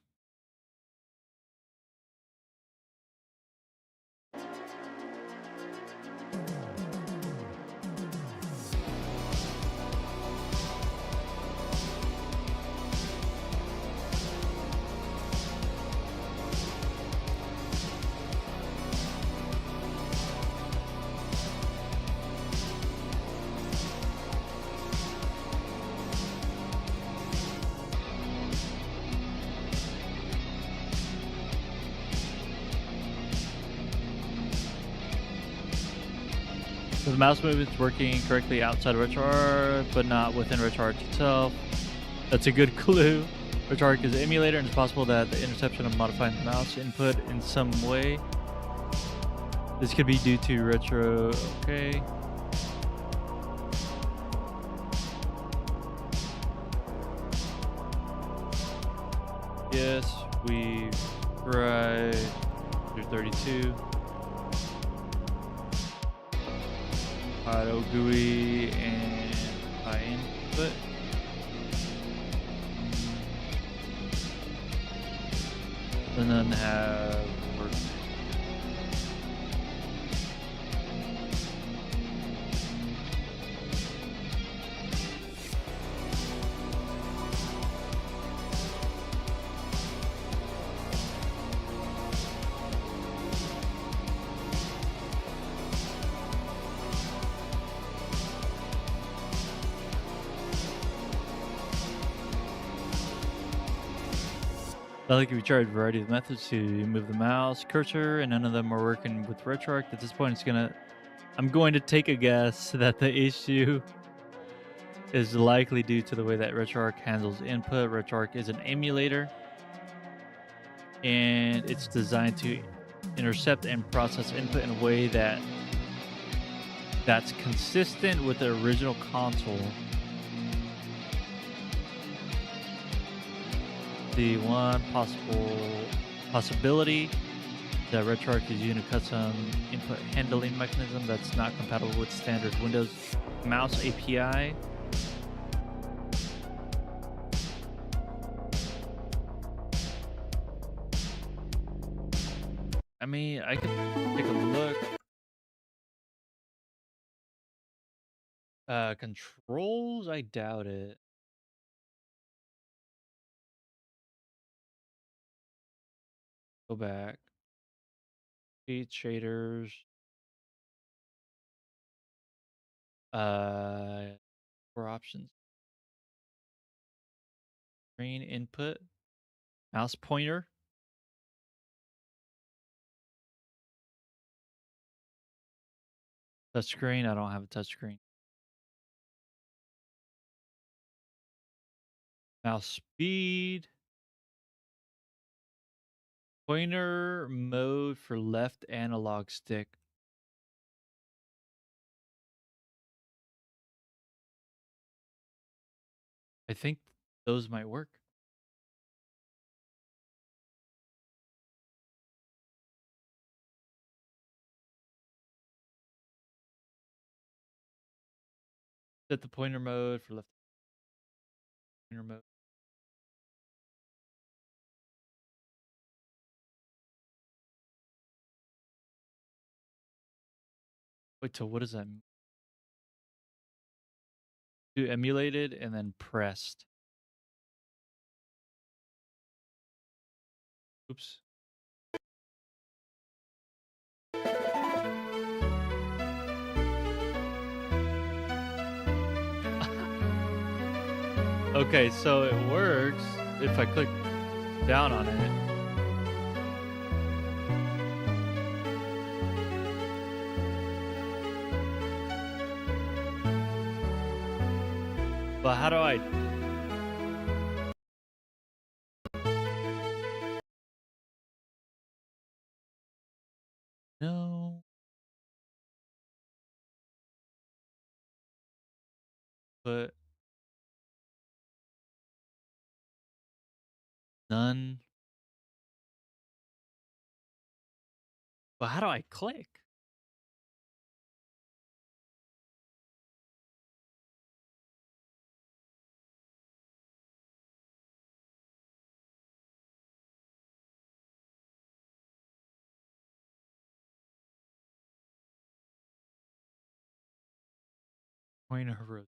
So the mouse movement's working correctly outside of RetroArch, but not within RetroArch itself. That's a good clue. RetroArch is an emulator, and it's possible that the interception of modifying the mouse input in some way. This could be due to retro. Okay. Yes, we tried 32. Auto GUI and high input. And then have work. I like if you tried a variety of methods to move the mouse cursor, and none of them are working with RetroArch. At this point, I'm going to take a guess that the issue is likely due to the way that RetroArch handles input. RetroArch is an emulator, and it's designed to intercept and process input in a way that's consistent with the original console. The one possibility that RetroArch is using a custom input handling mechanism that's not compatible with standard Windows mouse API. I mean, I could take a look. Controls? I doubt it. Go back. Speed shaders. Uh, Four options. Screen input. Mouse pointer. Touchscreen. I don't have a touchscreen. Mouse speed. Pointer mode for left analog stick. I think those might work. Set the pointer mode for left pointer mode. Wait, so what does that mean? Do emulated and then pressed. Oops. Okay, so it works if I click down on it. But how do I? No. But None. But how do I click? Point of road.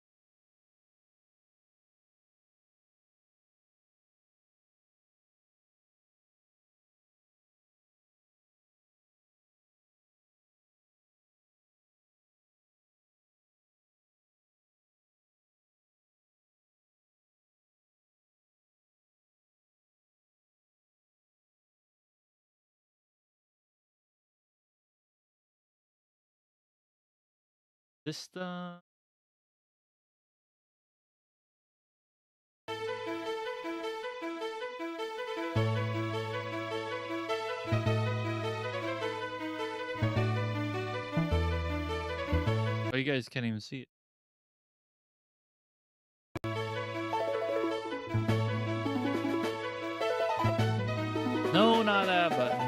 Vista. Oh, you guys can't even see it. No, not that button.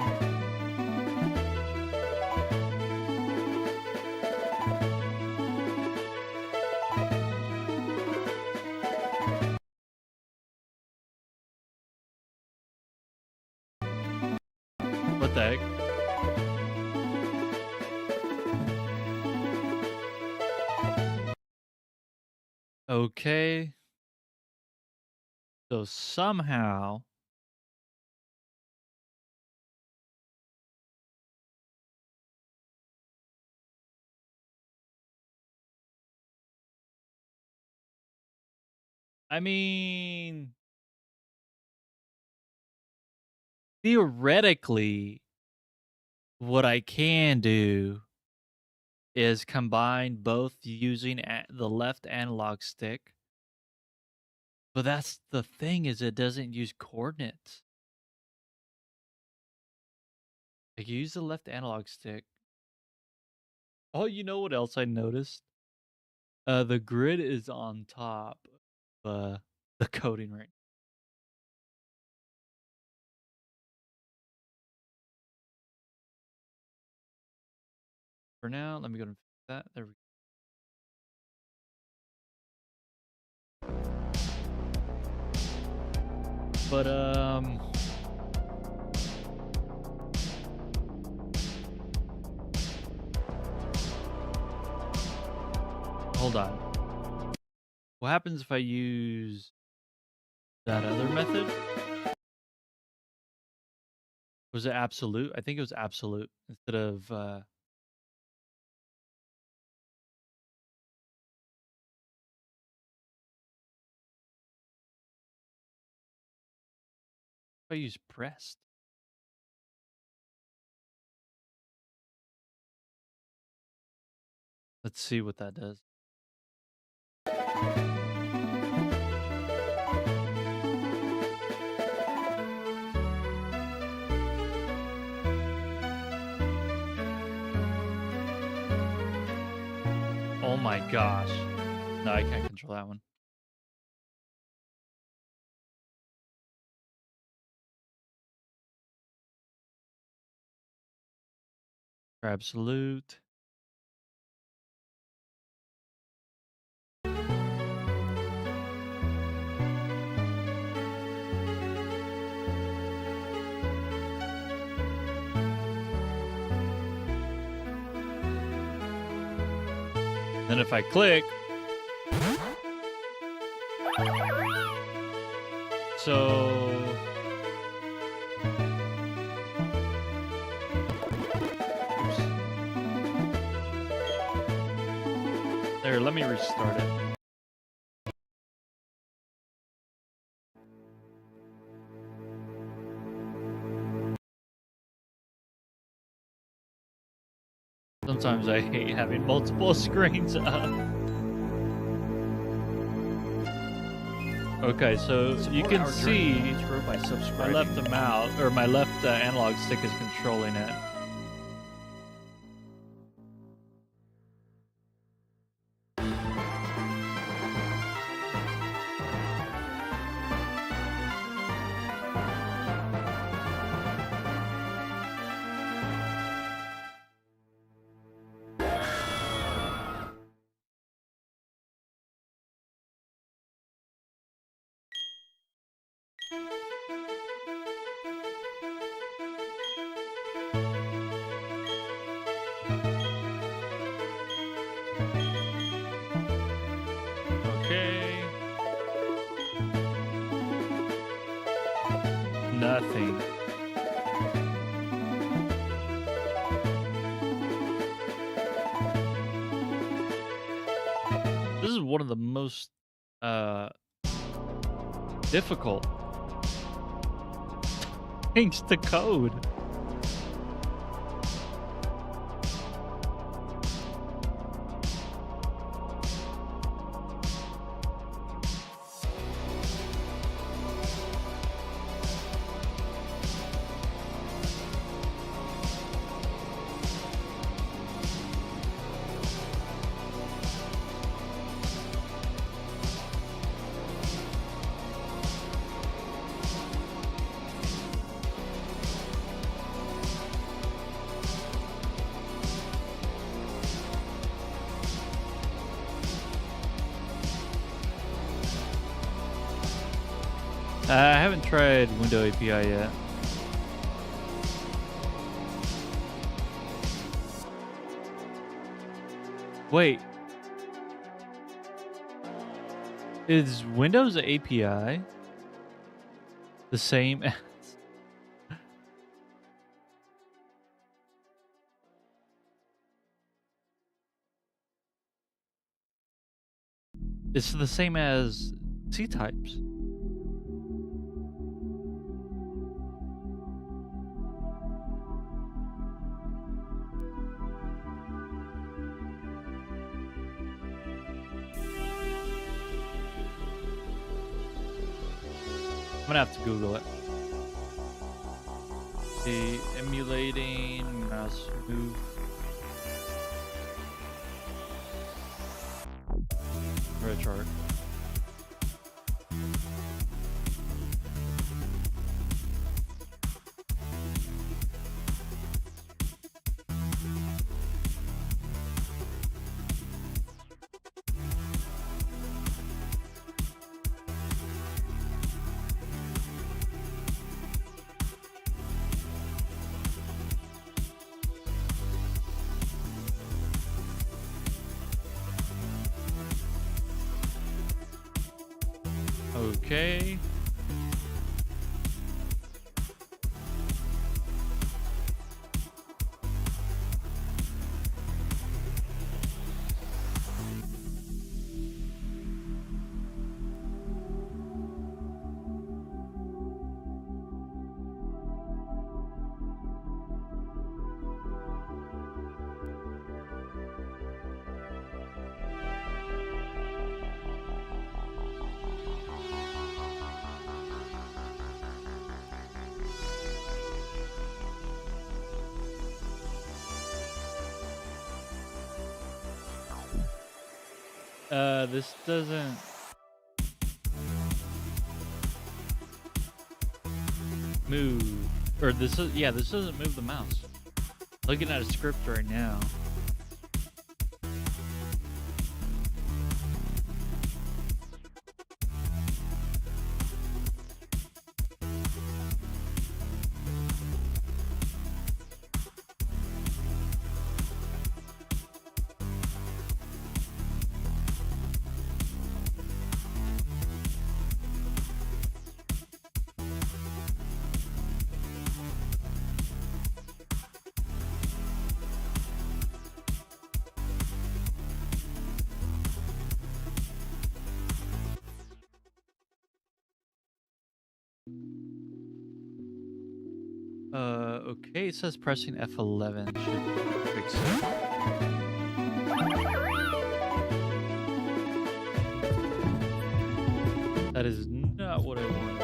What the heck? Okay. So somehow I mean, theoretically, what I can do is combine both using the left analog stick. But that's the thing is it doesn't use coordinates. Like you use the left analog stick. Oh, you know what else I noticed? The grid is on top of the coding right. For now, let me go and fix that. There we go. But hold on. What happens if I use that other method? Was it absolute? I think it was absolute instead of if I use pressed. Let's see what that does. Oh my gosh. No, I can't control that one. For absolute. Then if I click, so oops. There, let me restart it. Sometimes I hate having multiple screens up. Okay, so you can see my left mouse or my left analog stick is controlling it. nothing. This is one of the most difficult things to code. I haven't tried Window API yet. Wait. Is Windows API the same as... It's the same as C types. I'm gonna have to Google it. The emulating mouse move. Red chart. Okay. This doesn't move, or this is, yeah, this doesn't move the mouse. Looking at a script right now. Okay, it says pressing F11 should fix it. That is not what I wanted.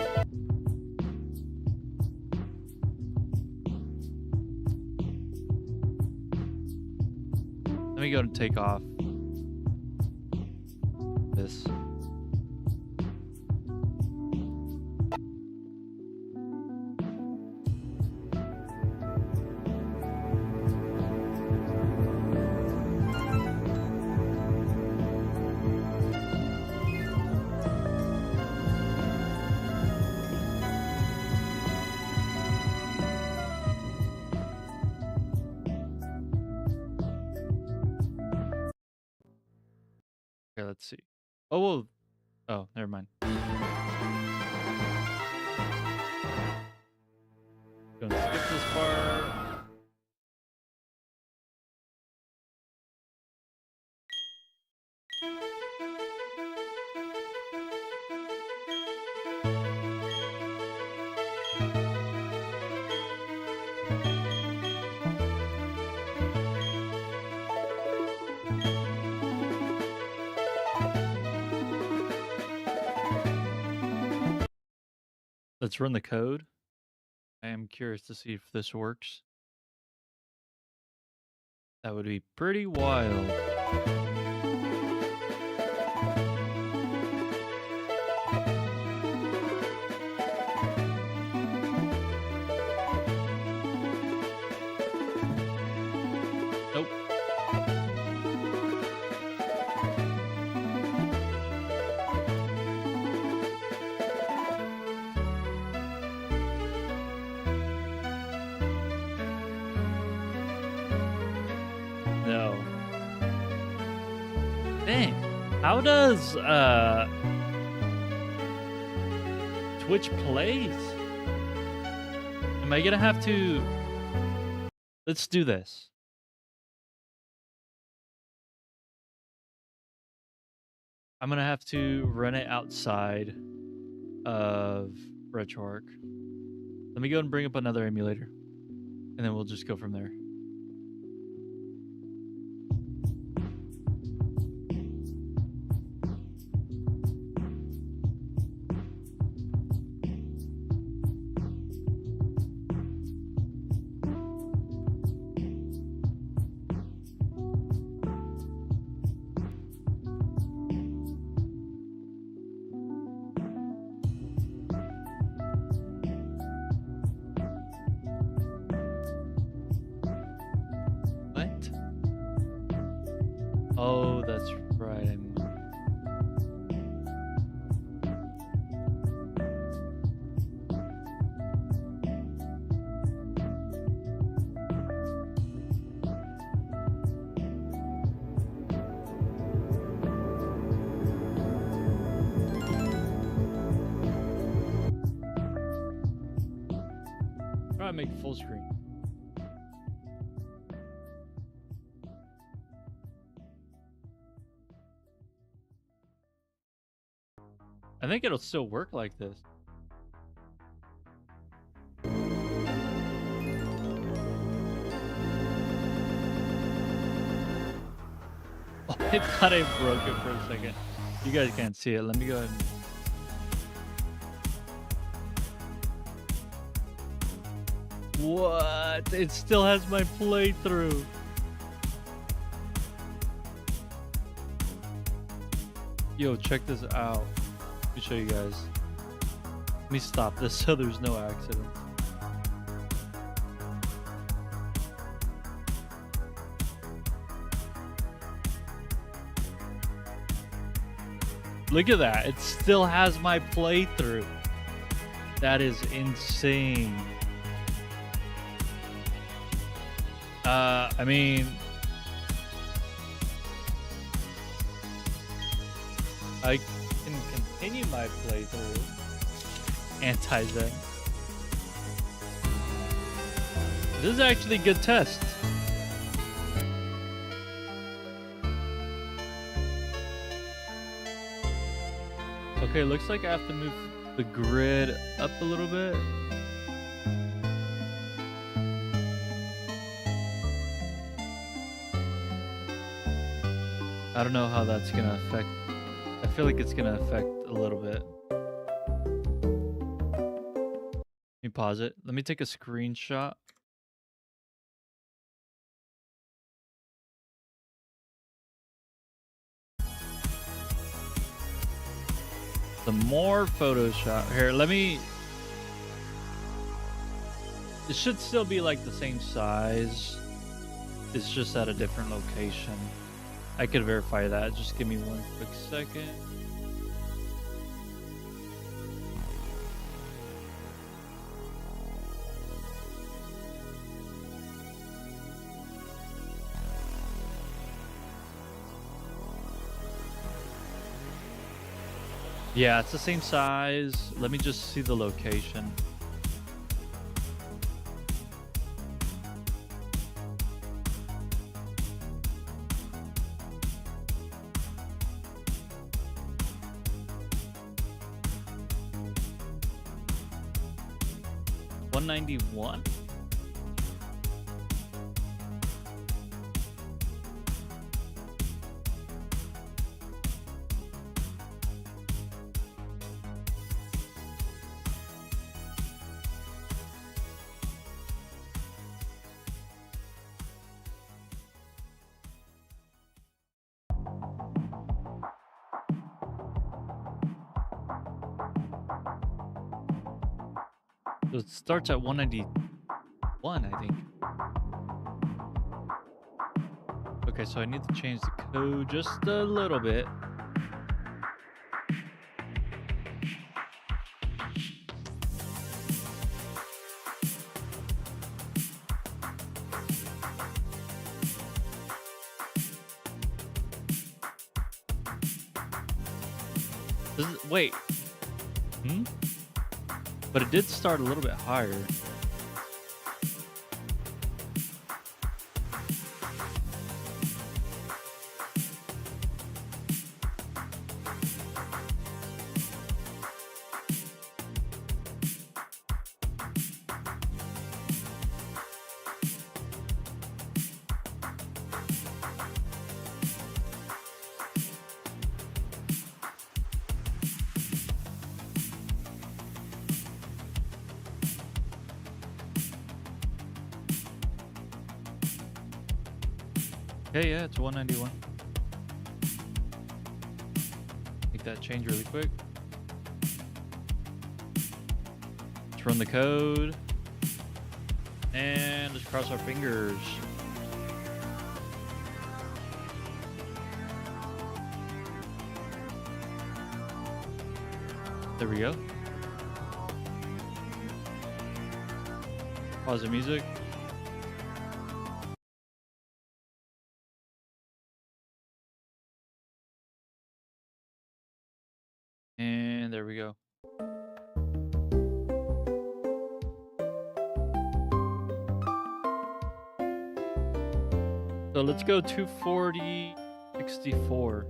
Let me go and take off this. Okay, let's see. Oh, well. Oh, never mind. Gonna skip this part. Let's run the code. I am curious to see if this works. That would be pretty wild. Nope. No. Dang. How does Twitch plays? Am I gonna have to? Let's do this. I'm gonna have to run it outside of RetroArch. Let me go and bring up another emulator, and then we'll just go from there. What? Oh, that's right. Try to make it full screen. I think it'll still work like this. Oh, I thought I broke it for a second. You guys can't see it. Let me go ahead and... What? It still has my playthrough. Yo, check this out. Let me show you guys. Let me stop this so there's no accident. Look at that. It still has my playthrough. That is insane. I mean, I can continue my playthrough. Anti-Zen. This is actually a good test. Okay, looks like I have to move the grid up a little bit. I don't know how that's gonna affect. I feel like it's gonna affect a little bit. Let me pause it. Let me take a screenshot. The more Photoshop. Here, let me... It should still be like the same size. It's just at a different location. I could verify that. Just give me one quick second. Yeah, it's the same size. Let me just see the location. 191? So it starts at 191, I think. Okay, so I need to change the code just a little bit. Wait. But it did start a little bit higher. Okay, yeah, it's 191. Make that change really quick. Let's run the code. And let's cross our fingers. There we go. Pause the music. And there we go. So let's go 240, 64.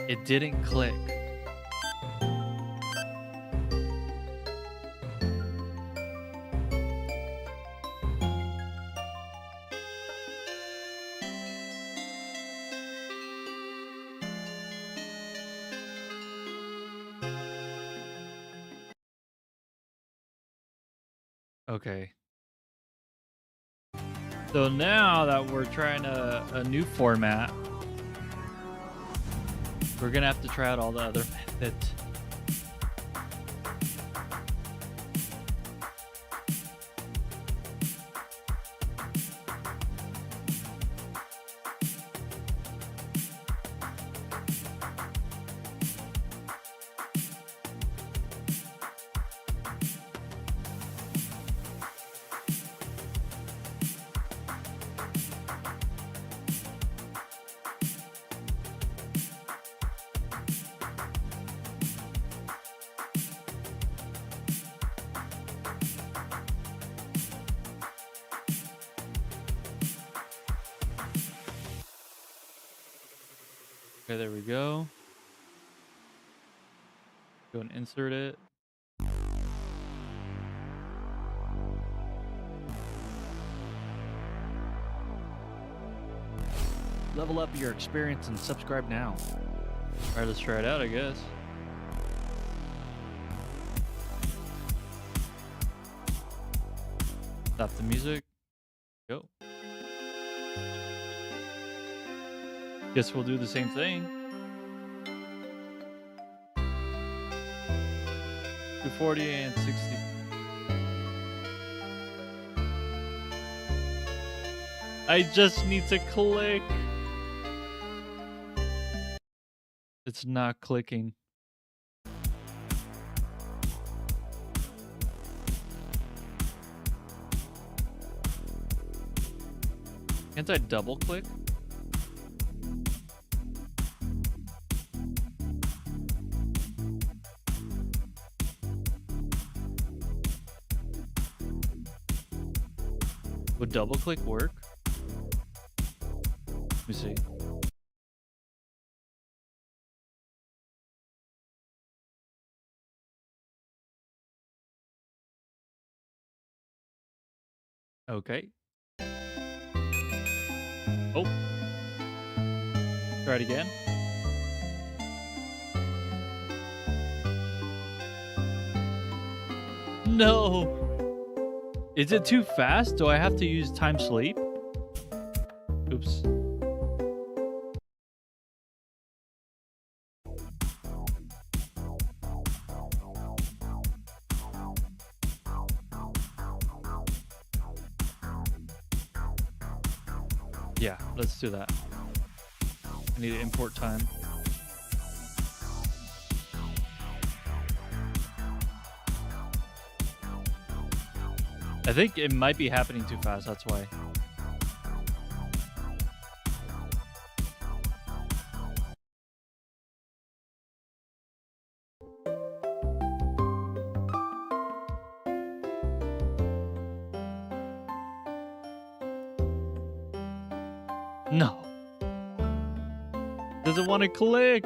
It didn't click. Okay. So now that we're trying a new format, we're gonna have to try out all the other methods. Okay, there we go. Go and insert it. Level up your experience and subscribe now. All right, let's try it out, I guess. Stop the music. Go. Guess we'll do the same thing. 240 and 60. I just need to click. It's not clicking. Can't I double click? Would double click work? Let me see. Okay. Oh. Try it again. No. Is it too fast? Do I have to use time sleep? Oops. Yeah, let's do that. I need to import time. I think it might be happening too fast, that's why. No. Doesn't want to click.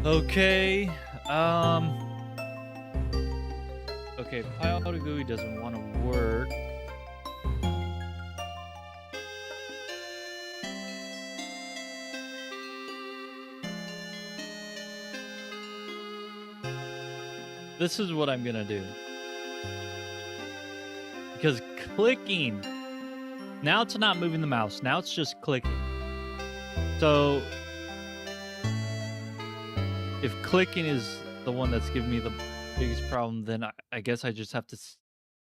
Okay. Okay, pile to GUI doesn't want to work. This is what I'm gonna do. Because clicking, now it's not moving the mouse, now it's just clicking. So if clicking is the one that's giving me the biggest problem, then I guess I just have to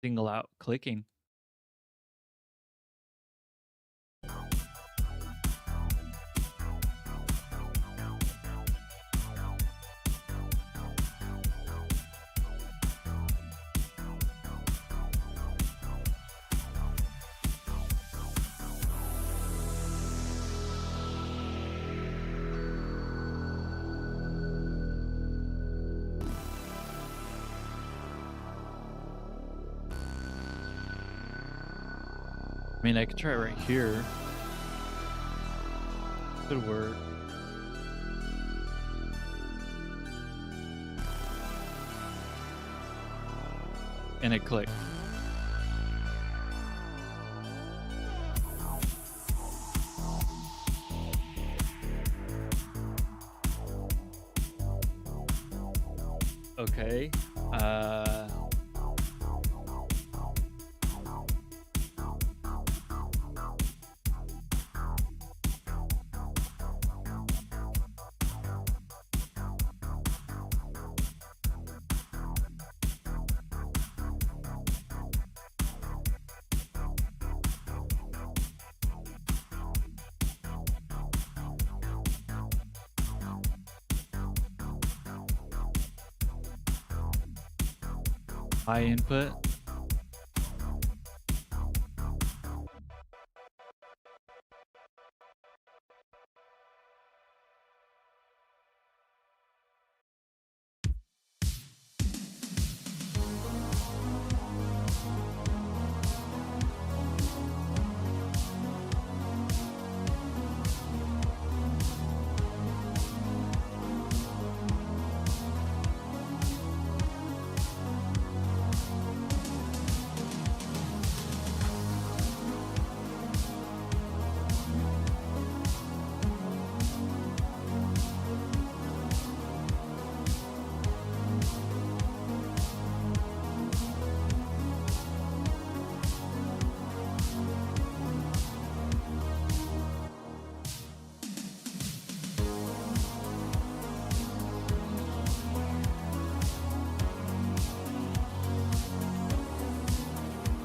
single out clicking. I mean, I could try it right here. Could work. And it clicked. Okay. High input.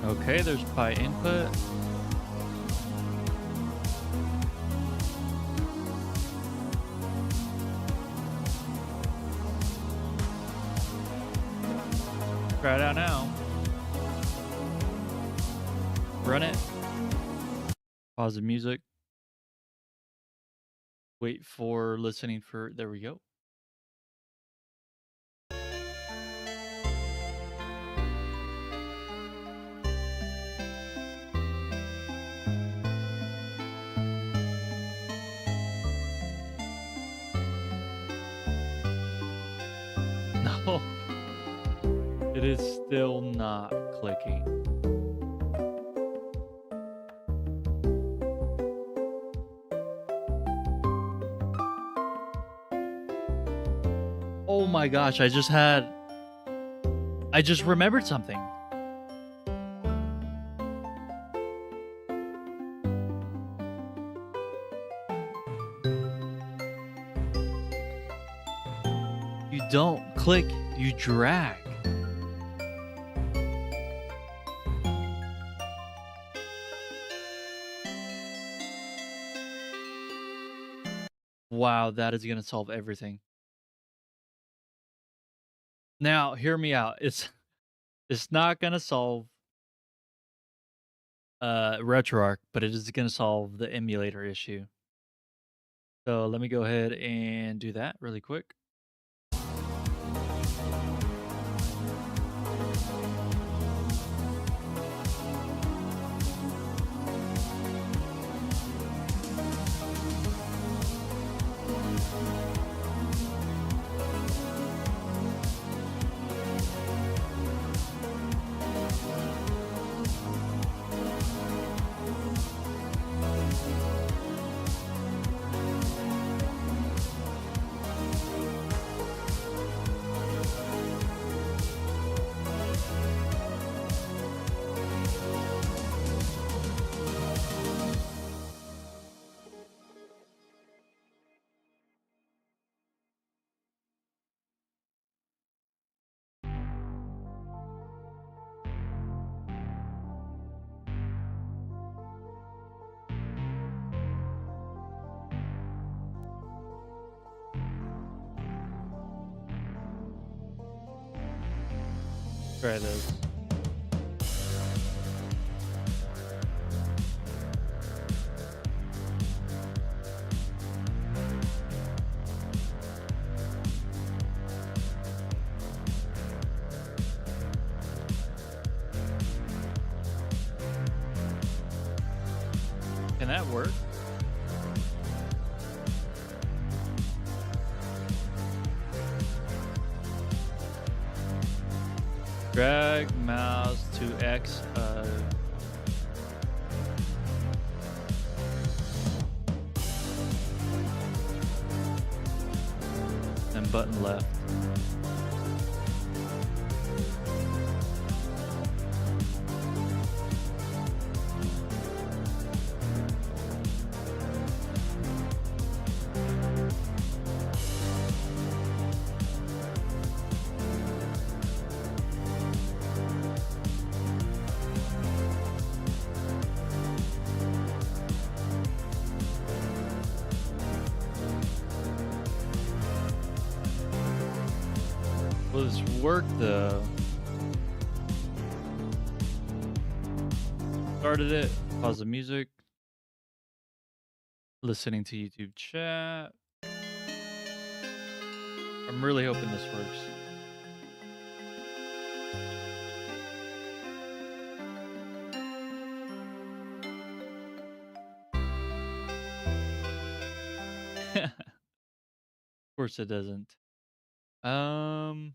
Okay, there's pi input. Try it out now. Run it. Pause the music. Wait for listening for, there we go. No. is still not clicking. Oh my gosh, I just remembered something. You don't click, you drag. Wow, that is gonna solve everything. Now, hear me out. It's not gonna solve RetroArch, but it is gonna solve the emulator issue. So let me go ahead and do that really quick. Try this. Can that work? Drag mouse to X. And button left. Will this work though? Started it, pause the music, listening to YouTube chat. I'm really hoping this works. Of course it doesn't. Um,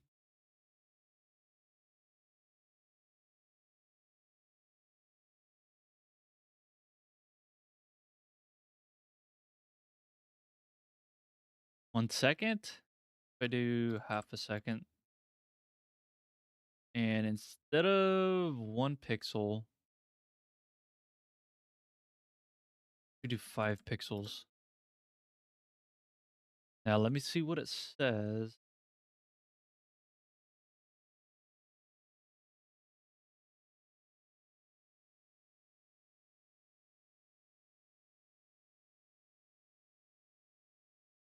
1 second. If I do half a second, and instead of 1 pixel, we do 5 pixels. Now let me see what it says.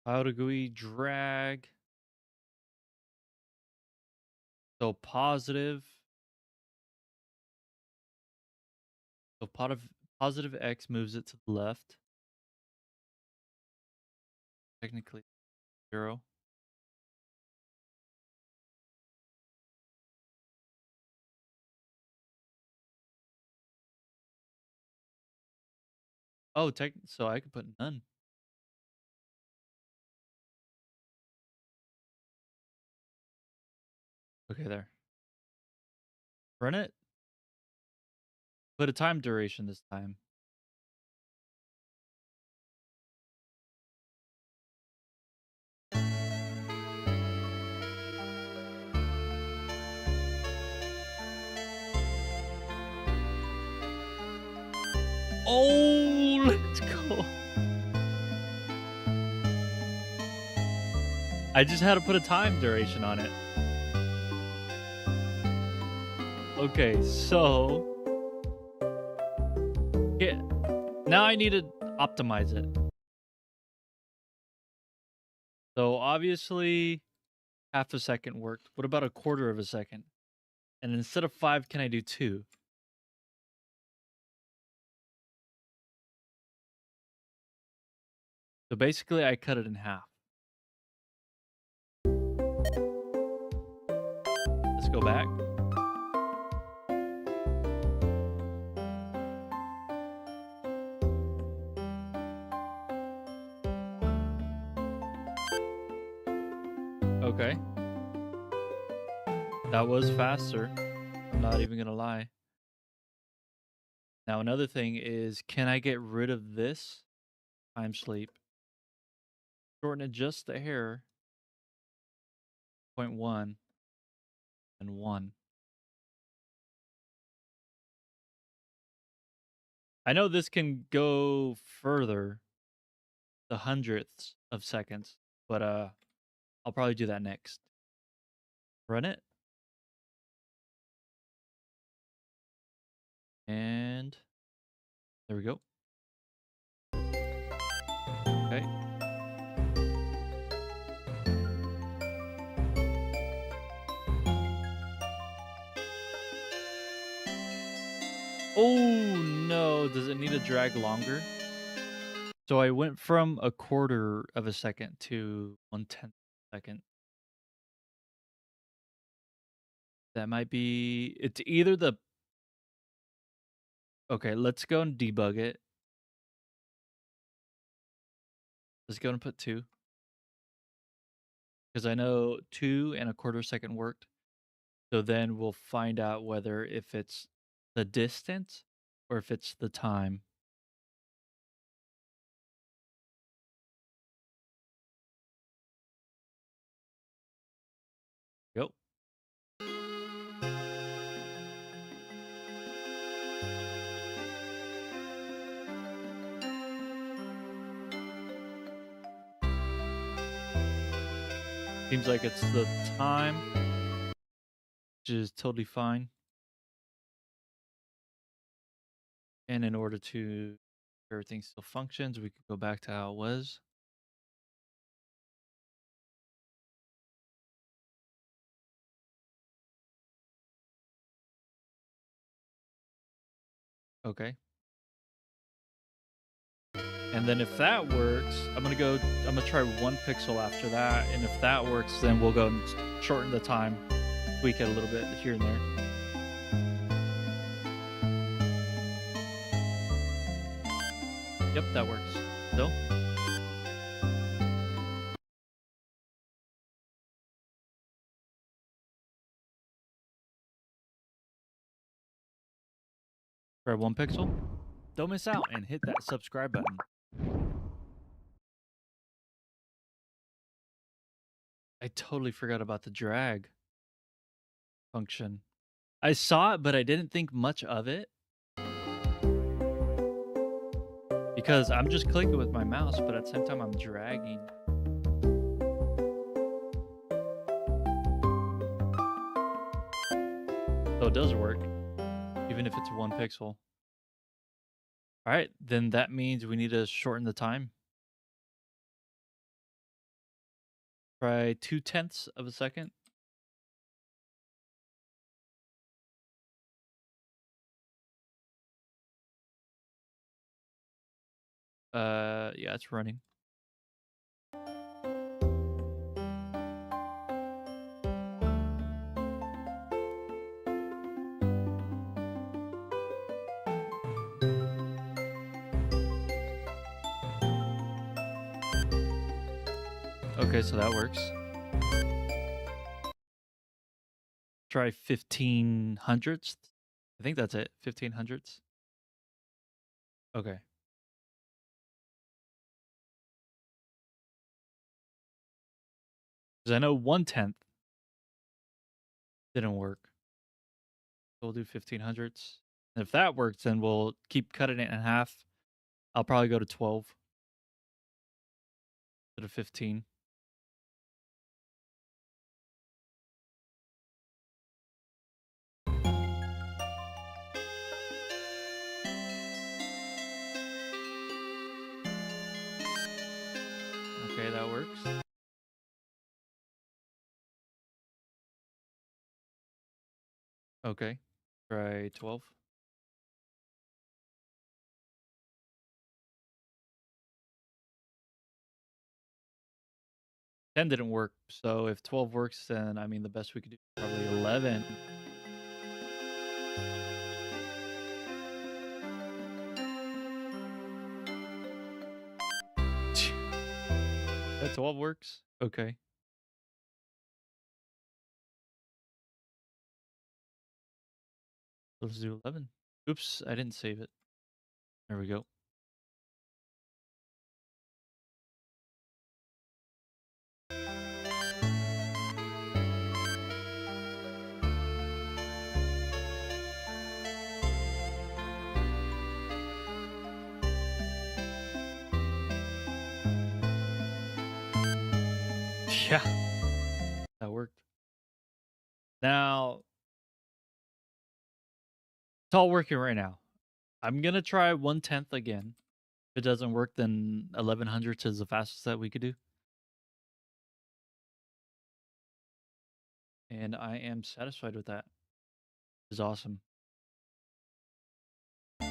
How do we drag? So positive. So positive X moves it to the left. Technically 0. Oh, so I could put none. Okay, there. Run it. Put a time duration this time. Oh, let's go. I just had to put a time duration on it. Okay, so yeah, now I need to optimize it. So obviously half a second worked. What about a quarter of a second? And instead of 5, can I do 2? So basically I cut it in half. Let's go back. Okay. That was faster. I'm not even gonna lie. Now another thing is, can I get rid of this time sleep? Shorten it just a hair. 0.1 and 1. I know this can go further, the hundredths of seconds, but I'll probably do that next. Run it. And there we go. Okay. Oh no, does it need to drag longer? So I went from a quarter of a second to 1/10 second. That might be, it's either the, okay, let's go and debug it. Let's go and put 2. Because I know 2 and a quarter second worked. So then we'll find out whether if it's the distance or if it's the time. Go. Seems like it's the time, which is totally fine. And in order to everything still functions, we could go back to how it was. Okay. And then if that works, I'm gonna try 1 pixel after that. And if that works, then we'll go and shorten the time, tweak it a little bit here and there. Yep, that works. So grab 1 pixel. Don't miss out and hit that subscribe button. I totally forgot about the drag function. I saw it, but I didn't think much of it. Because I'm just clicking with my mouse, but at the same time I'm dragging. So it does work, even if it's 1 pixel. All right, then that means we need to shorten the time. Try 0.2 of a second. Yeah, it's running. Okay, so that works. try 1500s. I think that's it. 1500s. Okay. Because I know 1/10 didn't work. We'll do 1500s. And if that works, then we'll keep cutting it in half. I'll probably go to 12 instead of 15. Okay, that works. Okay. Try 12. Ten didn't work, so if 12 works, then I mean the best we could do is probably 11. That 12 works? Okay. Let's do 11. Oops, I didn't save it. There we go. Yeah, that worked. Now, it's all working right now. I'm going to try 1/10 again. If it doesn't work, then 1100 is the fastest that we could do. And I am satisfied with that. It's awesome. All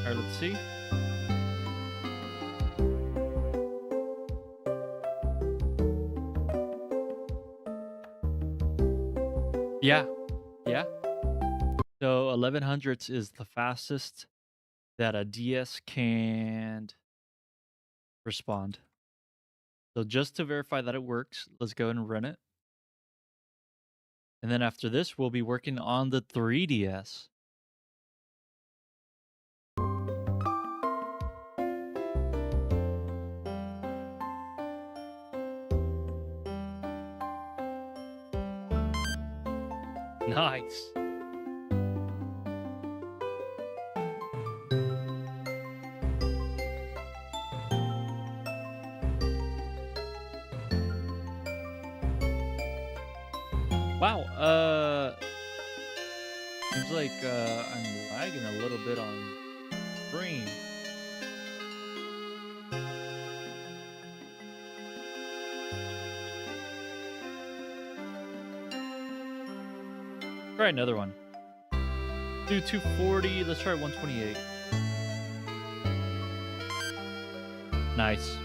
right, let's see. Yeah. Yeah. So 1100s is the fastest that a DS can respond. So just to verify that it works, let's go ahead and run it. And then after this, we'll be working on the 3DS. Nice. Wow, seems like I'm lagging a little bit on stream. Try another one. Do 240, let's try 128. Nice.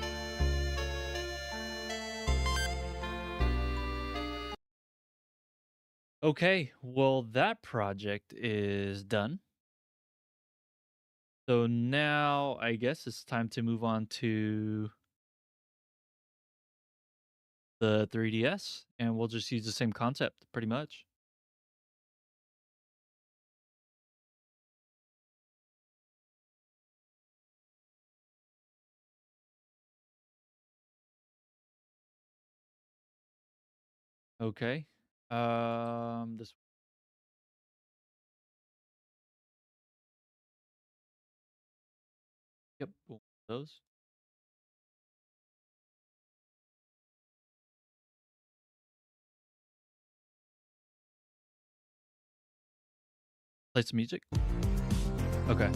Okay, well, that project is done. So now I guess it's time to move on to the 3DS, and we'll just use the same concept pretty much. Okay. This. Yep. Those. Play some music. Okay.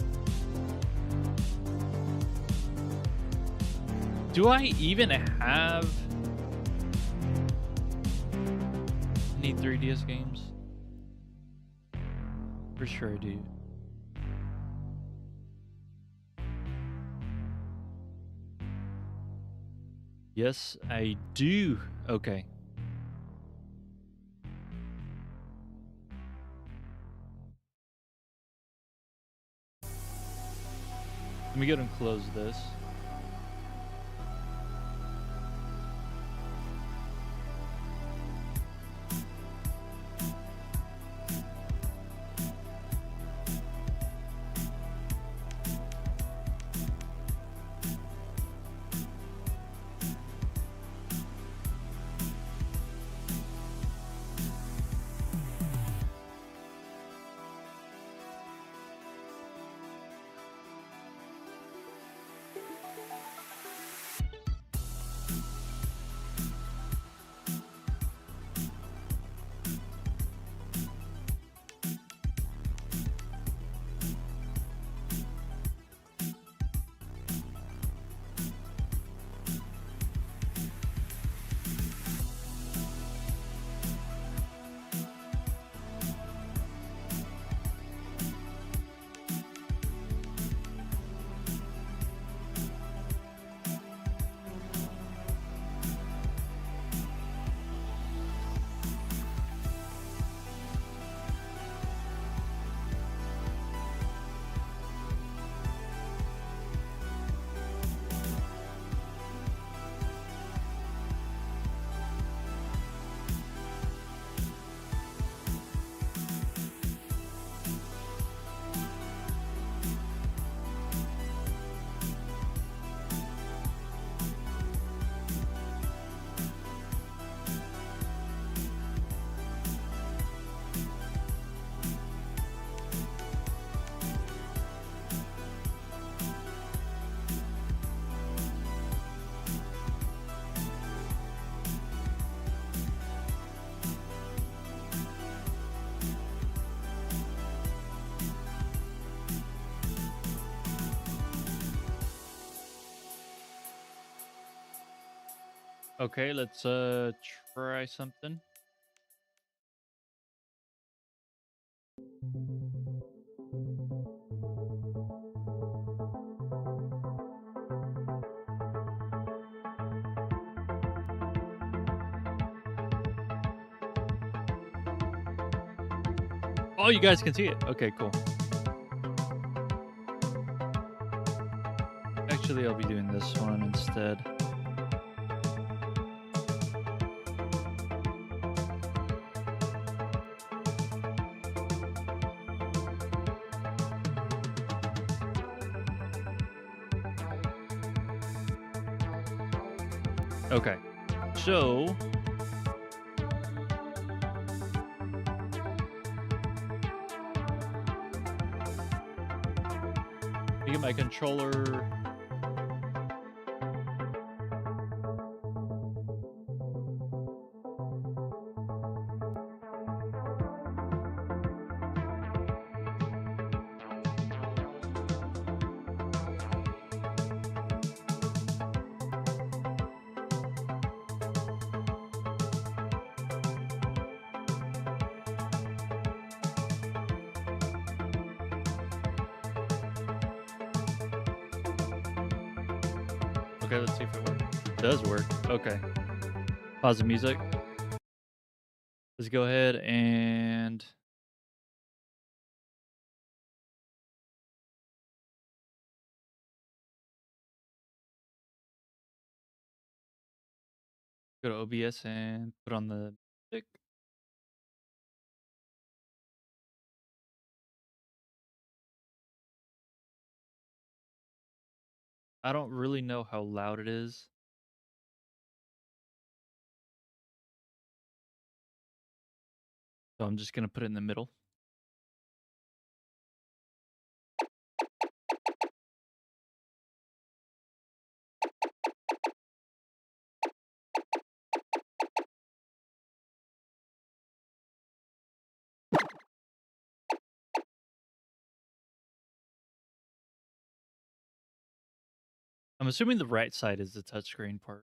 Do I even have any 3DS games? For sure I do. Yes, I do. Okay. Let me go ahead and close this. Okay, let's try something. Oh, you guys can see it. Okay, cool. Actually, I'll be doing this one instead. Okay, so I get my controller. Okay, let's see if it works. It does work. Okay. Pause the music. Let's go ahead and go to OBS and put on the music. I don't really know how loud it is. So I'm just going to put it in the middle. I'm assuming the right side is the touchscreen part.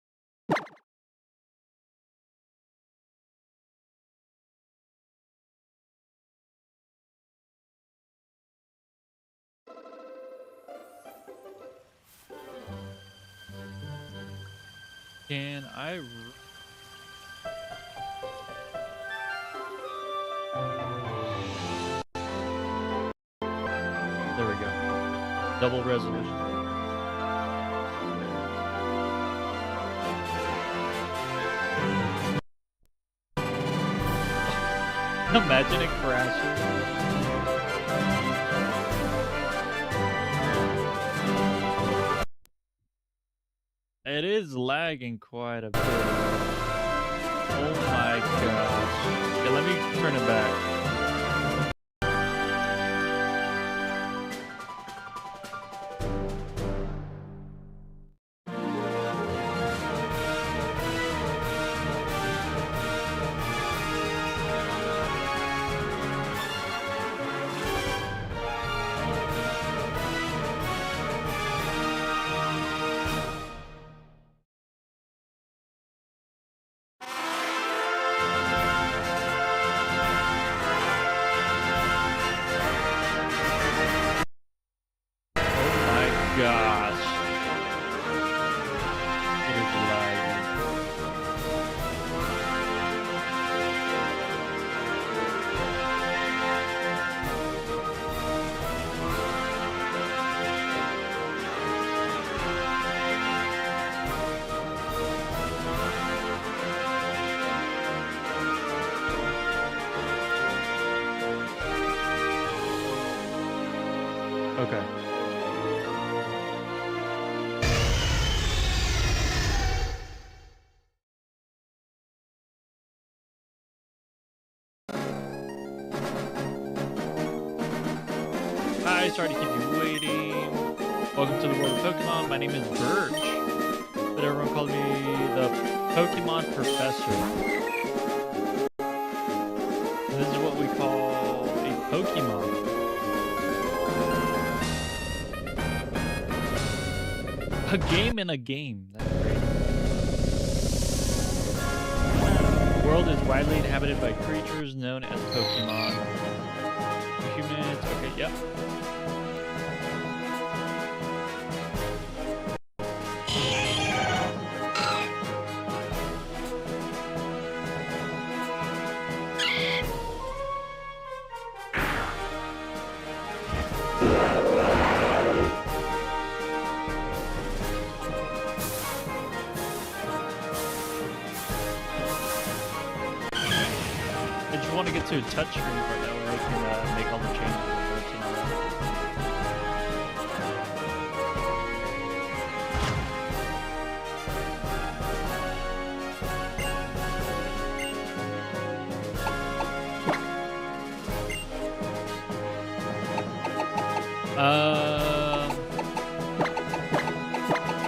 Can I... There we go. Double resolution. Imagine it crashes. It is lagging quite a bit. Oh my gosh. Okay, let me turn it back. Gosh. It is lagging. Okay. Hi, sorry to keep you waiting. Welcome to the world of Pokemon. My name is Birch, but everyone calls me the Pokemon Professor. And this is what we call a Pokemon. A game in a game. That's great. world is widely inhabited by creatures known as Pokemon. Humans, okay, yep. I just want to get to a touch screen right now where I can make all the changes and all that.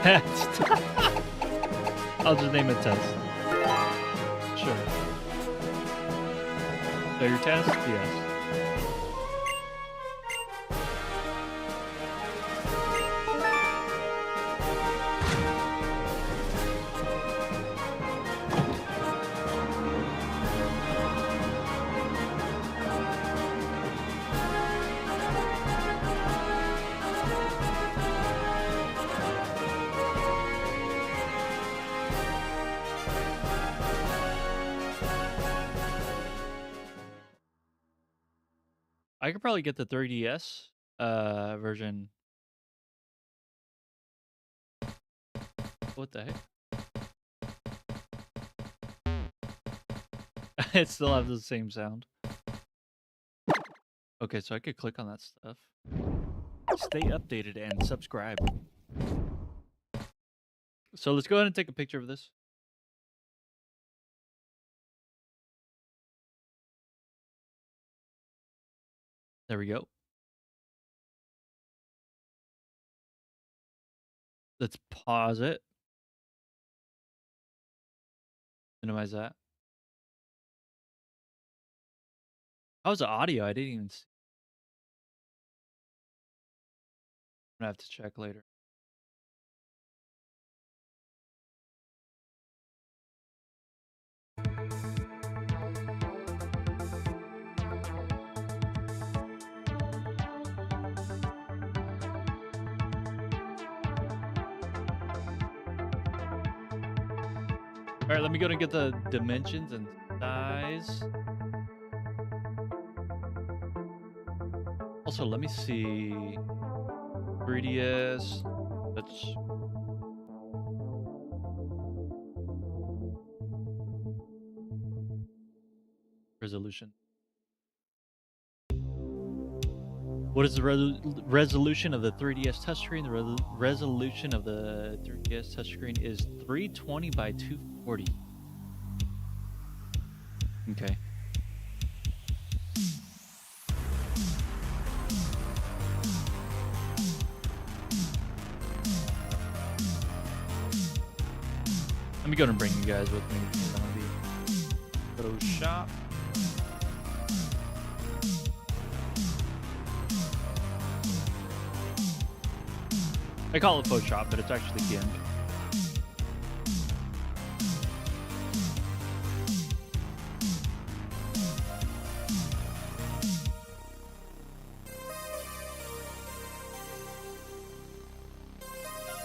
Test. I'll just name it test. Sure. So your test? Yes. I could probably get the 3DS version. What the heck? It still has the same sound. Okay, so I could click on that stuff. Stay updated and subscribe. So let's go ahead and take a picture of this. There we go. Let's pause it. Minimize that. How's the audio? I didn't even see. I'm gonna have to check later. All right, let me go and get the dimensions and size. Also, let me see. 3DS. That's resolution. What is the resolution of the 3DS touchscreen? The resolution of the 3DS touchscreen is 320 by 240. Okay. Let me go and bring you guys with me. I'm gonna be Photoshop. I call it Photoshop, but it's actually GIMP.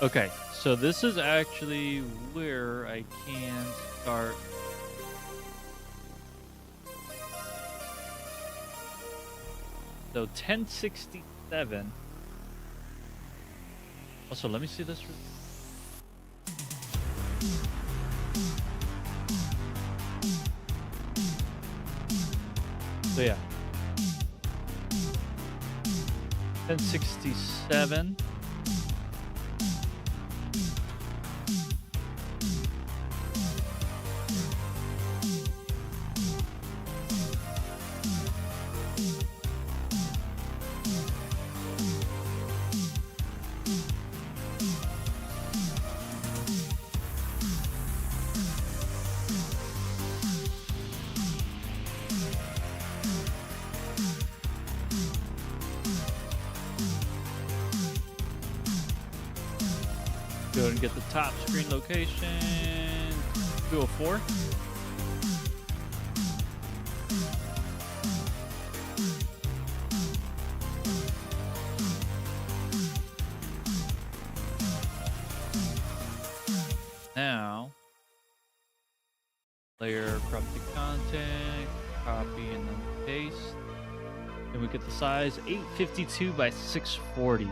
Okay, so this is actually where I can start. So 1067. Also, let me see this. So yeah, 1067. Go and get the top screen location. 204. Layer, crop the content, copy and then paste. And we get the size 852 by 640.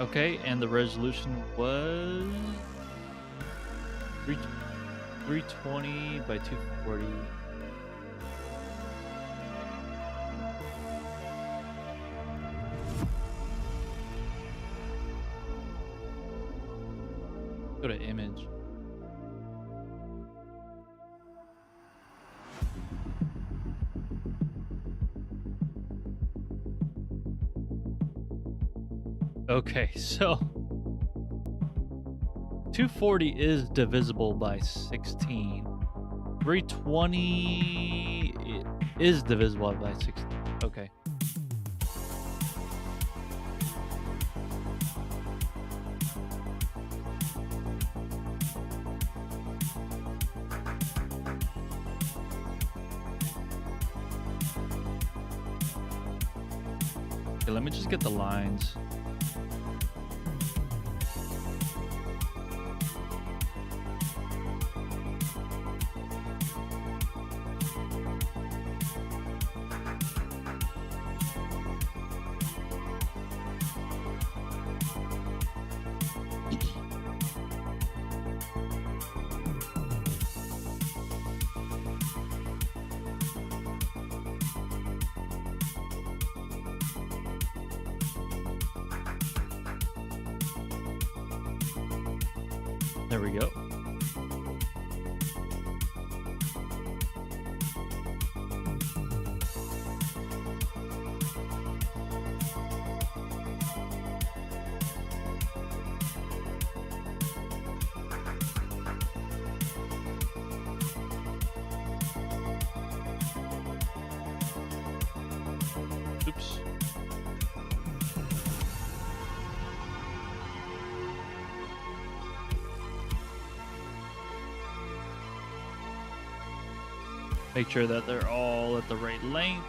Okay, and the resolution was 320 by 240. Go to image. Okay, so 240 is divisible by 16. 320 is divisible by 16. Okay. Okay, let me just get the lines. There we go. Oops. Make sure that they're all at the right length.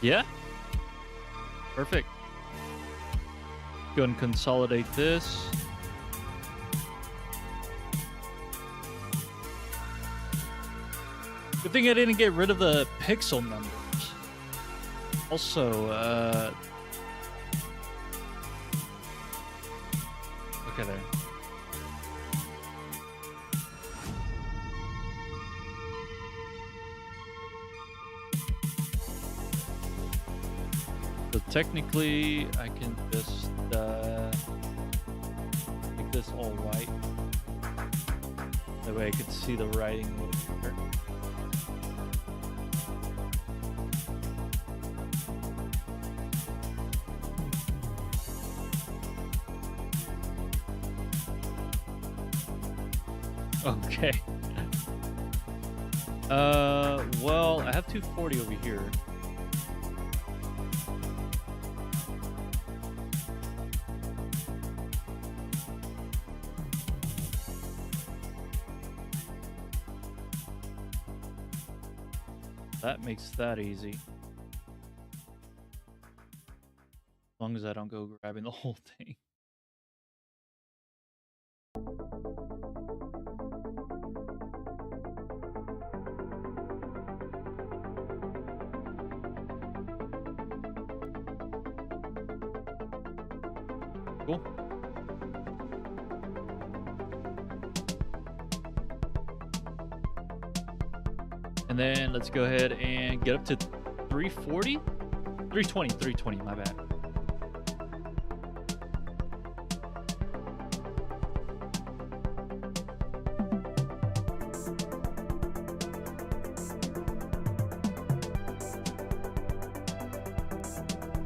Yeah. Perfect. Go and consolidate this. Good thing I didn't get rid of the pixel numbers. Also, okay there. So technically, I can just make this all white. That way I can see the writing a little better. Okay. Well, I have 240 over here. That makes that easy. As long as I don't go grabbing the whole thing. Cool. And then let's go ahead and get up to 340? 320, my bad.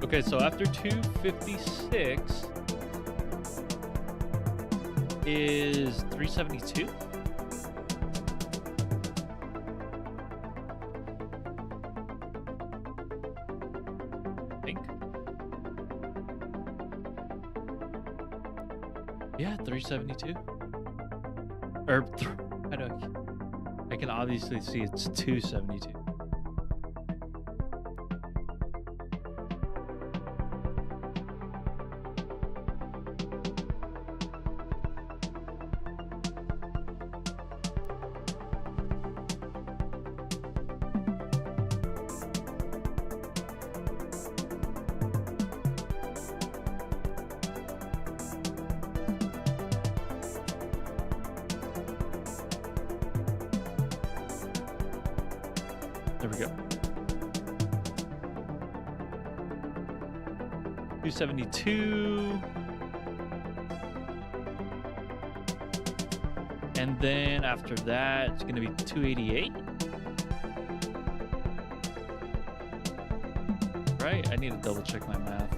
Okay, so after 256 is 372. Yeah, 372. Or I don't. I can obviously see it's 272. There we go. 272. And then after that, it's going to be 288. Right? I need to double check my math.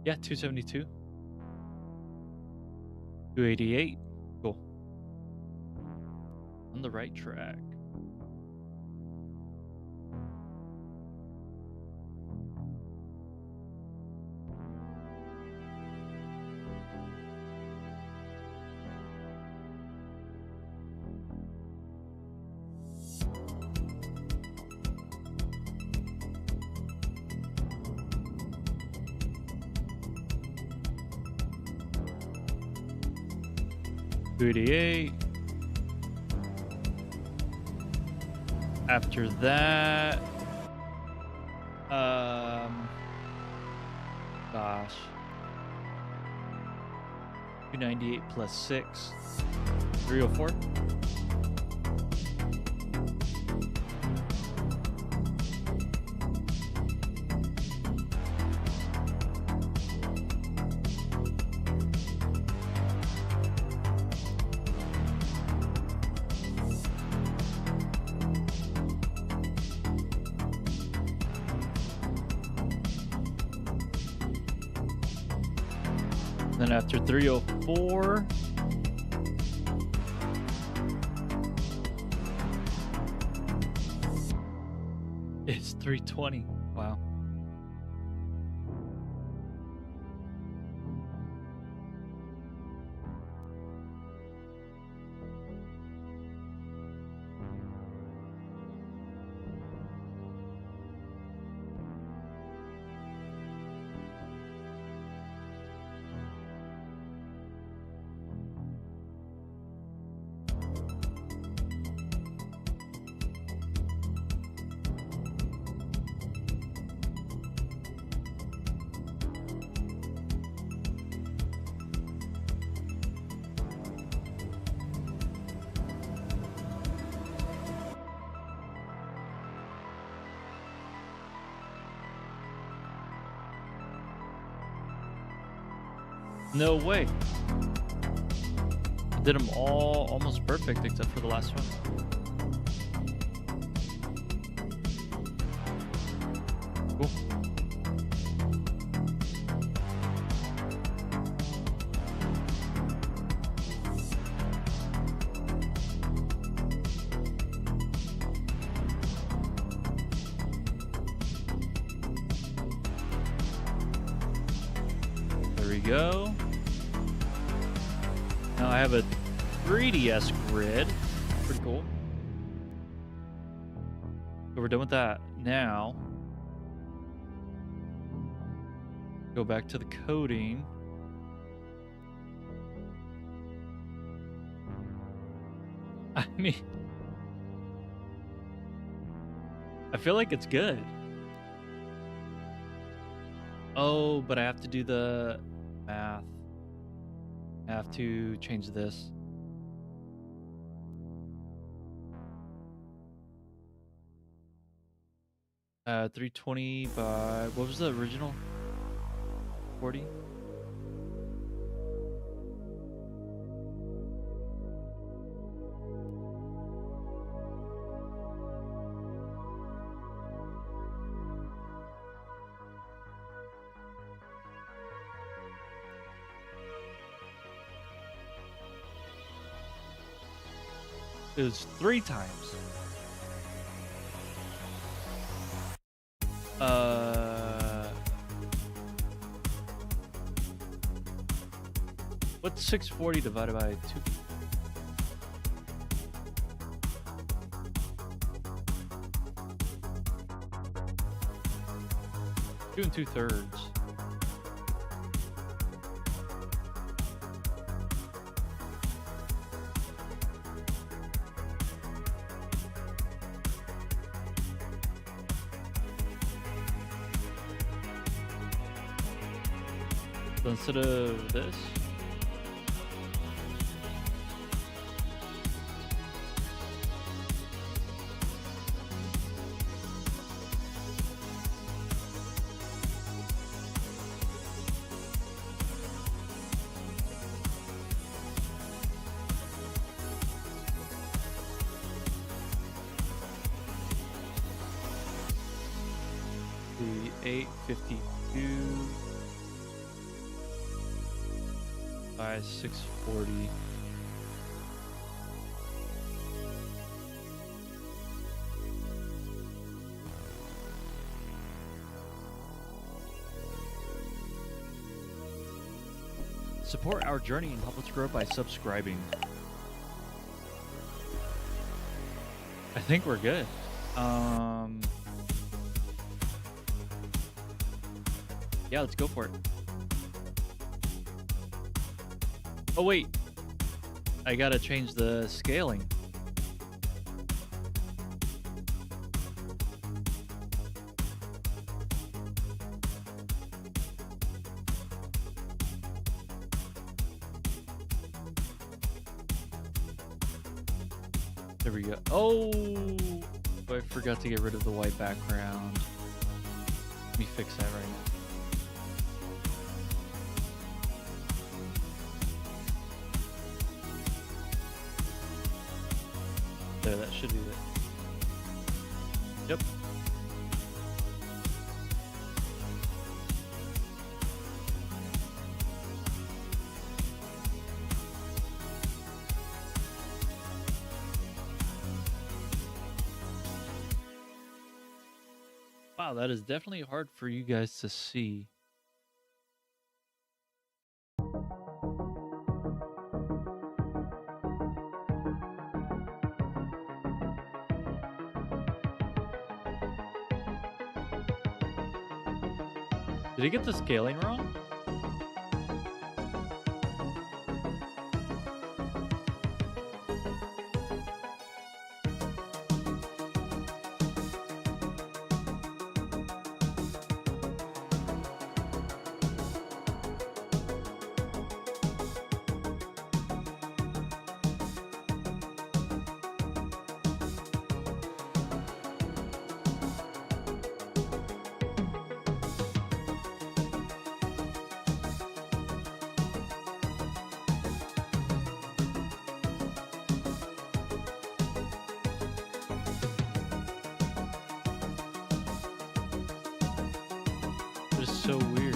Yeah, 272. 288. Cool. On the right track. $288. After that, gosh, 298 plus 6, 304. Then after 304, it's 320. Wow. No way. I did them all almost perfect except for the last one. Cool. There we go. Now I have a 3DS grid. Pretty cool. So we're done with that. Now, go back to the coding. I mean, I feel like it's good. Oh, but I have to do the math. I have to change this. Uh, 320 by, what was the original? 40? It was 3 times. What's 640 divided by 2? Two and 2/3. So instead of this, the 852 by 640. Support our journey and help us grow by subscribing. I think we're good. Yeah, let's go for it. Oh wait, I gotta change the scaling. There we go. Oh, I forgot to get rid of the white background. Let me fix that right now. There, that should be it. Yep. Wow, that is definitely hard for you guys to see. Did he get the scaling wrong? That is so weird.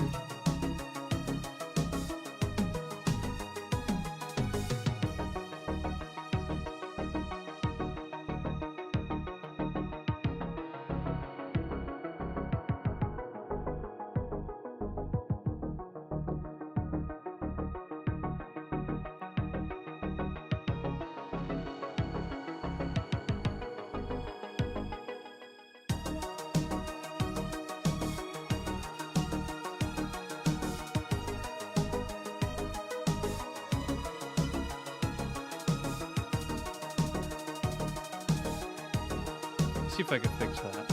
See if I can fix that.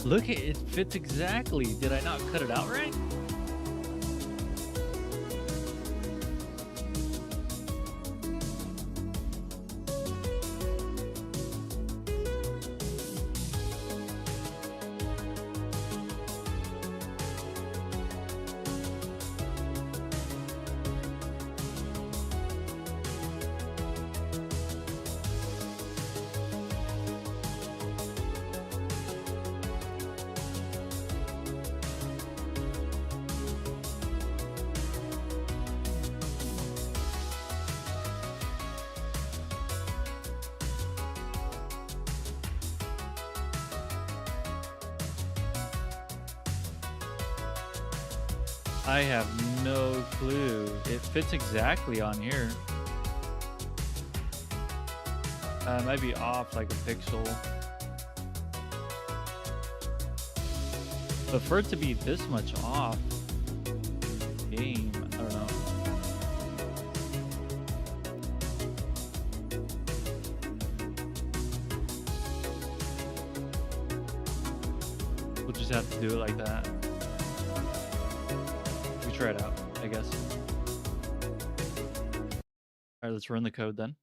Look, it fits exactly. Did I not cut it out right? I have no clue. It fits exactly on here. It might be off like a pixel. But for it to be this much off, game, I don't know. We'll just have to do it like that. We try it out, I guess. All right, let's run the code then.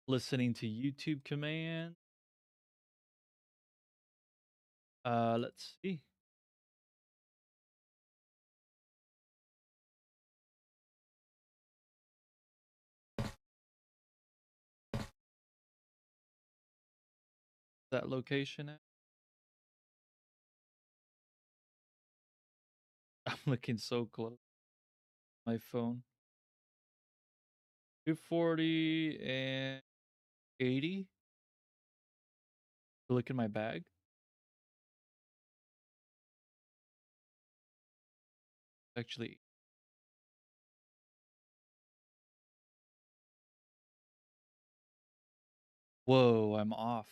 Listening to YouTube command. Let's see. That location at? I'm looking so close. My phone. 240 and 80. Look in my bag. Actually, whoa, I'm off.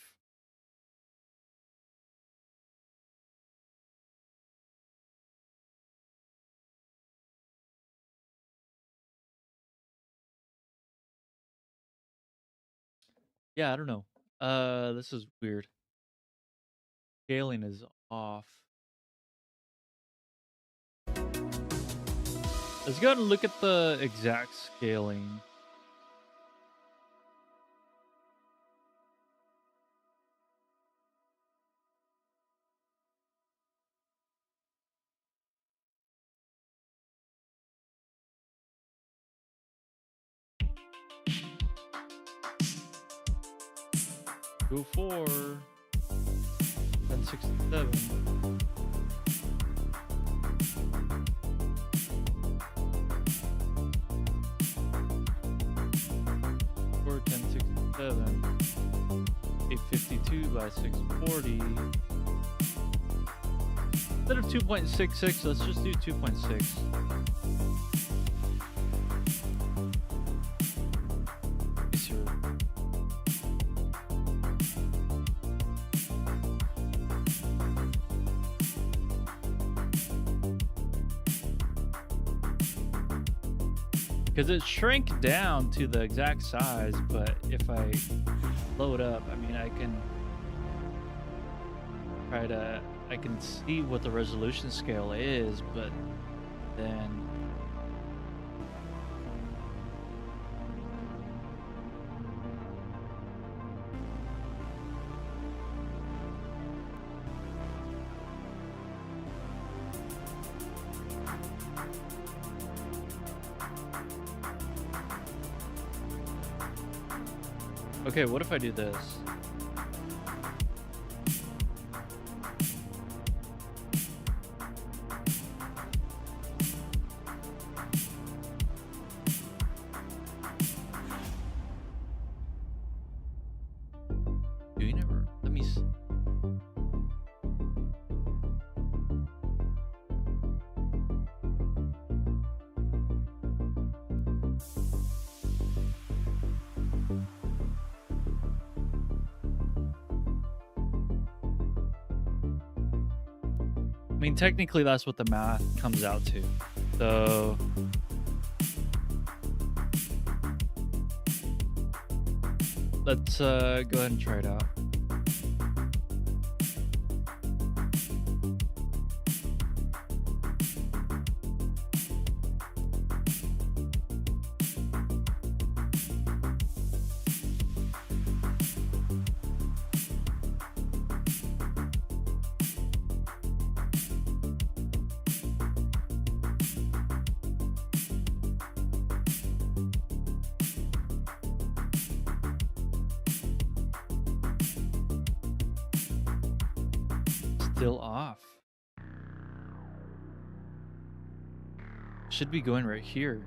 Yeah, I don't know. This is weird. Scaling is off. Let's go ahead and look at the exact scaling. Go for 1067. For 1067. 852 by 640. Instead of 2.66, let's just do 2.6. Because it shrank down to the exact size, but if I load up, I mean, I can see what the resolution scale is, but then okay, what if I do this? Do you never? Let me see. I mean, technically, that's what the math comes out to. So, Let's go ahead and try it out. Still off. Should be going right here.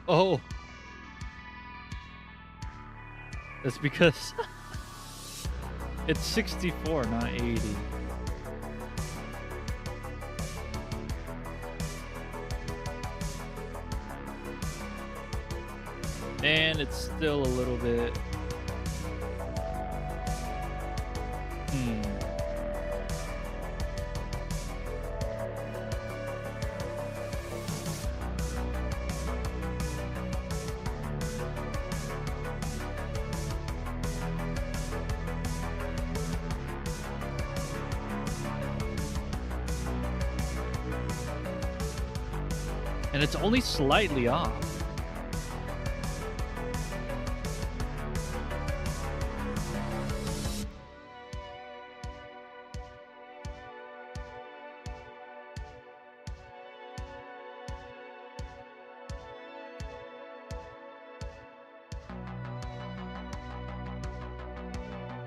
Oh. That's because it's 64, not 80. And it's still a little bit. And it's only slightly off.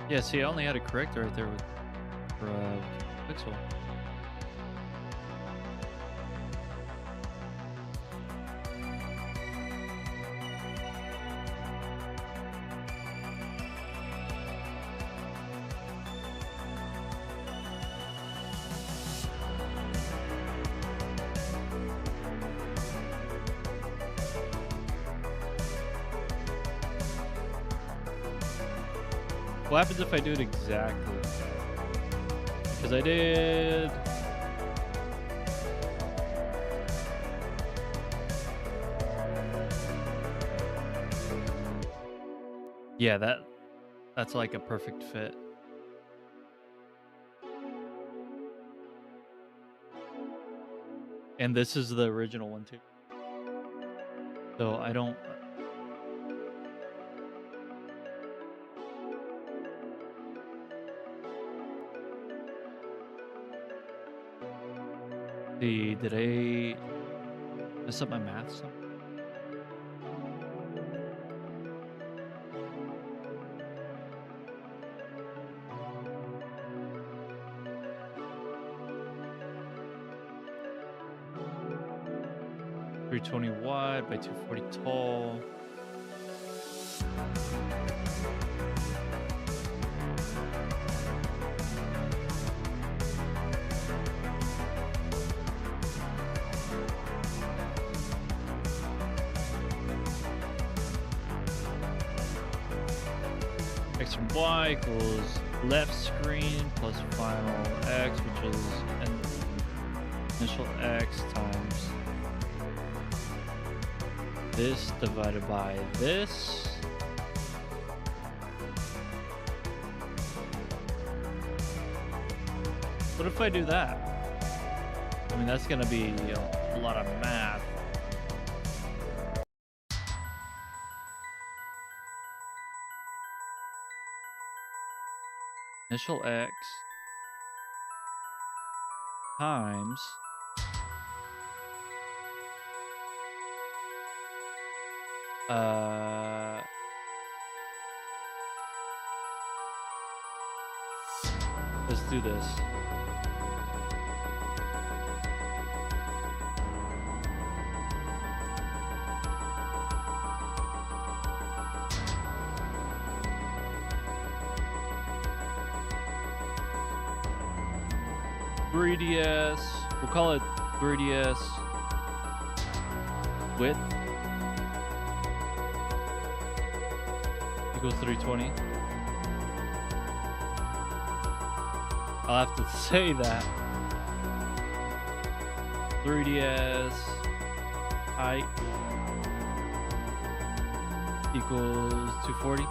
Yeah, see, I only had a corrector right there with Pixel. What happens if I do it exactly? Because I did... Yeah, that's like a perfect fit. And this is the original one too. So I don't... See, did I mess up my math somewhere? .320 wide by 240 tall. X from Y equals left screen plus final X, which is an initial X times this divided by this. What if I do that? I mean, that's gonna be a lot of math. Initial X times let's do this. .3ds, we'll call it 3ds width equals 320. I'll have to say that. 3DS height equals 240.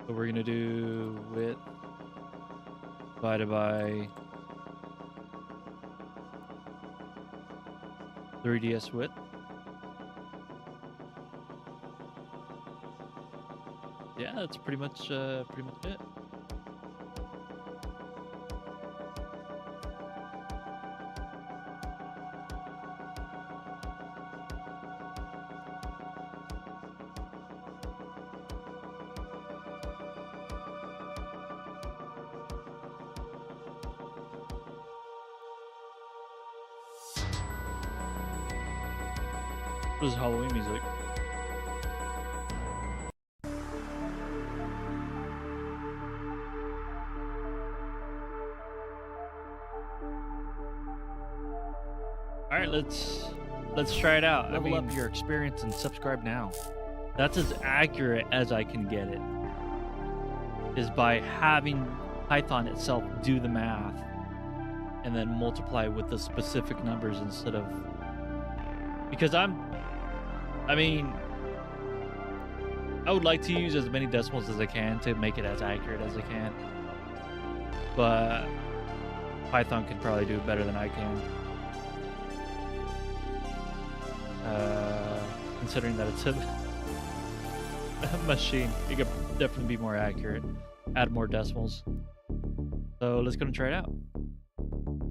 So we're gonna do width divided by 3DS width. Yeah, that's pretty much it. This is Halloween music. All right, let's try it out. Level up your experience and subscribe now. That's as accurate as I can get it. Is by having Python itself do the math and then multiply with the specific numbers instead of, because I would like to use as many decimals as I can to make it as accurate as I can, but Python can probably do it better than I can. Considering that it's a machine, it could definitely be more accurate, add more decimals. So let's go and try it out.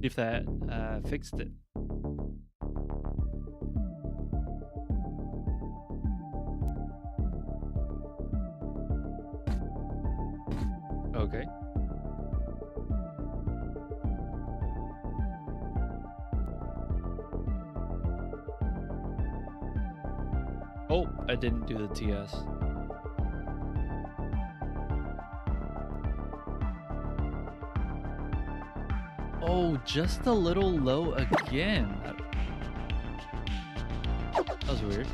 See if that fixed it. Okay. Oh, I didn't do the TS. Oh, just a little low again. That was weird.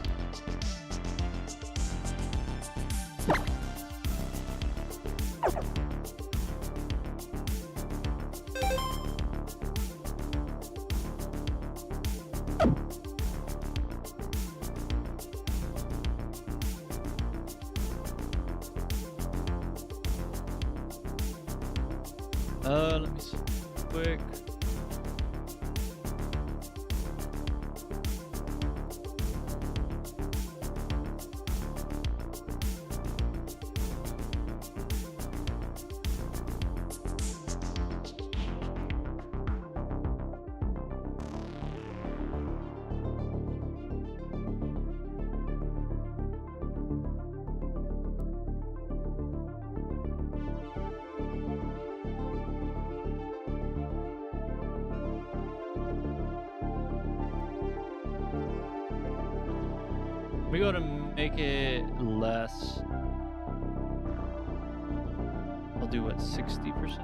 Let me see quick. We go to make it less. I'll do what, 60%?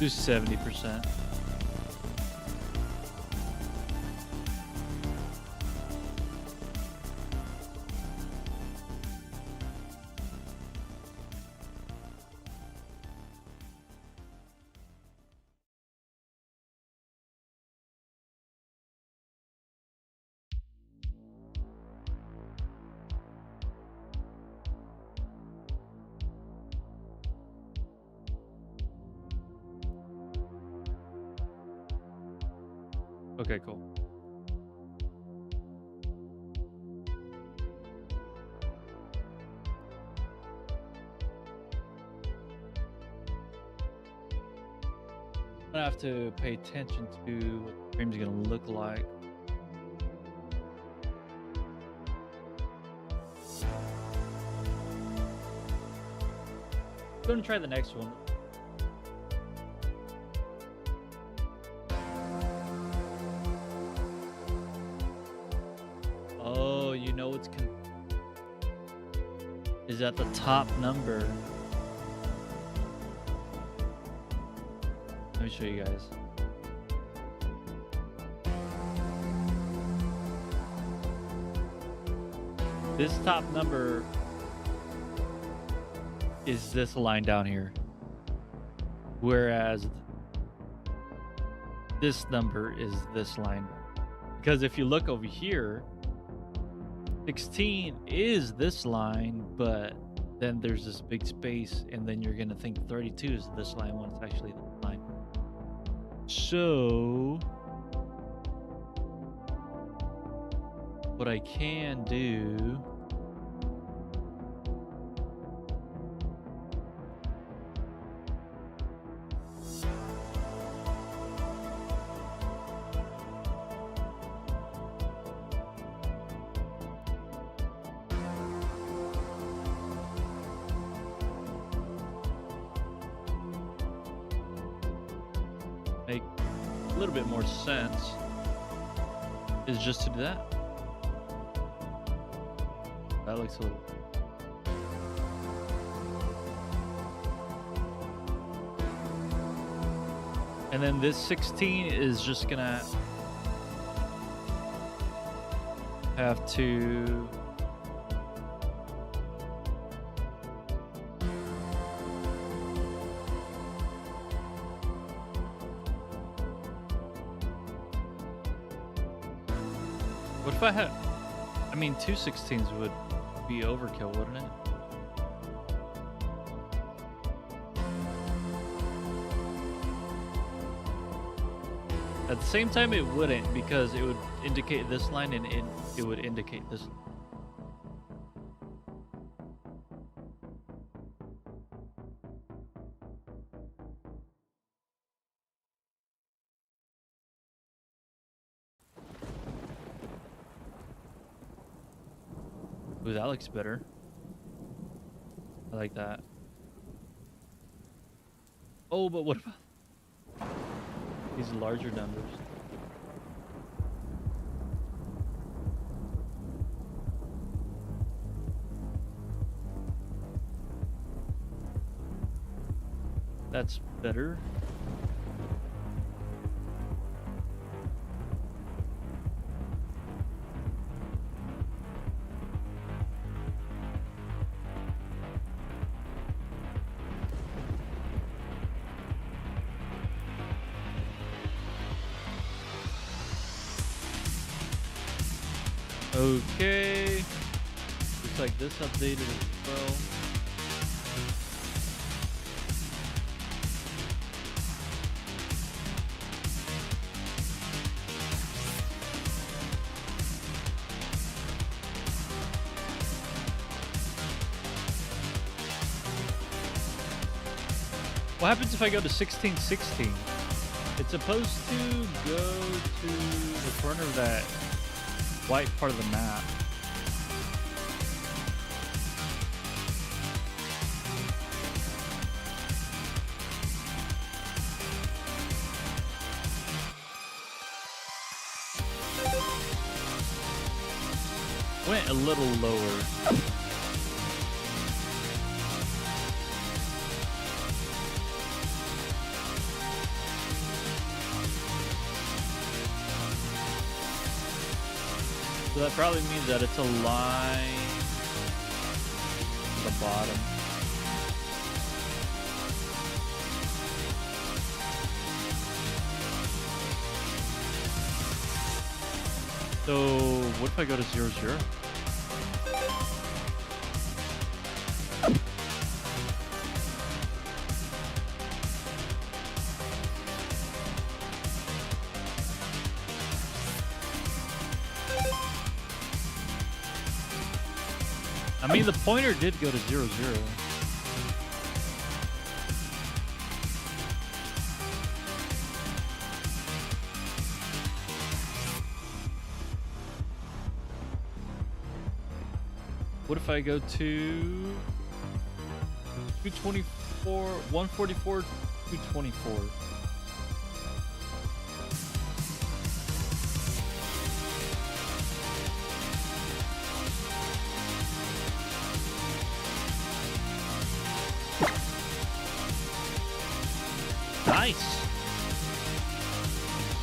Do 70%. Okay, cool. I'm gonna have to pay attention to what the stream's gonna look like. Gonna try the next one. Oh, you know what's is at the top number. Let me show you guys. This top number is this line down here, whereas this number is this line. Because if you look over here, 16 is this line, but then there's this big space, and then you're gonna think 32 is this line when it's actually this line. So what I can do make a little bit more sense is just to do that. That looks a little. And then this 16 is just gonna have to what if I had, I mean, 2 16s would be overkill, wouldn't it? At the same time, it wouldn't, because it would indicate this line and it would indicate this. Ooh, that looks better. I like that. Oh, but what about these larger numbers? That's better. Okay, looks like this updated as well. What happens if I go to 1616? It's supposed to go to the corner of that white part of the map. Went a little lower. So that probably means that it's a line at the bottom. So what if I go to 0, 0? I mean, the pointer did go to 0, 0. What if I go to 220? 144 to 24. Nice.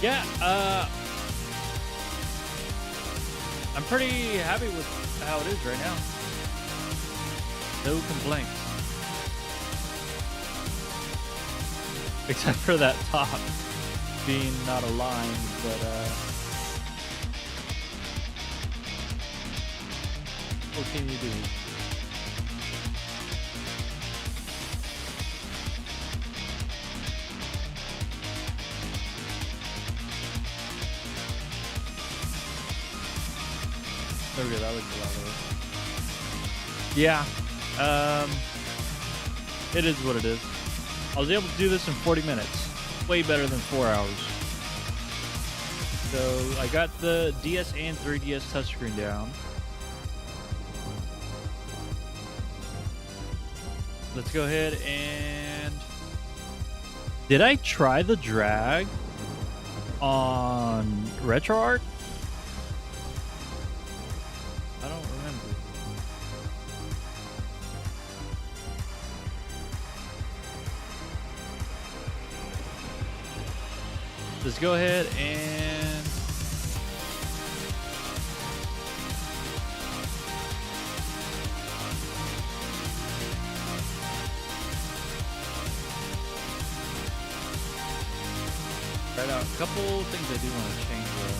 Yeah, I'm pretty happy with how it is right now. No complaints. Except for that top being not aligned, but what can you do? There we go, that looks a lot better. Yeah, it is what it is. I was able to do this in 40 minutes. Way better than 4 hours. So I got the DS and 3DS touchscreen down. Let's go ahead and... Did I try the drag on RetroArch? I don't remember. Let's go ahead and right out a couple things I do want to change though.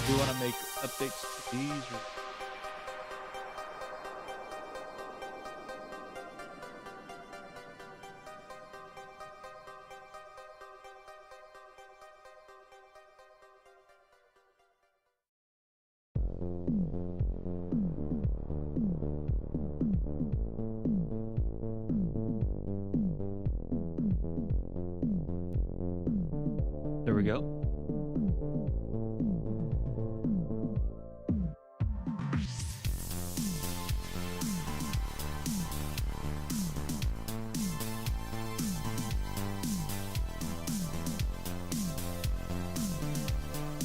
Do you want to make updates to these? Or... There we go.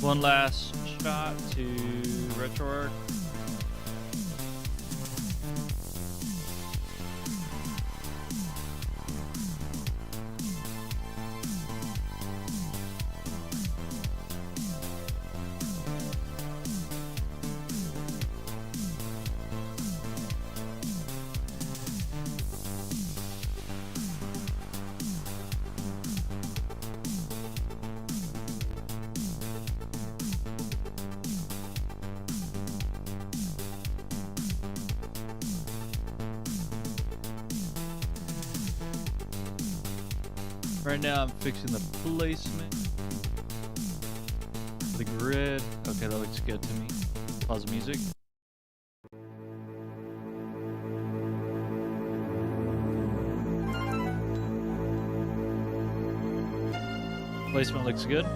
One last shot to RetroArch. Right now I'm fixing the placement of the grid. Okay, that looks good to me. Pause the music. Placement looks good.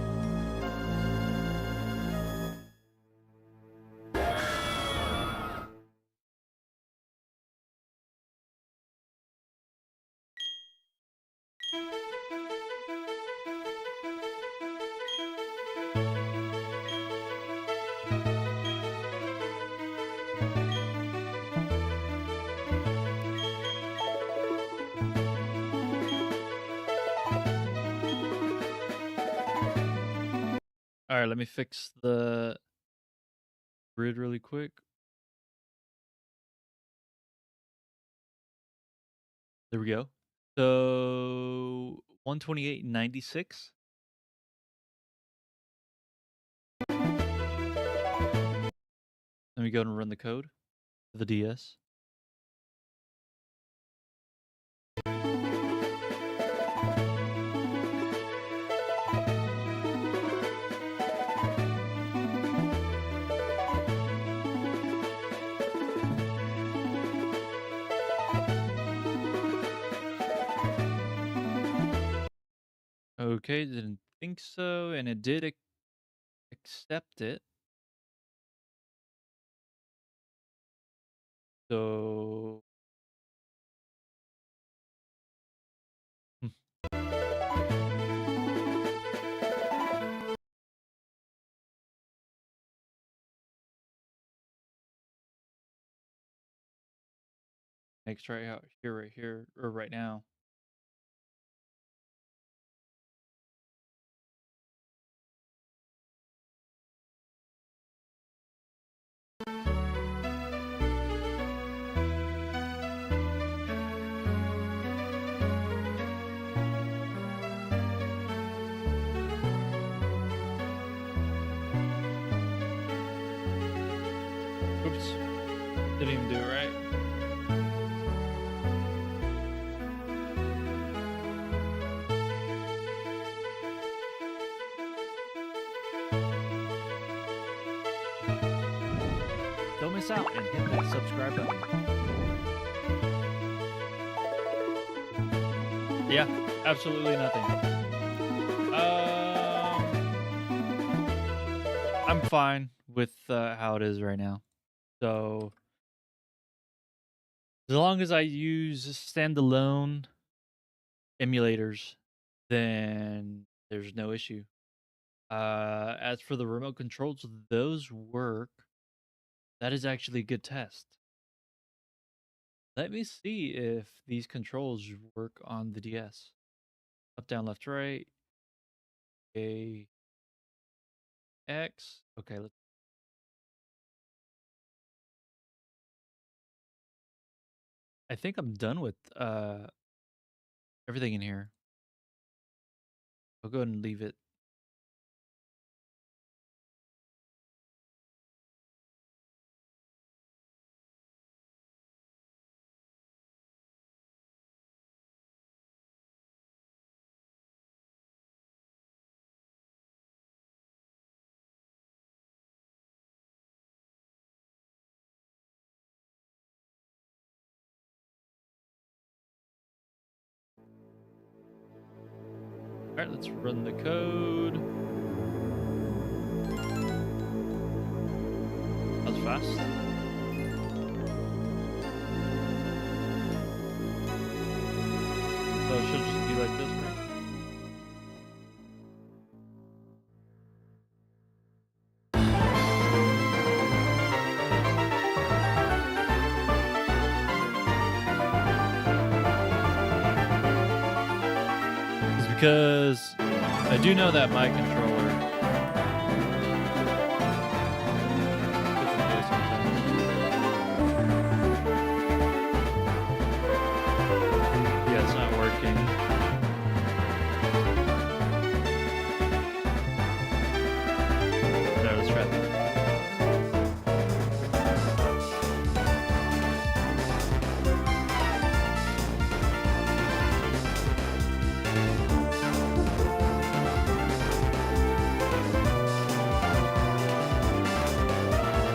All right, let me fix the grid really quick. There we go. So 128.96. Let me go and run the code for the DS. Okay, didn't think so, and it did accept it. So hmm, next right here, or right now. Oops, didn't even do it right. Don't miss out and hit that subscribe button. Yeah, absolutely nothing. I'm fine with how it is right now. So as long as I use standalone emulators, then there's no issue. As for the remote controls, those work. That is actually a good test. Let me see if these controls work on the DS. Up, down, left, right. A, X. Okay, let's. I think I'm done with everything in here. I'll go ahead and leave it. All right, let's run the code. That was fast. So it should just be like this, right? It's because I do know that my controller gets in the way sometimes. Yeah, it's not working. No, let's try that.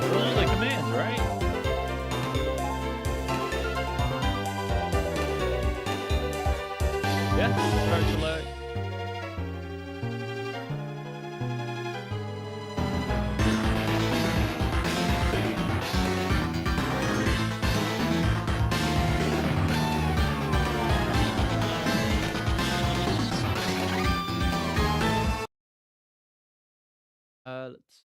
Those are the commands, right? Yeah, start select. Let's.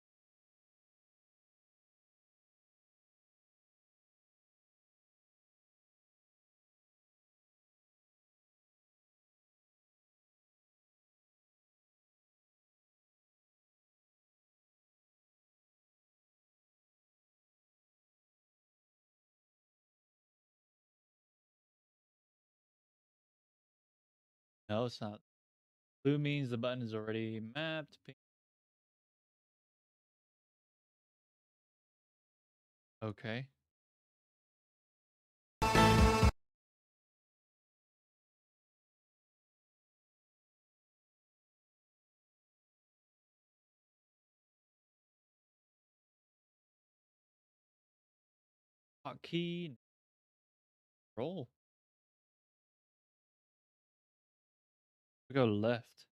No, it's not. Blue means the button is already mapped. Pink. Okay. Hotkey. Roll. We go left.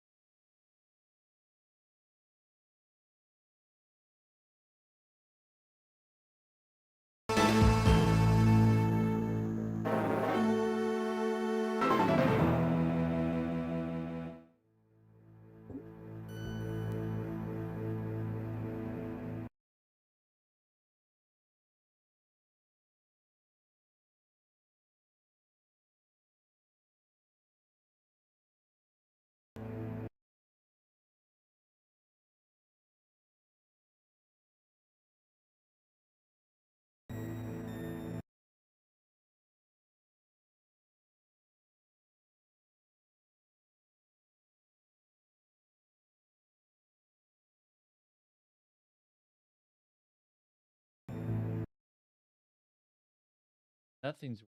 Nothing's.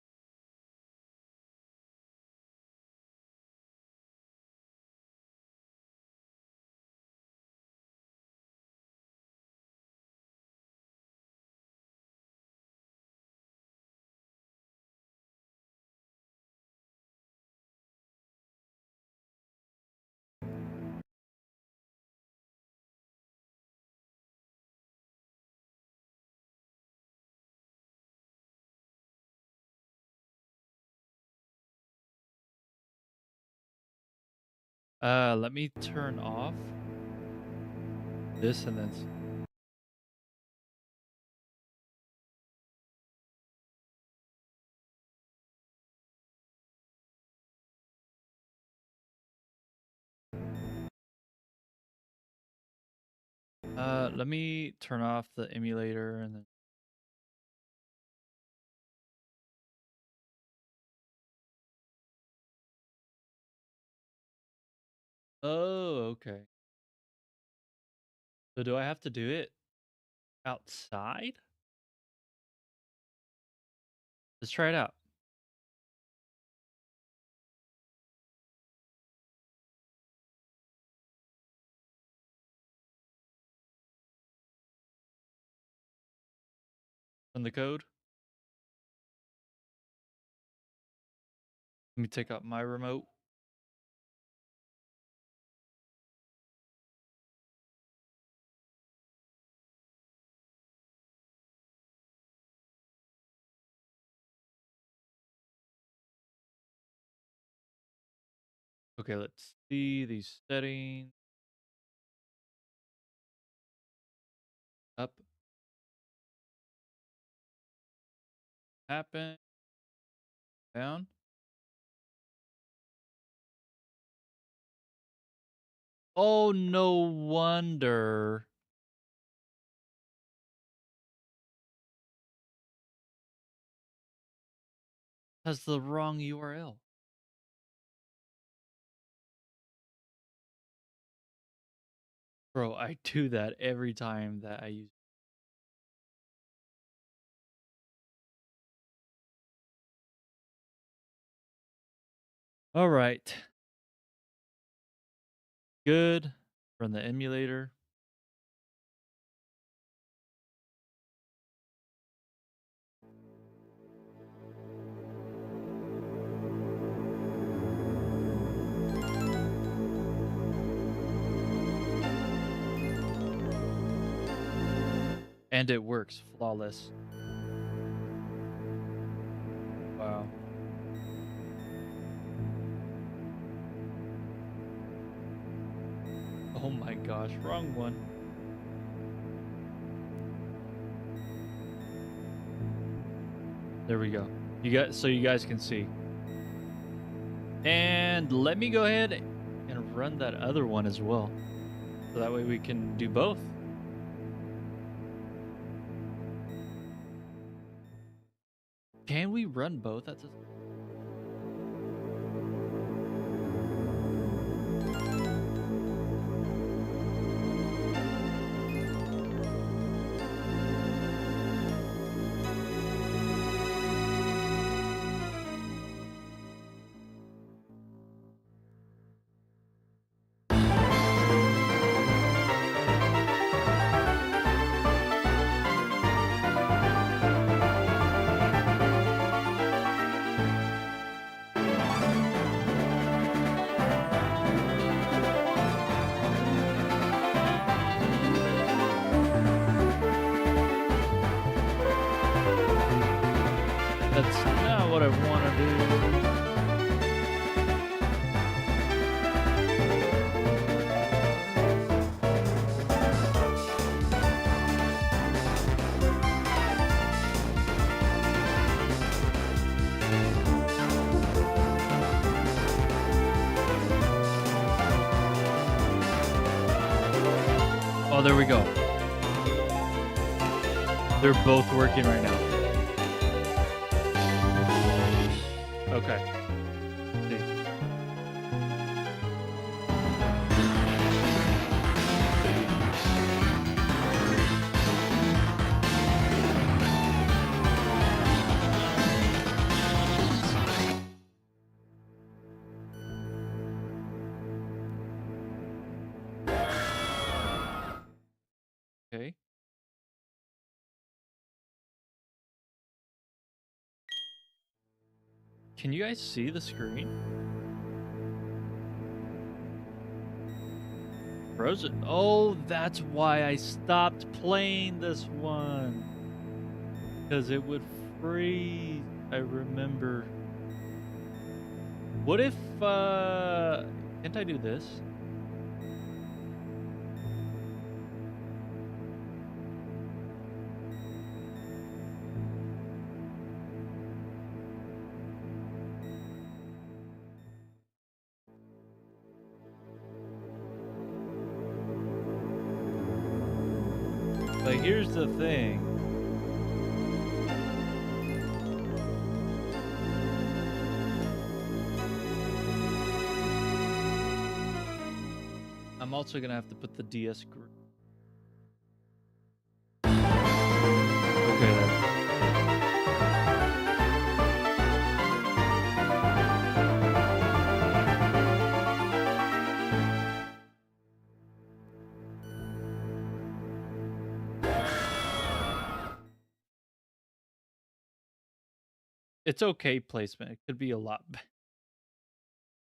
Let me turn off this and then. Let me turn off the emulator and then. Oh, okay. So do I have to do it outside? Let's try it out. Run the code. Let me take out my remote. Okay, let's see these settings. Up. Happen. Down. Oh, no wonder. Has the wrong URL. Bro, I do that every time that I use. All right. Good. Run the emulator. And it works flawless. Wow. Oh my gosh, wrong one. There we go. So you guys can see. And let me go ahead and run that other one as well. So that way we can do both. Can we run both at the That's not what I want to do. Oh, there we go. They're both working right now. Okay. See. Can you guys see the screen? Frozen. Oh, that's why I stopped playing this one. Because it would freeze. I remember. What if, can't I do this? But here's the thing. I'm also gonna have to put the DS group. Okay then. It's okay placement. It could be a lot.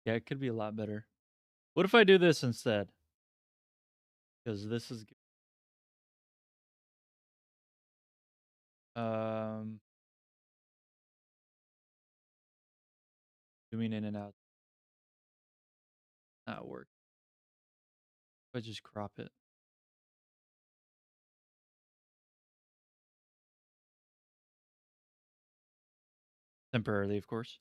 Yeah, it could be a lot better. What if I do this instead? Because this is zooming in and out. Not work. If I just crop it. Temporarily, of course.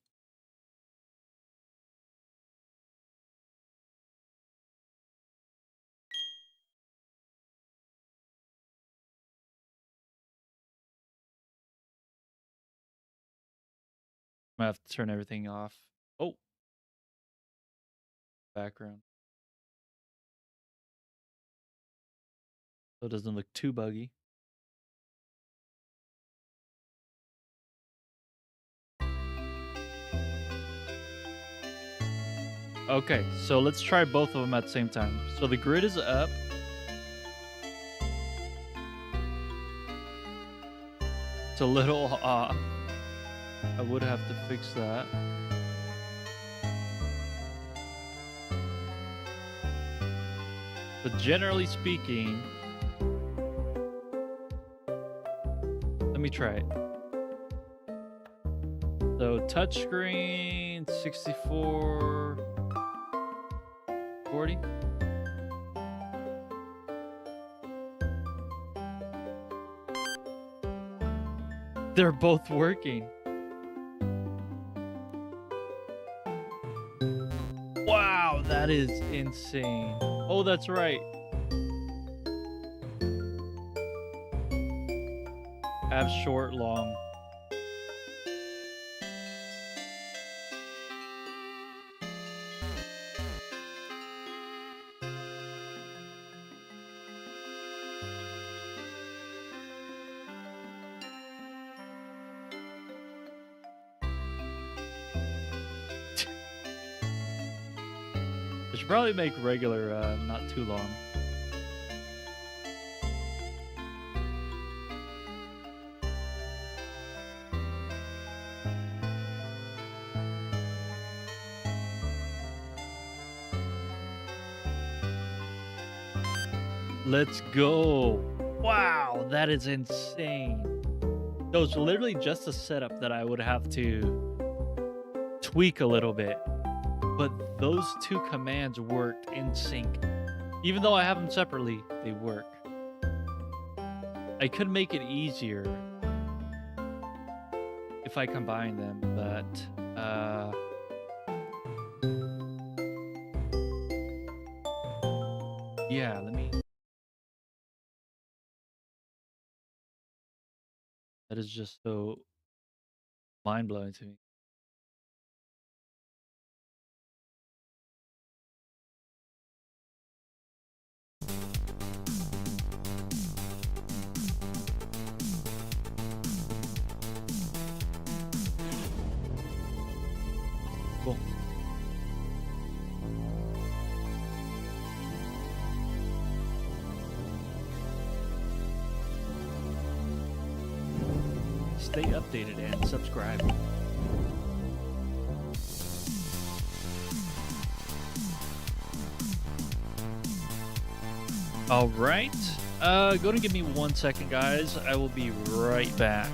I have to turn everything off. Oh. Background. So it doesn't look too buggy. Okay, so let's try both of them at the same time. So the grid is up. It's a little off. I would have to fix that. But generally speaking, let me try it. So touchscreen 64 40. They're both working. Wow, that is insane. Oh, that's right. Have short, long. I should probably make regular, not too long. Let's go. Wow, that is insane. So it's literally just a setup that I would have to tweak a little bit. But those two commands worked in sync. Even though I have them separately, they work. I could make it easier if I combine them, but yeah, let me. That is just so mind-blowing to me. Cool. Stay updated and subscribe. All right. Go and give me 1 second, guys. I will be right back.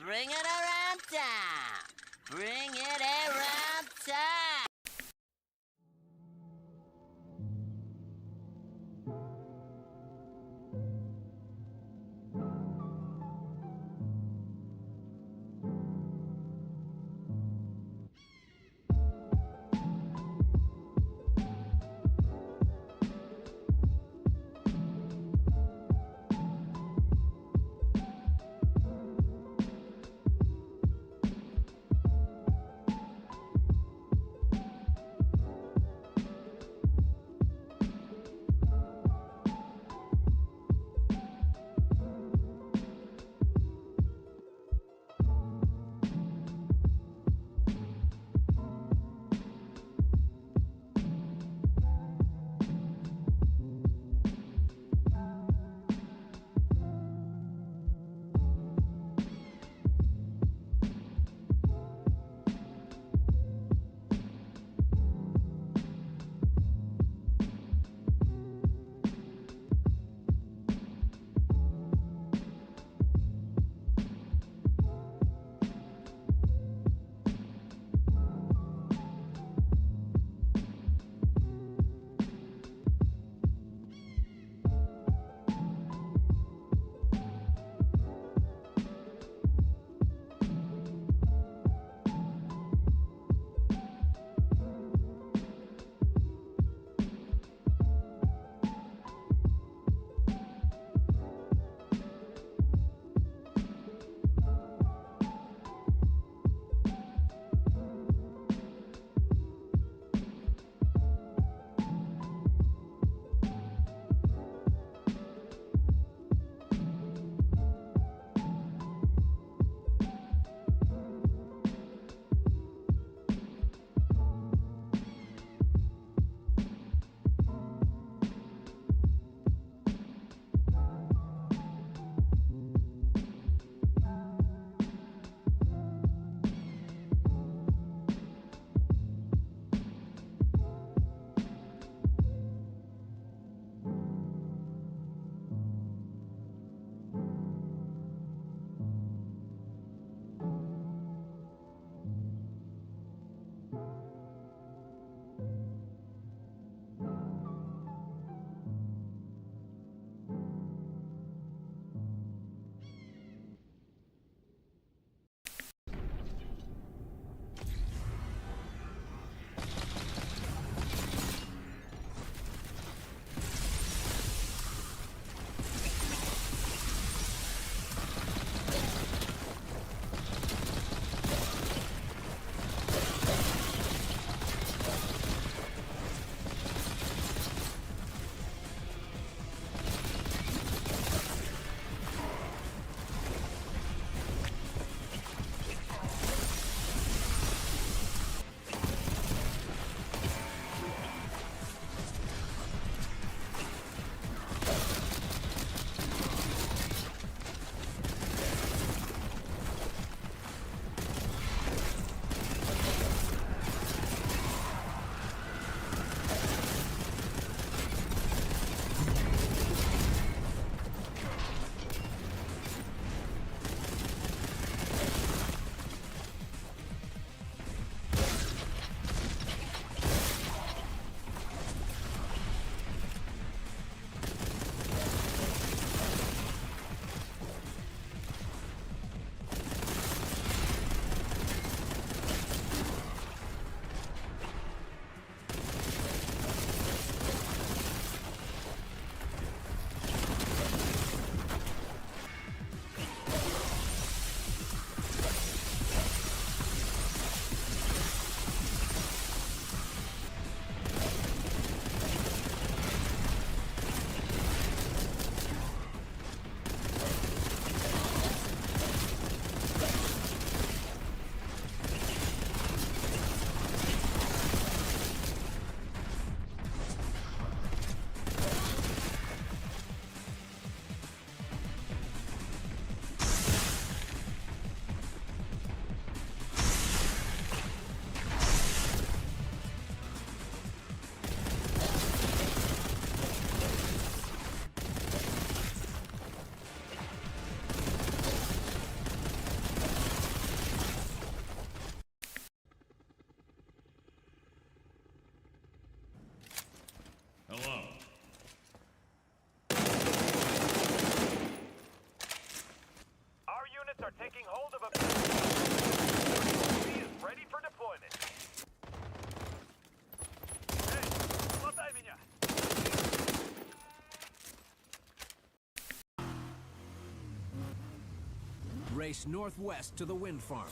Bring it around town. Bring it around town. race northwest to the wind farm.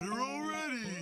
You're all ready.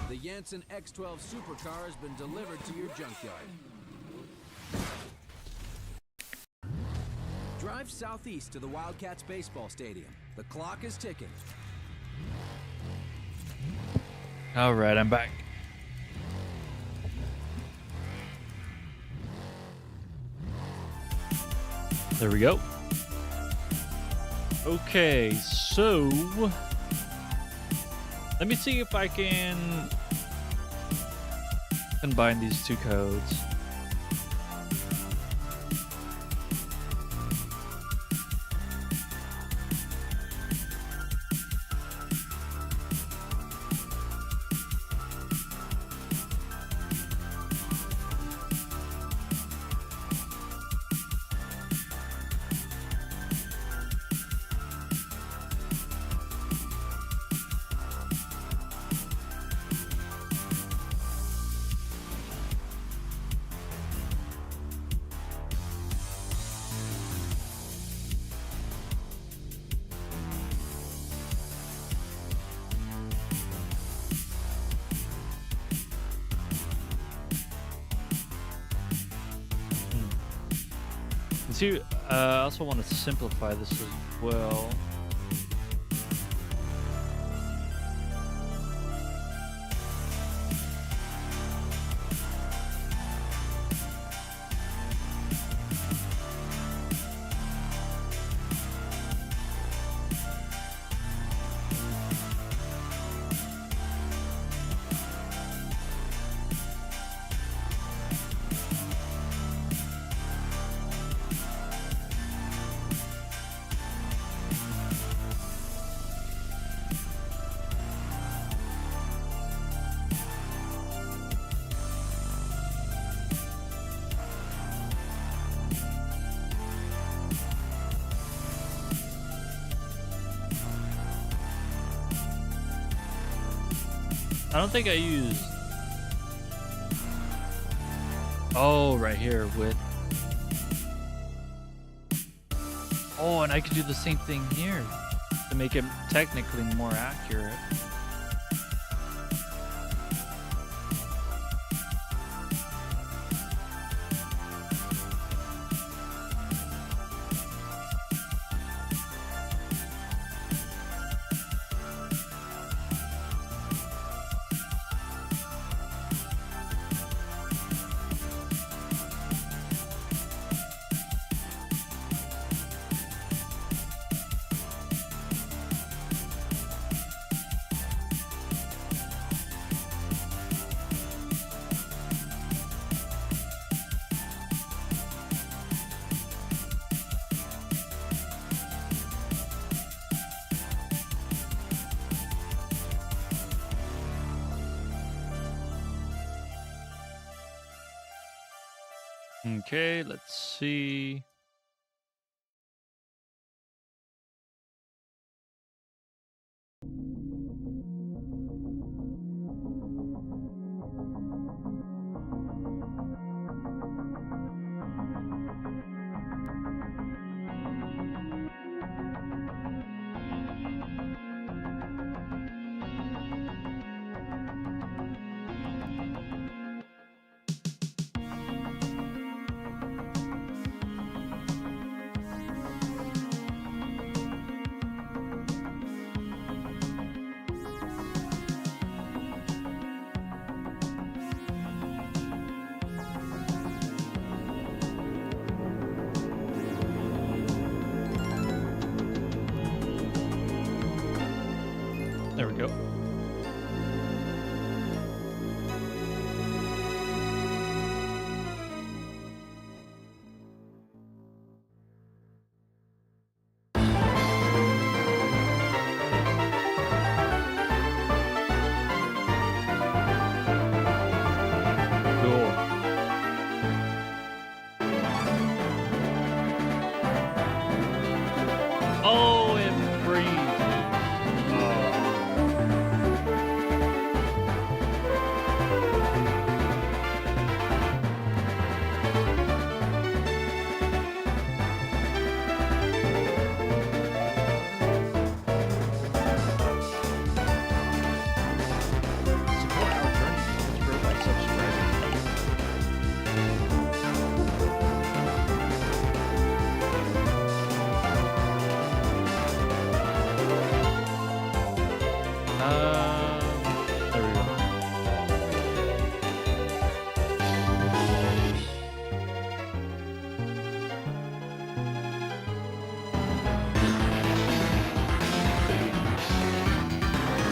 The Janssen X12 supercar has been delivered to your junkyard. Drive southeast to the Wildcats baseball stadium. The clock is ticking. All right, I'm back. There we go. Okay, so let me see if I can combine these two codes. see, I also want to simplify this as well. I don't think I used. Oh, right here with. Oh, and I could do the same thing here to make it technically more accurate. Okay, let's see. There we go. Cool. Oh, it breathes. Support our journey. Let's grow by subscribing. There we go.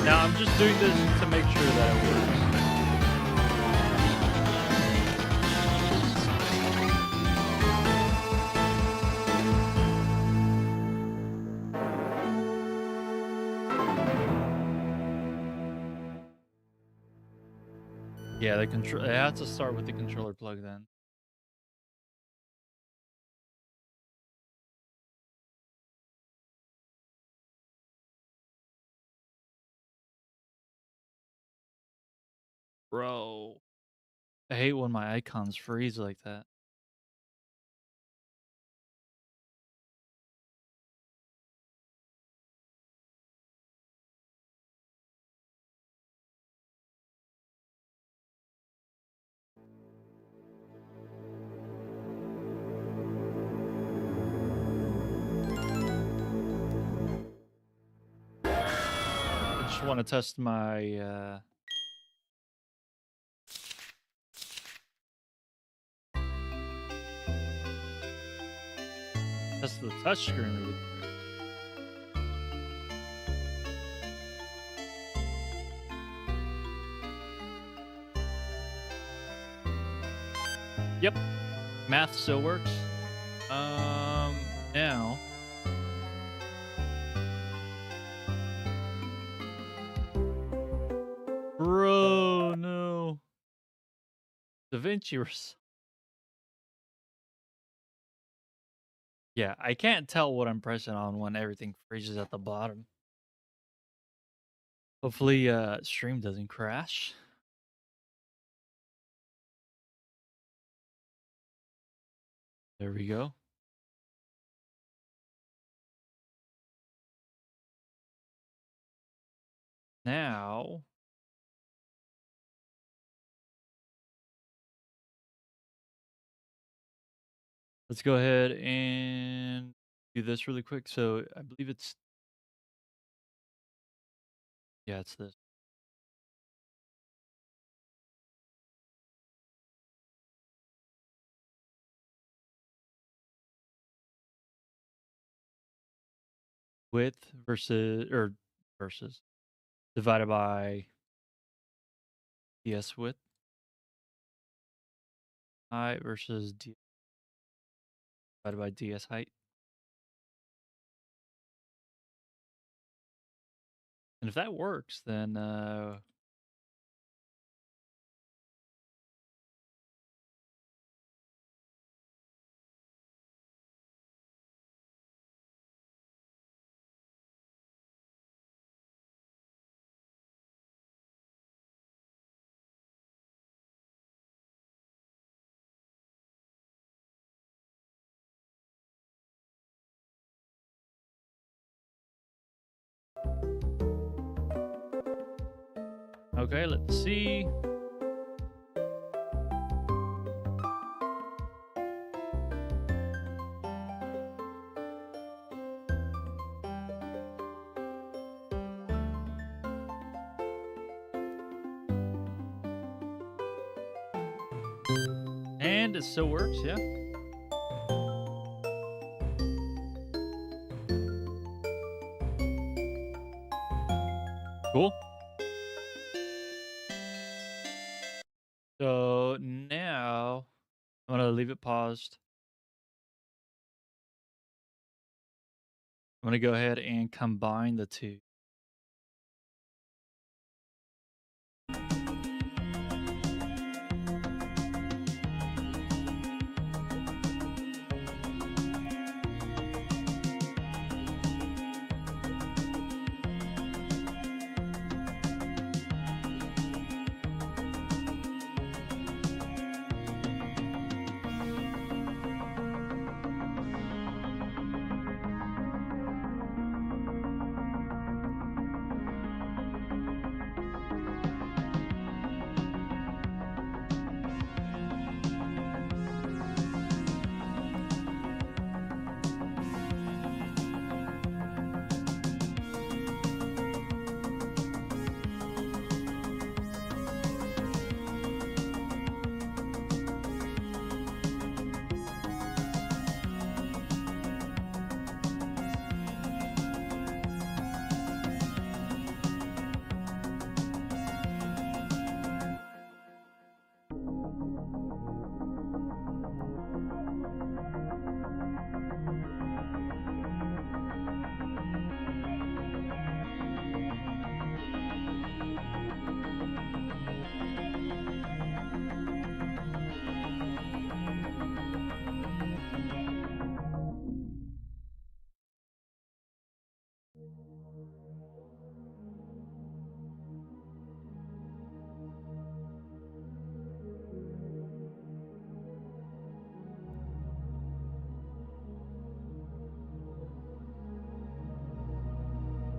Now I'm just doing this to make sure that it works. Yeah, the control. It has to start with the controller plug then. Bro, I hate when my icons freeze like that. also want to test my test the touchscreen really quick. Yep, math still works. Now. Bro, no. DaVinci. Yeah, I can't tell what I'm pressing on when everything freezes at the bottom. Hopefully, stream doesn't crash. There we go. Now, let's go ahead and do this really quick. So I believe it's, yeah, it's this. Width versus divided by DS width. Height versus divided by DS height. And if that works, then okay, let's see. And it still works, yeah. Cool. So now I'm gonna leave it paused. I'm gonna go ahead and combine the two.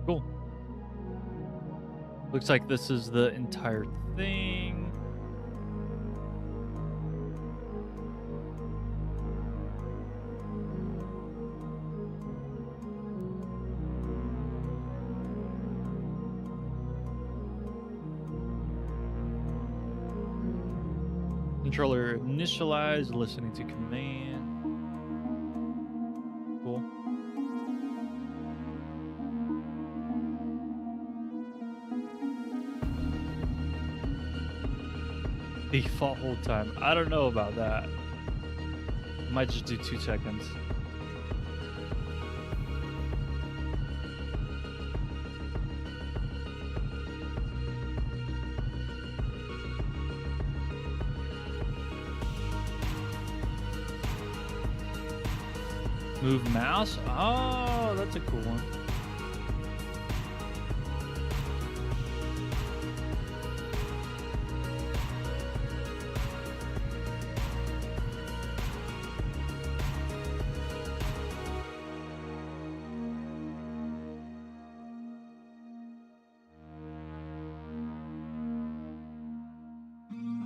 Cool. Looks like this is the entire thing. Controller initialized, listening to command. Cool. Default hold time. I don't know about that. Might just do 2 seconds. Move mouse? Oh, that's a cool one.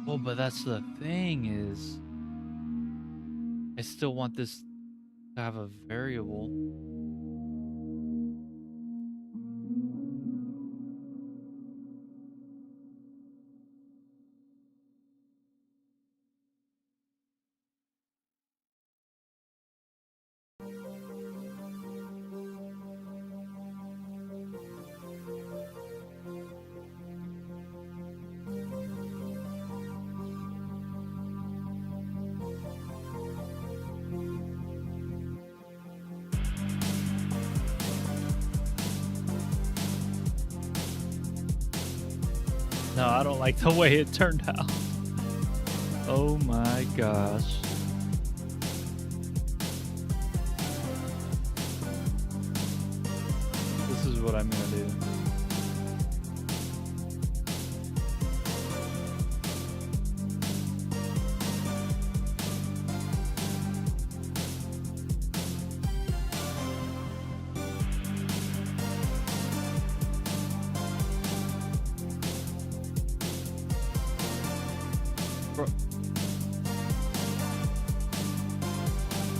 Well, but that's the thing is, I still want this to have a variable. No, I don't like the way it turned out. Oh my gosh. This is what I'm gonna do. Bro.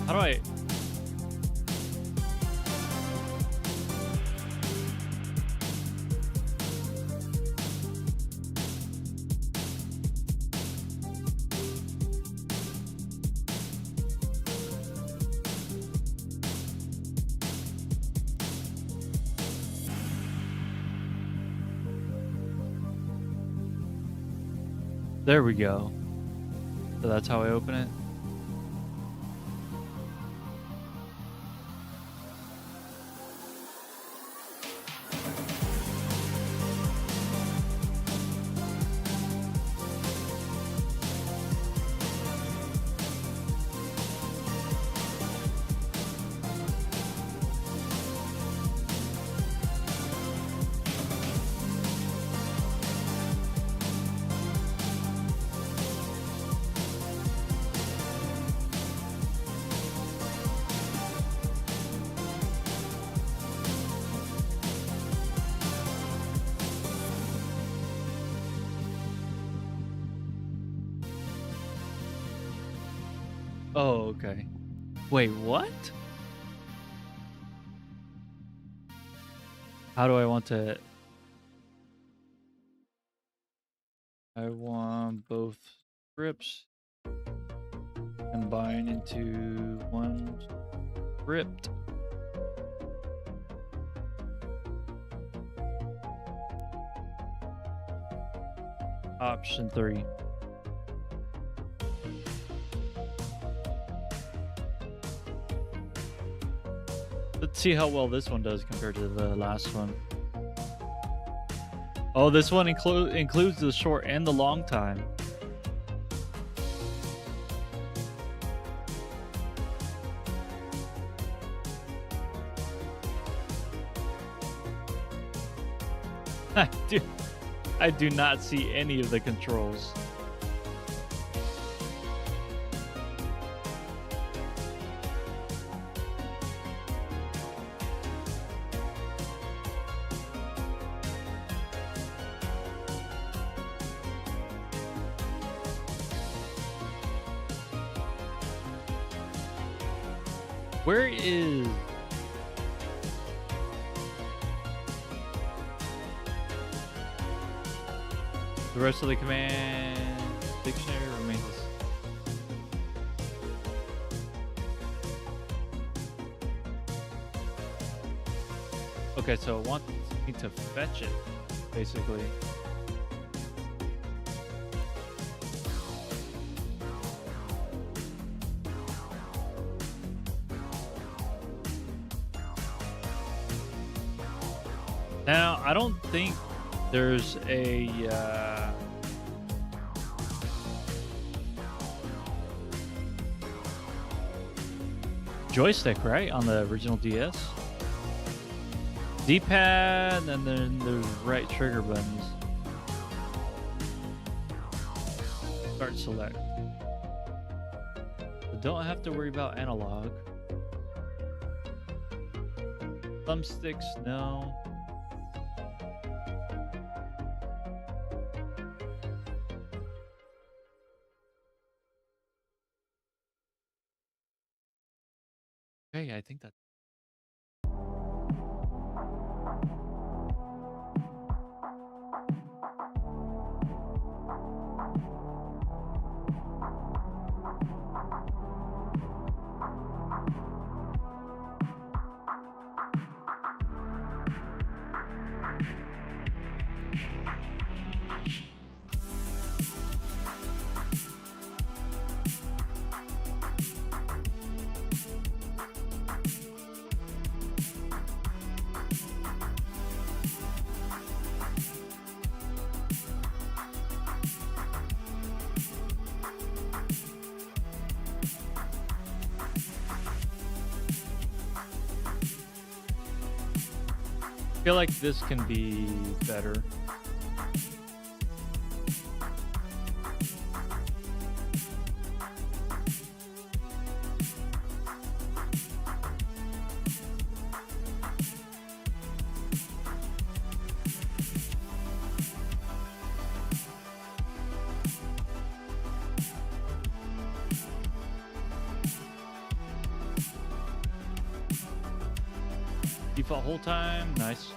How do I... There we go. So that's how I open it. Oh, okay. Wait, what? How do I want to... I want both scripts combine into one script. Option 3. Let's see how well this one does compared to the last one. Oh, this one includes the short and the long time. I do not see any of the controls. Where is... the rest of the command dictionary remains... Okay, so it wants me to fetch it, basically. Now, I don't think there's a joystick, right, on the original DS? D-pad, and then there's right trigger buttons. Start select. So don't have to worry about analog. Thumbsticks, no. Okay, I think that. I feel like this can be better. Default hold time, nice.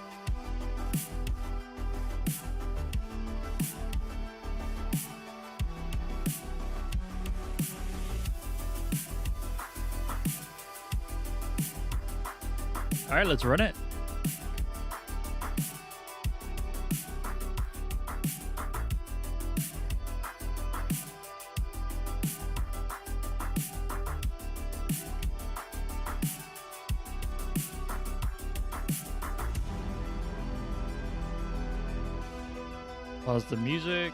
All right, let's run it. Pause the music.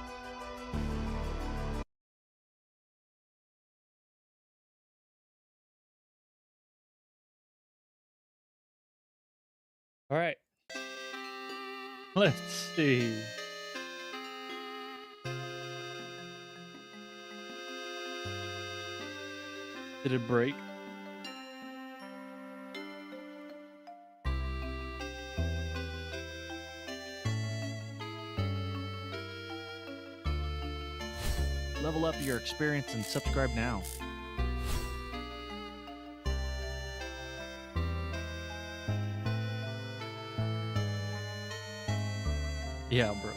All right. Let's see. Did it break? Level up your experience and subscribe now. Yeah, bro.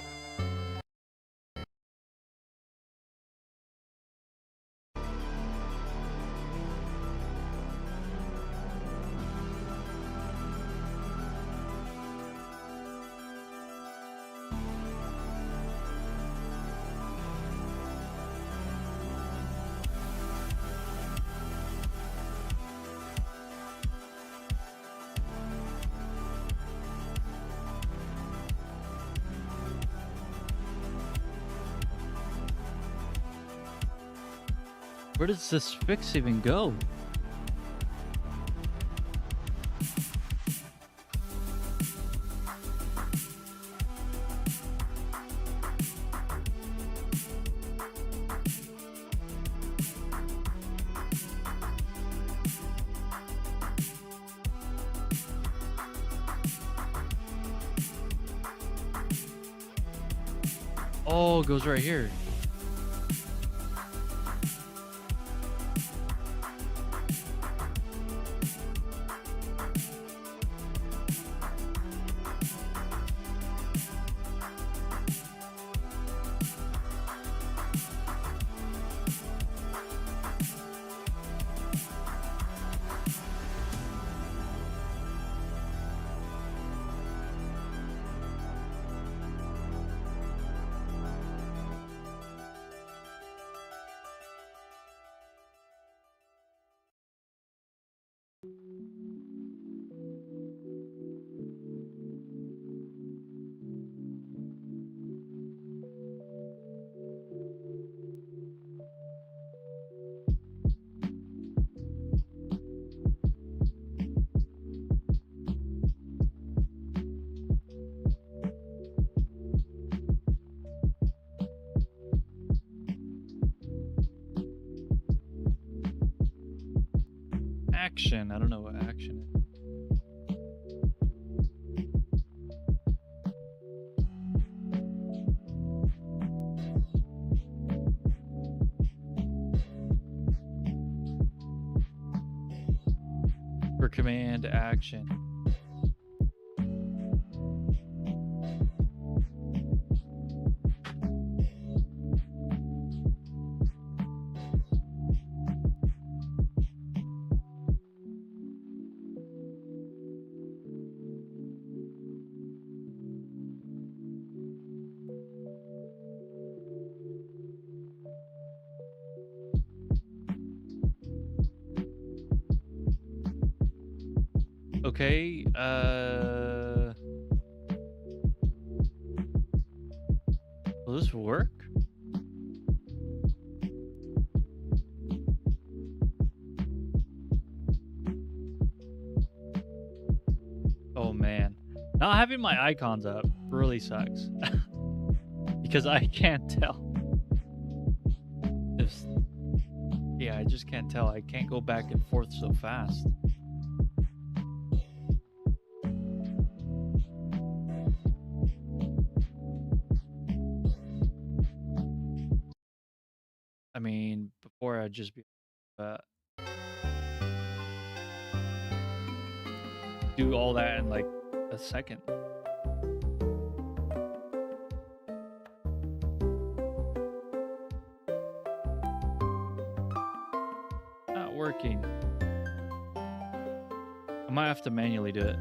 Where does this fix even go? Oh, it goes right here. action. I don't know what action is. For command action. Okay, will this work? Oh man, not having my icons up really sucks because I can't tell if, yeah, I just can't tell. I can't go back and forth so fast. I mean, before I'd just be do all that in like a second. Not working. I might have to manually do it.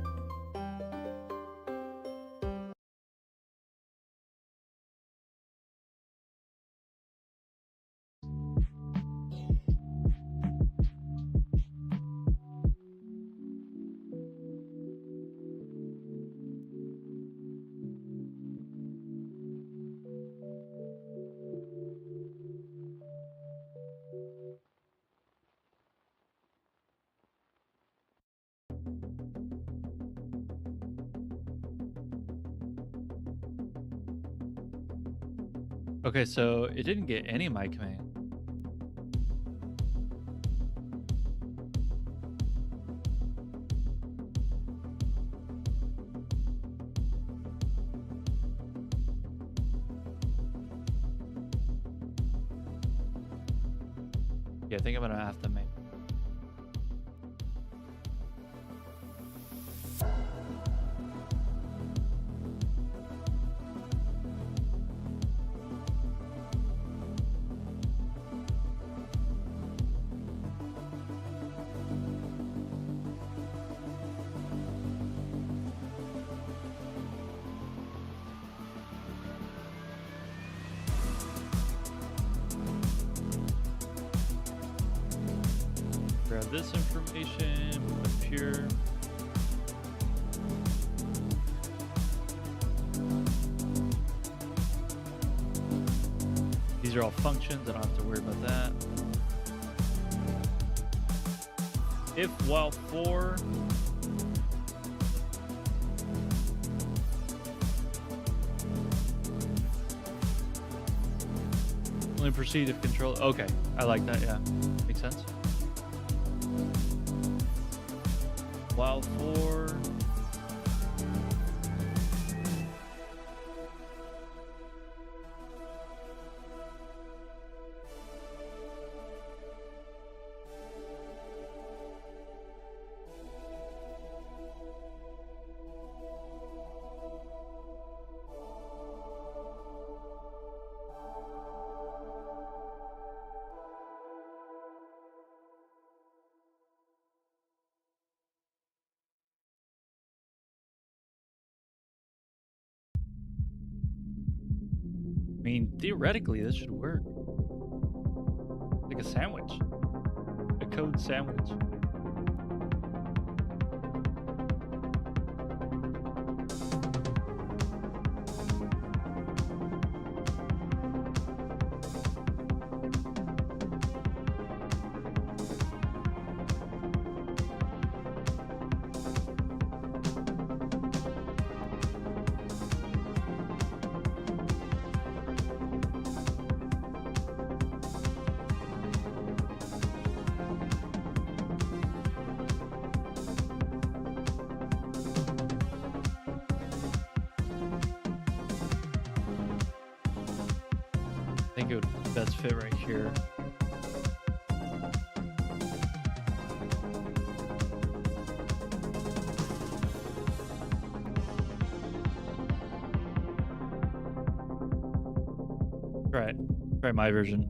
Okay, so it didn't get any of my command. Yeah, I think I'm gonna have to make. Grab this information, move up here. These are all functions, I don't have to worry about that. If while for only proceed if control. Okay, I like that, yeah. Makes sense. While for I mean, theoretically, this should work. Like a sandwich. A code sandwich. think it would best fit right here. Try my version.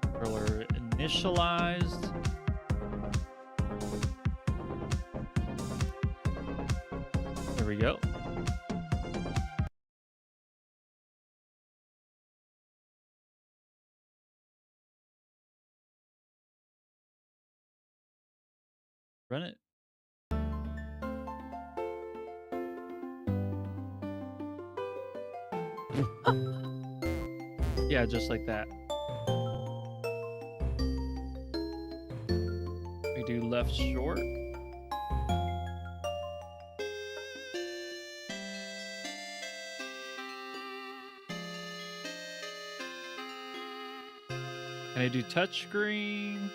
Controller initialized. There we go. Run it. Yeah, just like that. We do left short. Can I do touchscreen?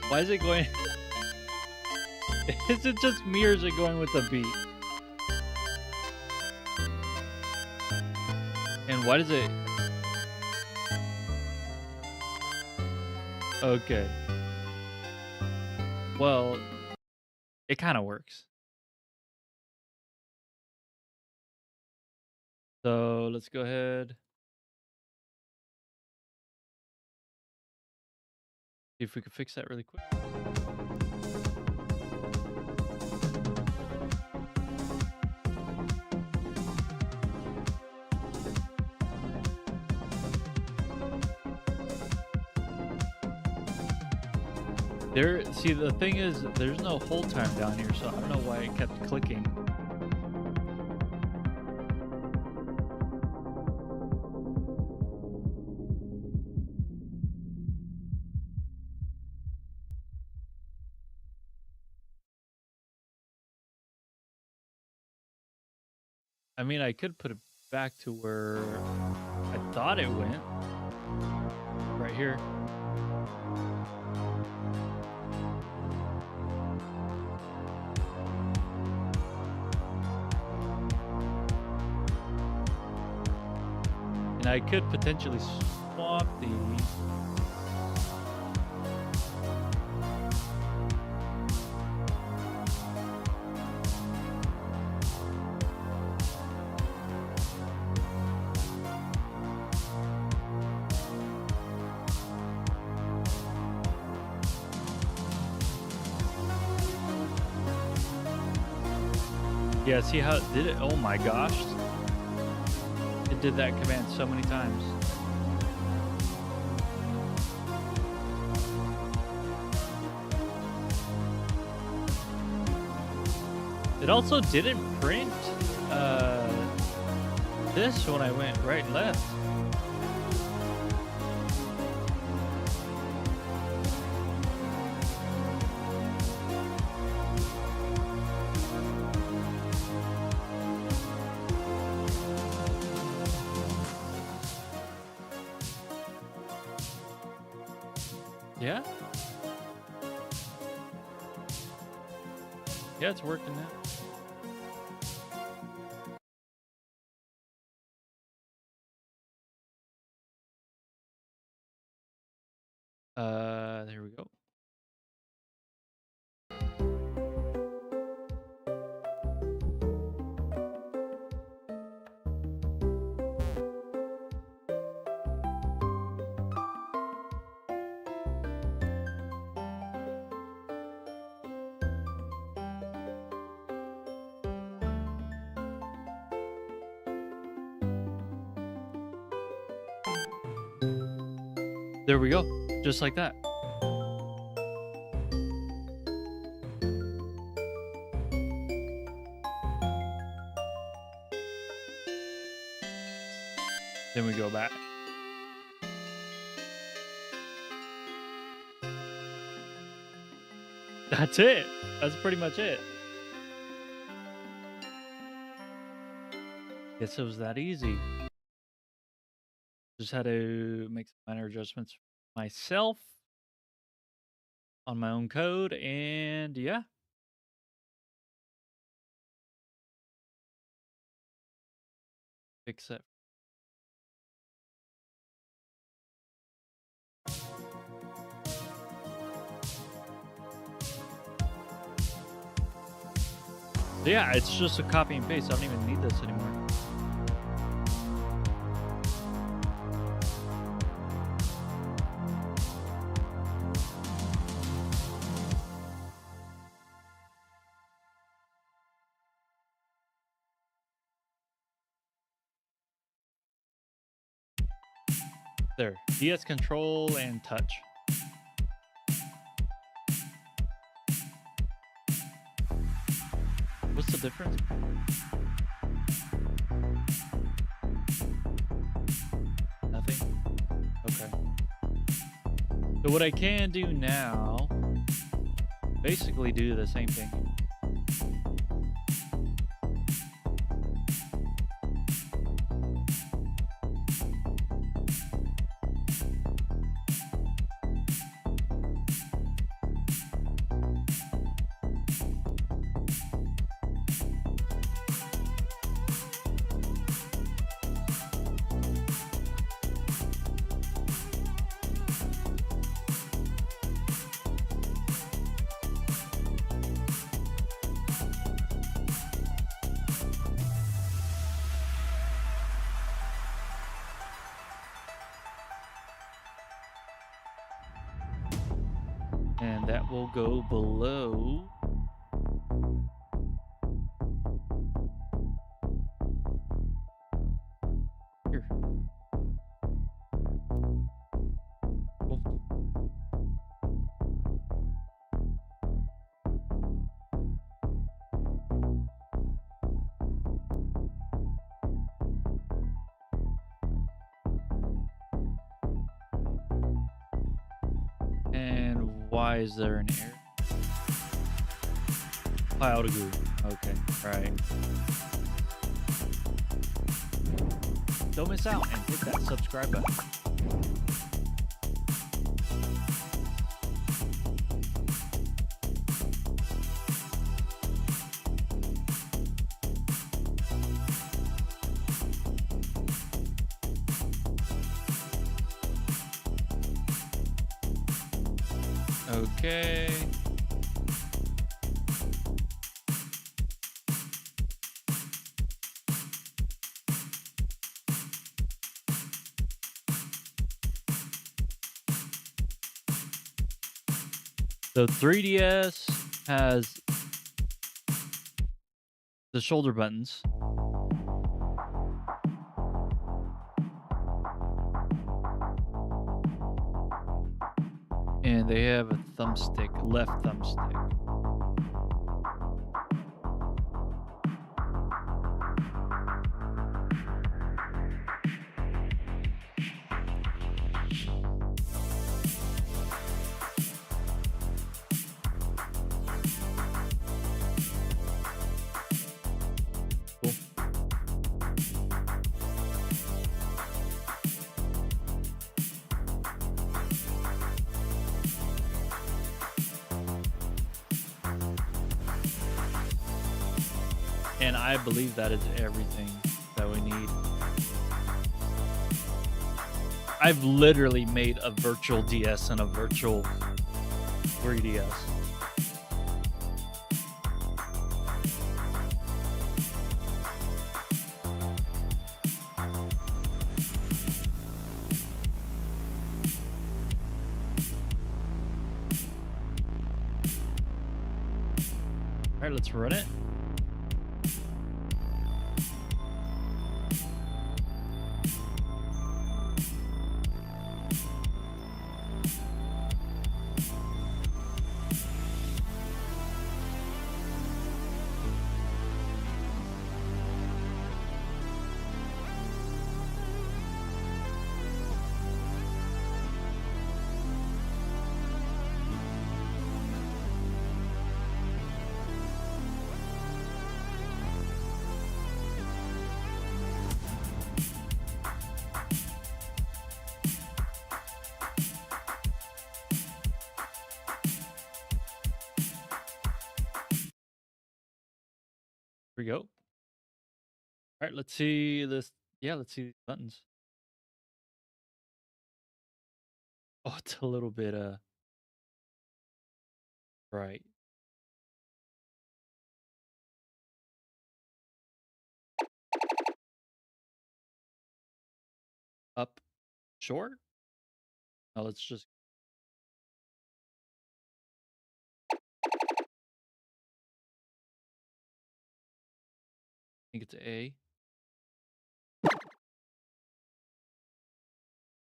Why is it going? Is it just me or is it going with the beat? And why does it? Okay. Well, it kind of works. So let's go ahead. See if we can fix that really quick. See, the thing is, there's no hold time down here, so I don't know why it kept clicking. I mean, I could put it back to where I thought it went. Right here. And I could potentially swap these. Yeah, see how it did it? Oh my gosh. It did that command so many times. It also didn't print this when I went right and left. Yeah? Yeah, it's working now. There we go. There we go. Just like that. Then we go back. That's it. That's pretty much it. Guess it was that easy. Just had to make some minor adjustments myself on my own code, and yeah. Fix it. Yeah, it's just a copy and paste. I don't even need this anymore. There, DS control and touch. What's the difference? Nothing? Okay. So what I can do now, basically do the same thing. And that will go below. Here. Cool. And why is there an error? Pile to group. Okay, right. Don't miss out and hit that subscribe button. Okay. So 3DS has the shoulder buttons. And they have a thumbstick, left thumbstick. Cool. And I believe that is everything that we need. I've literally made a virtual DS and a virtual 3DS. All right, let's run it. we go. All right, let's see this. Yeah, let's see these buttons. Oh, it's a little bit bright. Up, short. Now let's just. I think it's A.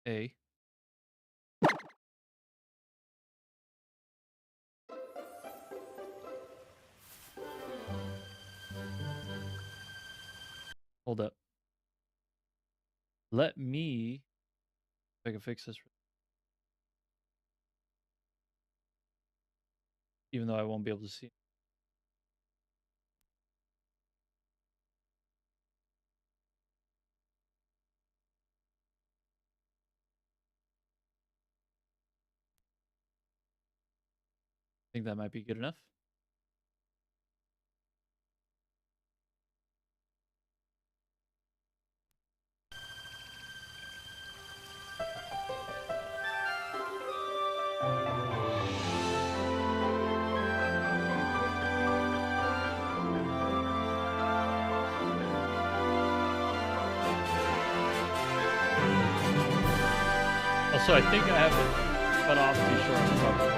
A. Hold up. Let me. If I can fix this. Even though I won't be able to see. I think that might be good enough. Also, I think I have it cut off too short on the top of the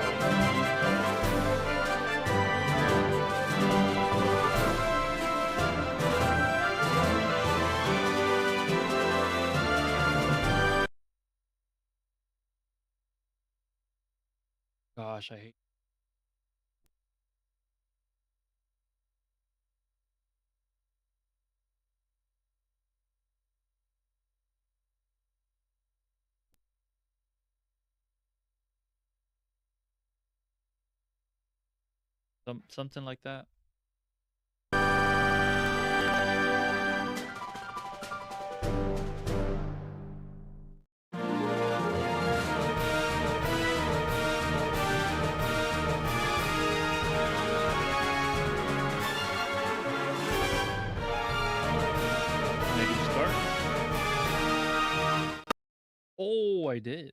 Gosh, I hate. Something like that. Maybe start. Oh, I did.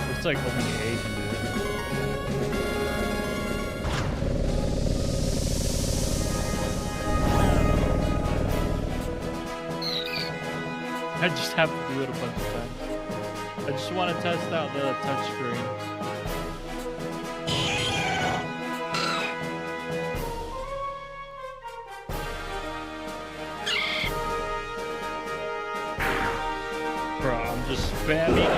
Looks like only A can do it. I just have to do it a bunch of times. I just want to test out the touch screen. Bro, I'm just spamming A.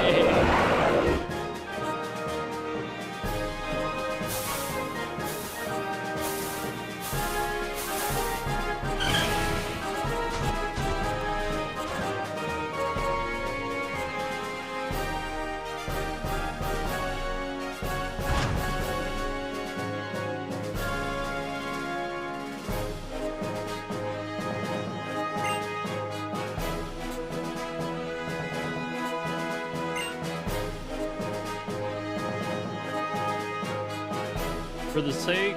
For the sake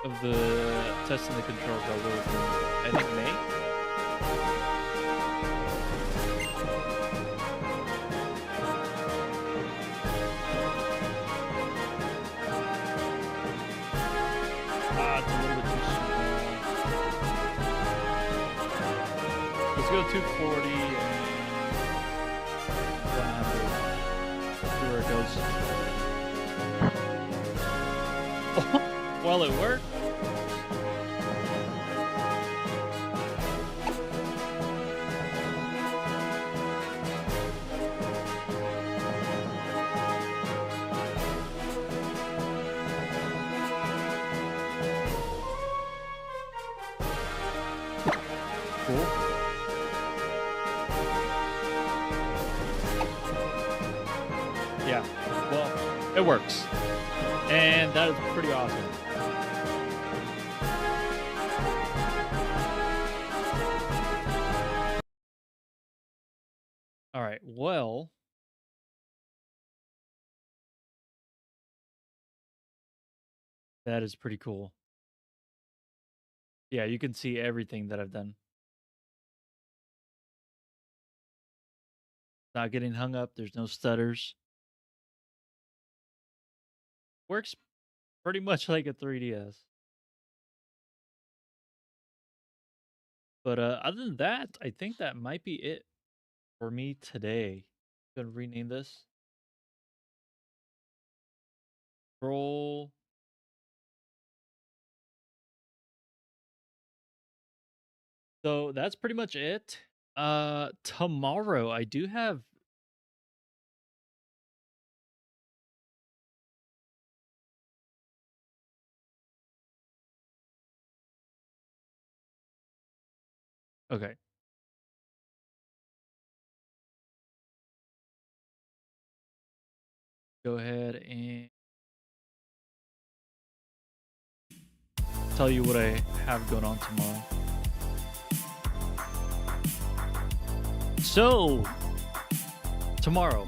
of the testing the controls, I'll go with, I think, May. It's a little bit too small. Let's go 240 and 100. Where it goes. Well, it worked. Yeah, well, it works. And that is pretty awesome. All right, well, that is pretty cool. Yeah, you can see everything that I've done. Not getting hung up. There's no stutters. Works pretty much like a 3DS. But other than that, I think that might be it for me today. Gonna rename this. Roll. So that's pretty much it. Tomorrow I do have. Okay. Go ahead and tell you what I have going on tomorrow. So, tomorrow,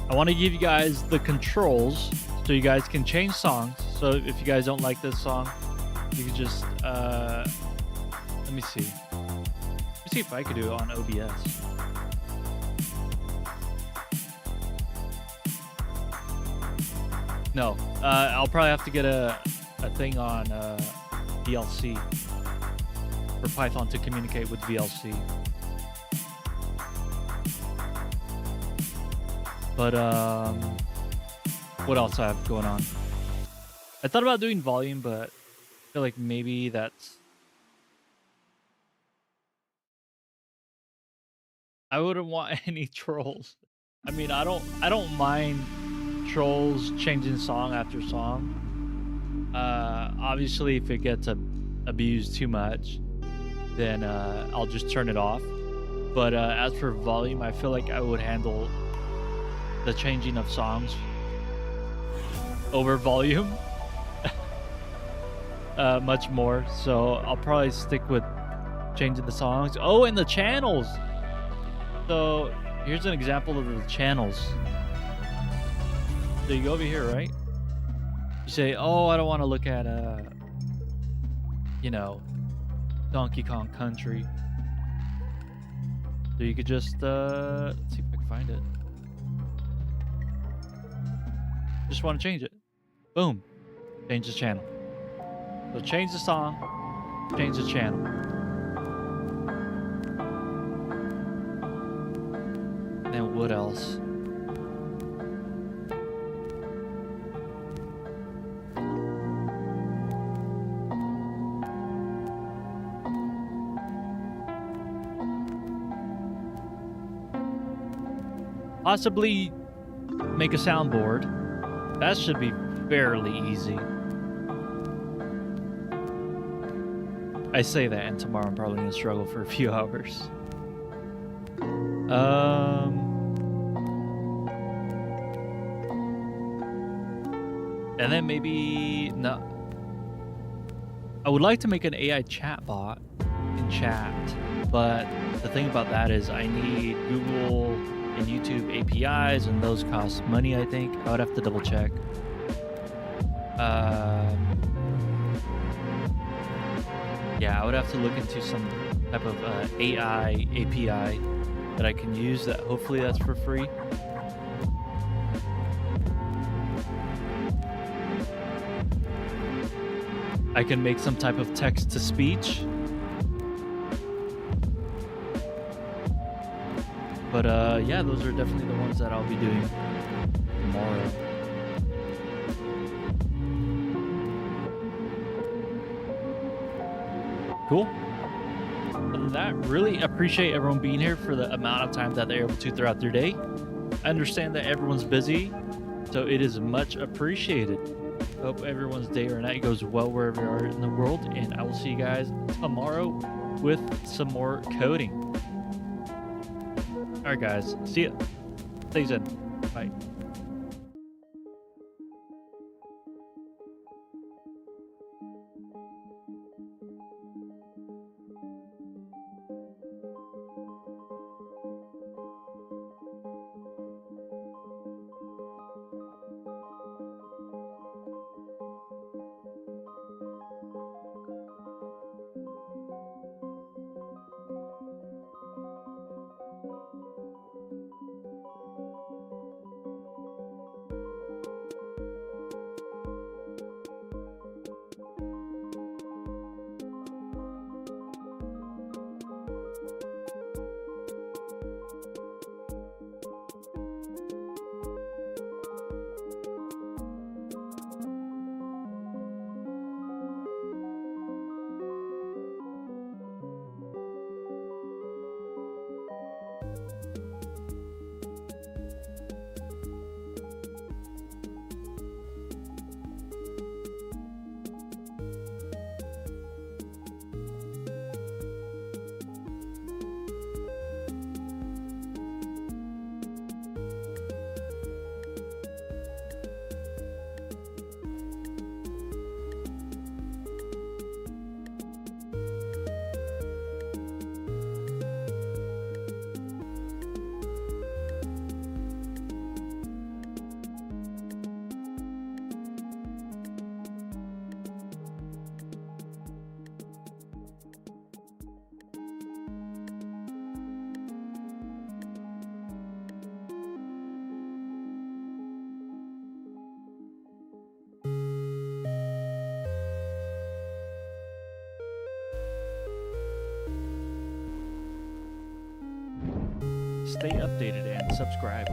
I want to give you guys the controls so you guys can change songs. So, if you guys don't like this song, you can just, let me see. Let me see if I could do it on OBS. No, I'll probably have to get a thing on VLC for Python to communicate with VLC. But what else I have going on? I thought about doing volume, but I feel like maybe that's. I wouldn't want any trolls. I mean, I don't mind trolls changing song after song. Obviously, if it gets abused too much, then I'll just turn it off. But as for volume, I feel like I would handle the changing of songs over volume much more. So I'll probably stick with changing the songs. Oh, and the channels. So here's an example of the channels. So you go over here, right? You say, oh, I don't want to look at, Donkey Kong Country. So you could just, let's see if I can find it. Just want to change it. Boom. Change the channel. So change the song, change the channel. Then what else? Possibly make a soundboard. That should be fairly easy. I say that, and tomorrow I'm probably gonna struggle for a few hours. And then maybe no. I would like to make an AI chatbot in chat, but the thing about that is I need Google and YouTube APIs, and those cost money. I think I would have to double check. Yeah, I would have to look into some type of AI API that I can use. That hopefully that's for free. I can make some type of text to speech. But yeah, those are definitely the ones that I'll be doing tomorrow. Cool. Other than that, really appreciate everyone being here for the amount of time that they're able to throughout their day. I understand that everyone's busy, so it is much appreciated. Hope everyone's day or night goes well wherever you are in the world, and I will see you guys tomorrow with some more coding. All right, guys. See ya. Stay zen. Bye. Stay updated and subscribe.